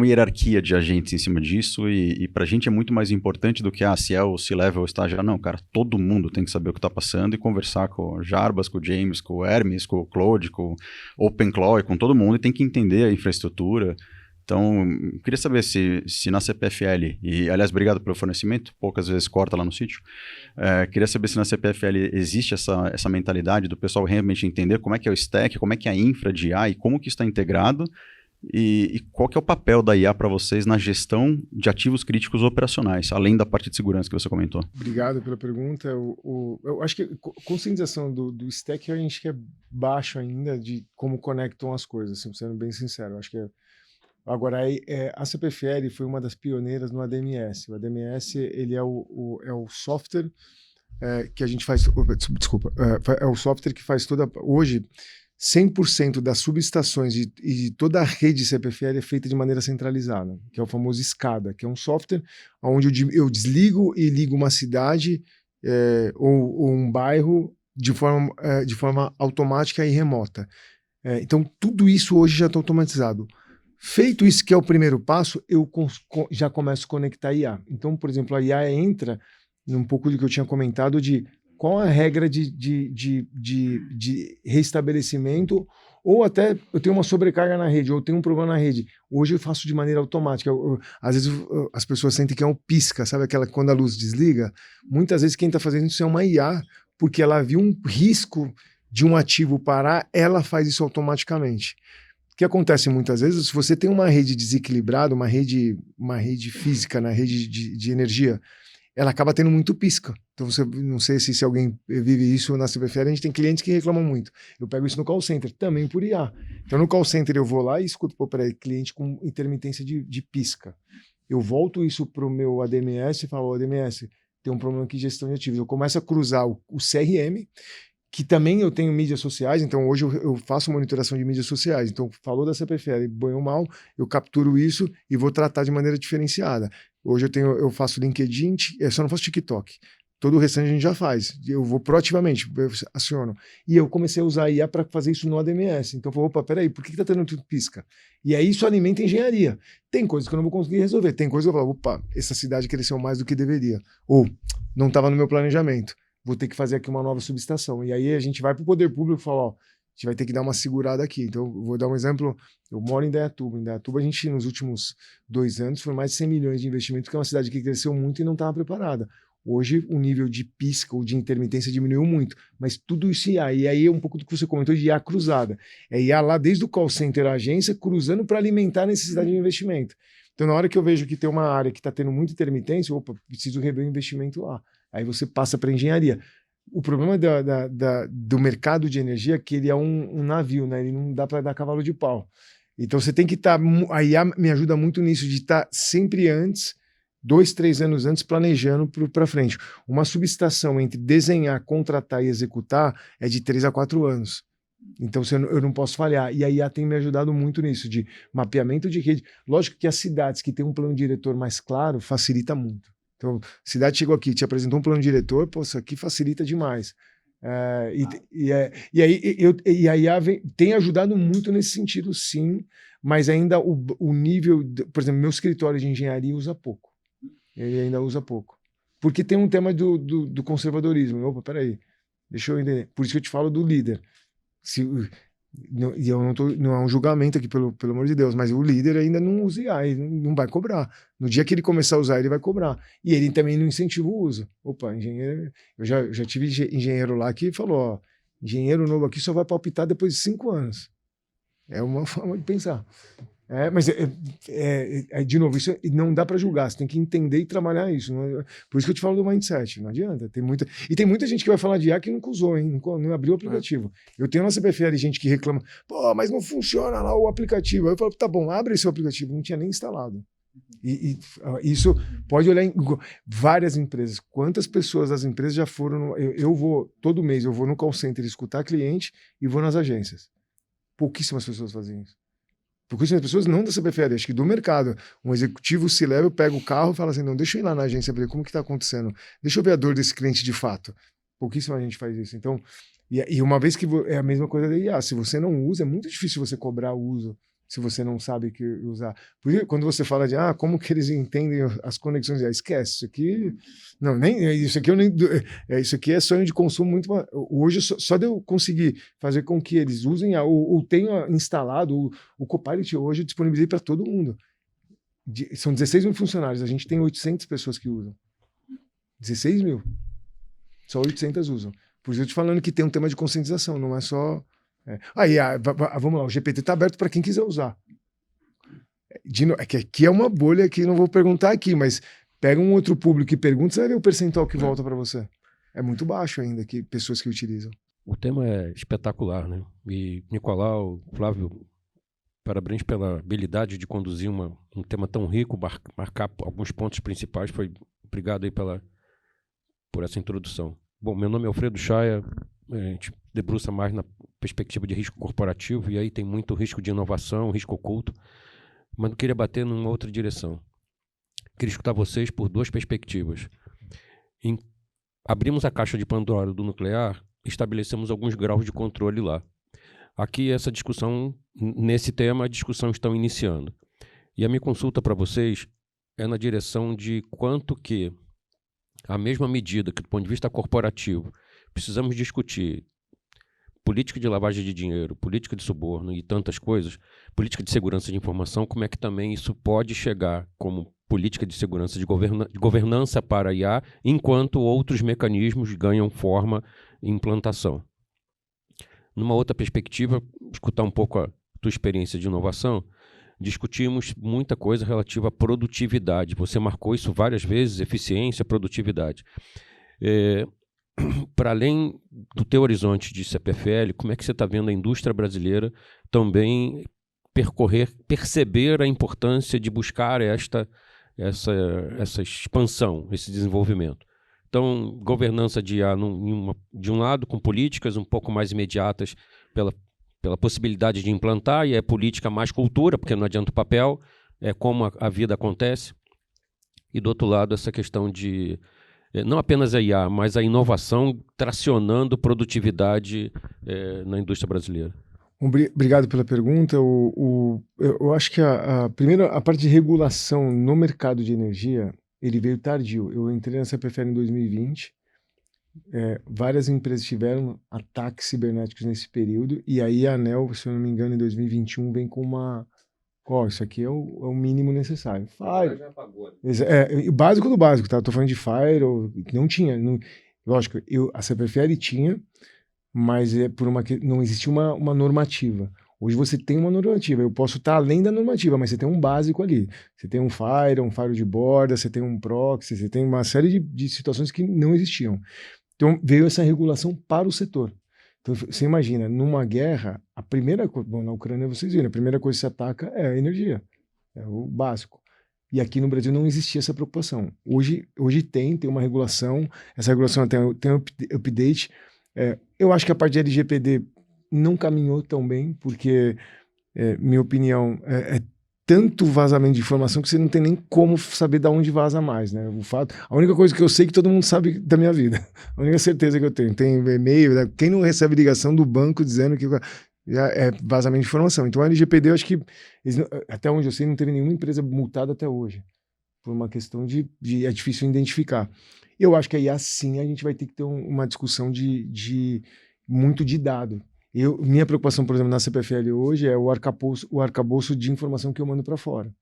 hierarquia de agentes em cima disso e pra gente é muito mais importante do que se é o C-Level ou estagiário. Não, cara, todo mundo tem que saber o que tá passando e conversar com o Jarbas, com o James, com o Hermes, com o Claude, com o OpenClaw, com todo mundo, e tem que entender a infraestrutura. Então, queria saber se na CPFL, e aliás, obrigado pelo fornecimento, poucas vezes corta lá no sítio, queria saber se na CPFL existe essa mentalidade do pessoal realmente entender como é que é o stack, como é que é a infra de IA e como que está integrado, e qual que é o papel da IA para vocês na gestão de ativos críticos operacionais, além da parte de segurança que você comentou. Obrigado pela pergunta. Eu acho que a conscientização do stack a gente que é baixo ainda de como conectam as coisas, assim, sendo bem sincero. Eu acho que agora, a CPFL foi uma das pioneiras no ADMS. O ADMS ele é o software que a gente faz... Desculpa. É o software que faz hoje, 100% das subestações e toda a rede CPFL é feita de maneira centralizada, que é o famoso SCADA, que é um software onde eu desligo e ligo uma cidade ou um bairro de forma automática e remota. Então, tudo isso hoje já está automatizado. Feito isso, que é o primeiro passo, eu já começo a conectar a IA. Então, por exemplo, a IA entra num pouco do que eu tinha comentado de qual a regra de restabelecimento, ou até eu tenho uma sobrecarga na rede, ou tenho um problema na rede. Hoje eu faço de maneira automática. Às vezes as pessoas sentem que é um pisca, sabe aquela quando a luz desliga? Muitas vezes quem está fazendo isso é uma IA, porque ela viu um risco de um ativo parar, ela faz isso automaticamente. O que acontece muitas vezes, se você tem uma rede desequilibrada, uma rede física na rede de energia, ela acaba tendo muito pisca. Então, não sei se alguém vive isso na CPFL, a gente tem clientes que reclamam muito. Eu pego isso no call center, também por IA. Então, no call center eu vou lá e escuto, peraí, cliente com intermitência de pisca. Eu volto isso para o meu ADMS e falo, ADMS, tem um problema aqui de gestão de ativos. Eu começo a cruzar o CRM, que também eu tenho mídias sociais, então hoje eu faço monitoração de mídias sociais. Então, falou da CPFL, bem ou mal, eu capturo isso e vou tratar de maneira diferenciada. Hoje eu faço LinkedIn, eu só não faço TikTok. Todo o restante a gente já faz. Eu vou proativamente, eu aciono. E eu comecei a usar a IA para fazer isso no ADMS. Então, eu falei, opa, peraí, por que está tendo tudo pisca? E aí isso alimenta a engenharia. Tem coisas que eu não vou conseguir resolver. Tem coisas que eu falo, opa, essa cidade cresceu mais do que deveria. Ou, não estava no meu planejamento. Vou ter que fazer aqui uma nova subestação. E aí a gente vai para o poder público e fala, ó, a gente vai ter que dar uma segurada aqui. Então, eu vou dar um exemplo. Eu moro em Indaiatuba. Em Indaiatuba, a gente, nos últimos 2 anos, foi mais de 100 milhões de investimento, que é uma cidade que cresceu muito e não estava preparada. Hoje, o nível de pisca ou de intermitência diminuiu muito, mas tudo isso IA. E aí é um pouco do que você comentou de IA cruzada. É IA lá desde o call center, a agência, cruzando para alimentar a necessidade de investimento. Então, na hora que eu vejo que tem uma área que está tendo muita intermitência, opa, preciso rever o investimento lá. Aí você passa para engenharia. O problema do mercado de energia é que ele é um navio, né? Ele não dá para dar cavalo de pau. Então você tem que estar... A IA me ajuda muito nisso, de estar sempre antes, 2, 3 anos antes, planejando para frente. Uma subestação entre desenhar, contratar e executar é de 3 a 4 anos. Então eu não posso falhar. E a IA tem me ajudado muito nisso, de mapeamento de rede. Lógico que as cidades que têm um plano diretor mais claro, facilita muito. Então, a cidade chegou aqui, te apresentou um plano diretor, pô, isso aqui facilita demais. E a IA tem ajudado muito nesse sentido, sim, mas ainda o nível, por exemplo, meu escritório de engenharia usa pouco. Ele ainda usa pouco. Porque tem um tema do conservadorismo. Opa, peraí, deixa eu entender. Por isso que eu te falo do líder. E eu não é um julgamento aqui, pelo amor de Deus, mas o líder ainda não usa IA, ele não vai cobrar. No dia que ele começar a usar, ele vai cobrar. E ele também não incentiva o uso. Opa, engenheiro... Eu já tive engenheiro lá que falou, ó, engenheiro novo aqui só vai palpitar depois de 5 anos. É uma forma de pensar. De novo, isso não dá para julgar, você tem que entender e trabalhar isso. Por isso que eu te falo do mindset, não adianta. Tem muita gente que vai falar de IA que nunca usou, hein? Não abriu o aplicativo. Eu tenho na CPFL gente que reclama, pô, mas não funciona lá o aplicativo. Aí eu falo, tá bom, abre esse aplicativo, não tinha nem instalado. Isso pode olhar em várias empresas. Quantas pessoas das empresas já foram. Eu vou, todo mês, eu vou no call center escutar cliente e vou nas agências. Pouquíssimas pessoas fazem isso. Pouquíssimas pessoas não da CPFL, acho que do mercado. Um executivo se leva, pega o carro e fala assim: não, deixa eu ir lá na agência ver como que está acontecendo. Deixa eu ver a dor desse cliente de fato. Pouquíssima gente faz isso. Então, e uma vez que é a mesma coisa da IA, se você não usa, é muito difícil você cobrar o uso. Se você não sabe que usar. Porque quando você fala de como que eles entendem as conexões, esquece, isso aqui. Não, nem isso aqui eu nem. Isso aqui é sonho de consumo muito. Hoje, só de eu conseguir fazer com que eles usem ou tenham instalado o Copilot, hoje eu disponibilizei para todo mundo. São 16 mil funcionários, a gente tem 800 pessoas que usam. 16 mil. Só 800 usam. Por isso eu te falando que tem um tema de conscientização, não é só. Vamos lá, o GPT está aberto para quem quiser usar. Que aqui é uma bolha que não vou perguntar aqui, mas pega um outro público e pergunta, você vai ver o percentual que volta para você. É muito baixo ainda, que pessoas que utilizam. O tema é espetacular, né? E Nicolau, Flávio, parabéns pela habilidade de conduzir um tema tão rico, marcar alguns pontos principais. Obrigado aí por essa introdução. Bom, meu nome é Alfredo Chaia, a gente debruça mais na perspectiva de risco corporativo, e aí tem muito risco de inovação, risco oculto, mas não queria bater numa outra direção. Queria escutar vocês por duas perspectivas. Abrimos a caixa de Pandora do nuclear, estabelecemos alguns graus de controle lá. Aqui essa discussão, nesse tema, a discussão está iniciando. E a minha consulta para vocês é na direção de quanto que a mesma medida que do ponto de vista corporativo precisamos discutir política de lavagem de dinheiro, política de suborno e tantas coisas, política de segurança de informação, como é que também isso pode chegar como política de segurança de governança para a IA, enquanto outros mecanismos ganham forma e implantação. Numa outra perspectiva, escutar um pouco a tua experiência de inovação, discutimos muita coisa relativa à produtividade. Você marcou isso várias vezes, eficiência, produtividade. Para além do teu horizonte de CPFL, como é que você está vendo a indústria brasileira também perceber a importância de buscar essa expansão, esse desenvolvimento? Então, governança de IA de um lado, com políticas um pouco mais imediatas pela possibilidade de implantar, e é política mais cultura, porque não adianta o papel, é como a vida acontece. E do outro lado, essa questão de não apenas a IA, mas a inovação tracionando produtividade na indústria brasileira. Obrigado pela pergunta. Eu acho que a parte de regulação no mercado de energia, ele veio tardio. Eu entrei na CPFL em 2020, várias empresas tiveram ataques cibernéticos nesse período, e aí a ANEEL, se eu não me engano, em 2021, vem com isso aqui é o mínimo necessário. O básico do básico, tá? Tô falando de Fire, não tinha. Lógico, a CPFL tinha, mas não existia uma normativa. Hoje você tem uma normativa, eu posso estar além da normativa, mas você tem um básico ali. Você tem um Fire de borda, você tem um proxy, você tem uma série de situações que não existiam. Então veio essa regulação para o setor. Então, você imagina, numa guerra, na Ucrânia vocês viram, a primeira coisa que se ataca é a energia, é o básico. E aqui no Brasil não existia essa preocupação. Hoje tem uma regulação, essa regulação tem um update. Eu acho que a parte de LGPD não caminhou tão bem, porque, minha opinião, tanto vazamento de informação que você não tem nem como saber de onde vaza mais, né? A única coisa que eu sei é que todo mundo sabe da minha vida. A única certeza que eu tenho. Tem e-mail, né? Quem não recebe ligação do banco dizendo que já é vazamento de informação. Então a LGPD, eu acho que, até onde eu sei, não teve nenhuma empresa multada até hoje. Por uma questão é difícil identificar. Eu acho que aí assim a gente vai ter que ter uma discussão muito de dado. Minha preocupação, por exemplo, na CPFL hoje é o arcabouço de informação que eu mando para fora.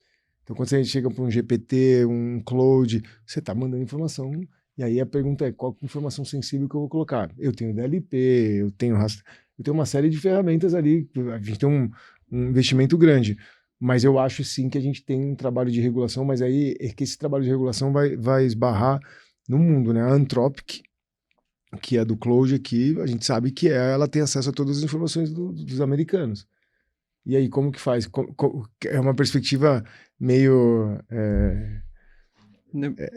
Então, quando você chega para um GPT, um Cloud, você está mandando informação, e aí a pergunta é qual informação sensível que eu vou colocar? Eu tenho DLP, eu tenho uma série de ferramentas ali, a gente tem um investimento grande. Mas eu acho sim que a gente tem um trabalho de regulação, mas aí é que esse trabalho de regulação vai esbarrar no mundo, né? A Anthropic, que é do Clojure, que a gente sabe que ela tem acesso a todas as informações dos americanos. E aí, como que faz? É uma perspectiva meio...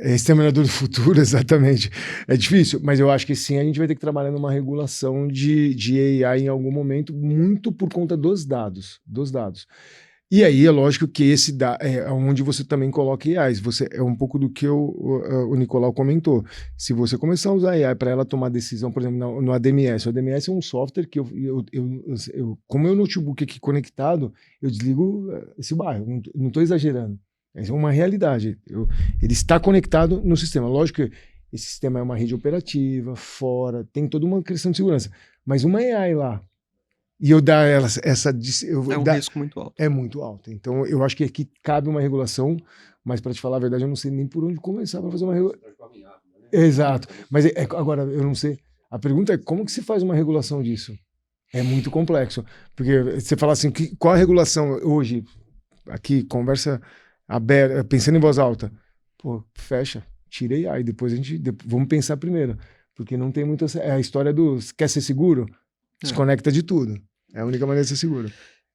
exterminador do futuro, exatamente. É difícil, mas eu acho que sim, a gente vai ter que trabalhar numa regulação de AI em algum momento, muito por conta dos dados. E aí é lógico que esse é onde você também coloca AIs. É um pouco do que o Nicolau comentou. Se você começar a usar AI para ela tomar decisão, por exemplo, no ADMS. O ADMS é um software que com o meu notebook aqui conectado, eu desligo esse bairro. Não estou exagerando. Essa é uma realidade. Ele está conectado no sistema. Lógico que esse sistema é uma rede operativa, fora, tem toda uma questão de segurança. Mas uma AI lá, e eu dar ela essa... risco muito alto. É muito alto. Então, eu acho que aqui cabe uma regulação, mas para te falar a verdade, eu não sei nem por onde começar para fazer uma regulação. Exato. Mas agora, eu não sei. A pergunta é como que se faz uma regulação disso? É muito complexo. Porque você fala assim, qual a regulação hoje? Aqui, conversa aberta, pensando em voz alta. Pô, fecha, tira AI, depois vamos pensar primeiro. Porque não tem muita... É a história do... Quer ser seguro? Desconecta de tudo. É a única maneira de ser seguro.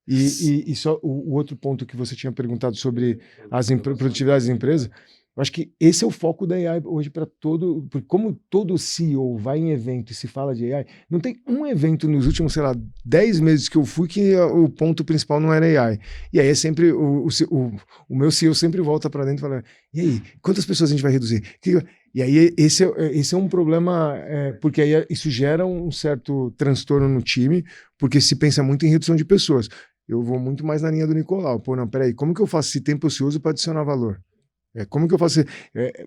E só o outro ponto que você tinha perguntado sobre as produtividades das empresas, eu acho que esse é o foco da AI hoje para todo... Porque como todo CEO vai em evento e se fala de AI, não tem um evento nos últimos, 10 meses que eu fui que o ponto principal não era AI. E aí é sempre... O meu CEO sempre volta para dentro e fala, e aí, quantas pessoas a gente vai reduzir? E aí esse é um problema, porque aí isso gera um certo transtorno no time, porque se pensa muito em redução de pessoas. Eu vou muito mais na linha do Nicolau. Pô, não, peraí, como que eu faço esse tempo ocioso para adicionar valor? Como que eu faço?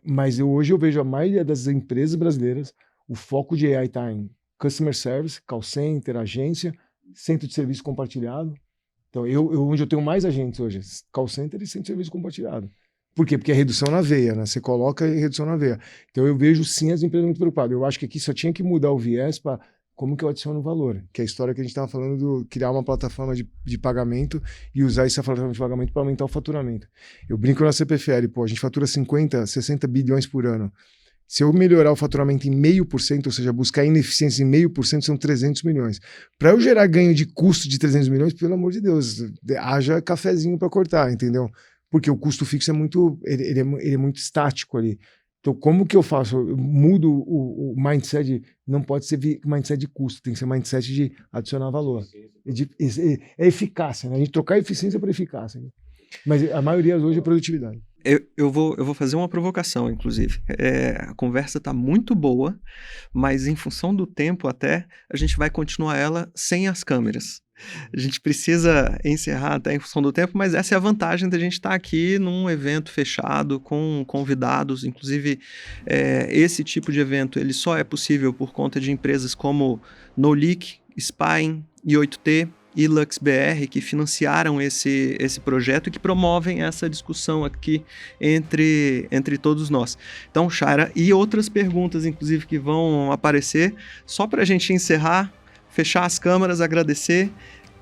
Mas hoje eu vejo a maioria das empresas brasileiras, o foco de AI está em customer service, call center, agência, centro de serviço compartilhado. Então, onde eu tenho mais agentes hoje, call center e centro de serviço compartilhado. Por quê? Porque é redução na veia, né? Você coloca redução na veia. Então, eu vejo sim as empresas muito preocupadas. Eu acho que aqui só tinha que mudar o viés para como que eu adiciono valor, que é a história que a gente estava falando do criar uma plataforma de pagamento e usar essa plataforma de pagamento para aumentar o faturamento. Eu brinco na CPFL, a gente fatura 50, 60 bilhões por ano. Se eu melhorar o faturamento em 0,5%, ou seja, buscar ineficiência em 0,5%, são 300 milhões. Para eu gerar ganho de custo de 300 milhões, pelo amor de Deus, haja cafezinho para cortar, entendeu? Porque o custo fixo ele é muito estático ali. Então, como que eu faço? Eu mudo o mindset, não pode ser mindset de custo, tem que ser mindset de adicionar valor. É eficácia, né? A gente trocar eficiência para eficácia. Né? Mas a maioria hoje é produtividade. Eu vou fazer uma provocação, inclusive. A conversa está muito boa, mas em função do tempo até, a gente vai continuar ela sem as câmeras. A gente precisa encerrar até em função do tempo, mas essa é a vantagem da gente estar aqui num evento fechado, com convidados. Inclusive, esse tipo de evento ele só é possível por conta de empresas como NoLeak, Spine, I8T e LuxBR, que financiaram esse projeto e que promovem essa discussão aqui entre todos nós. Então, Shaira, e outras perguntas, inclusive, que vão aparecer, só para a gente encerrar, fechar as câmeras, agradecer.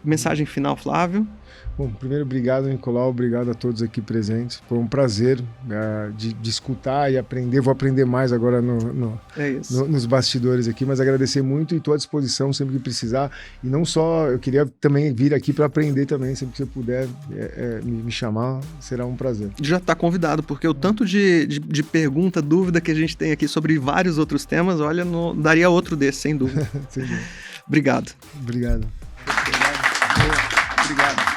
Mensagem final, Flávio. Bom, primeiro, obrigado, Nicolau, obrigado a todos aqui presentes. Foi um prazer de escutar e aprender. Vou aprender mais agora nos bastidores aqui, mas agradecer muito e estou à disposição sempre que precisar. E não só, eu queria também vir aqui para aprender também, sempre que você puder me chamar, será um prazer. Já está convidado, porque o tanto de pergunta, dúvida que a gente tem aqui sobre vários outros temas, olha, daria outro desse, sem dúvida. Sem dúvida. Obrigado. Obrigado. Obrigado.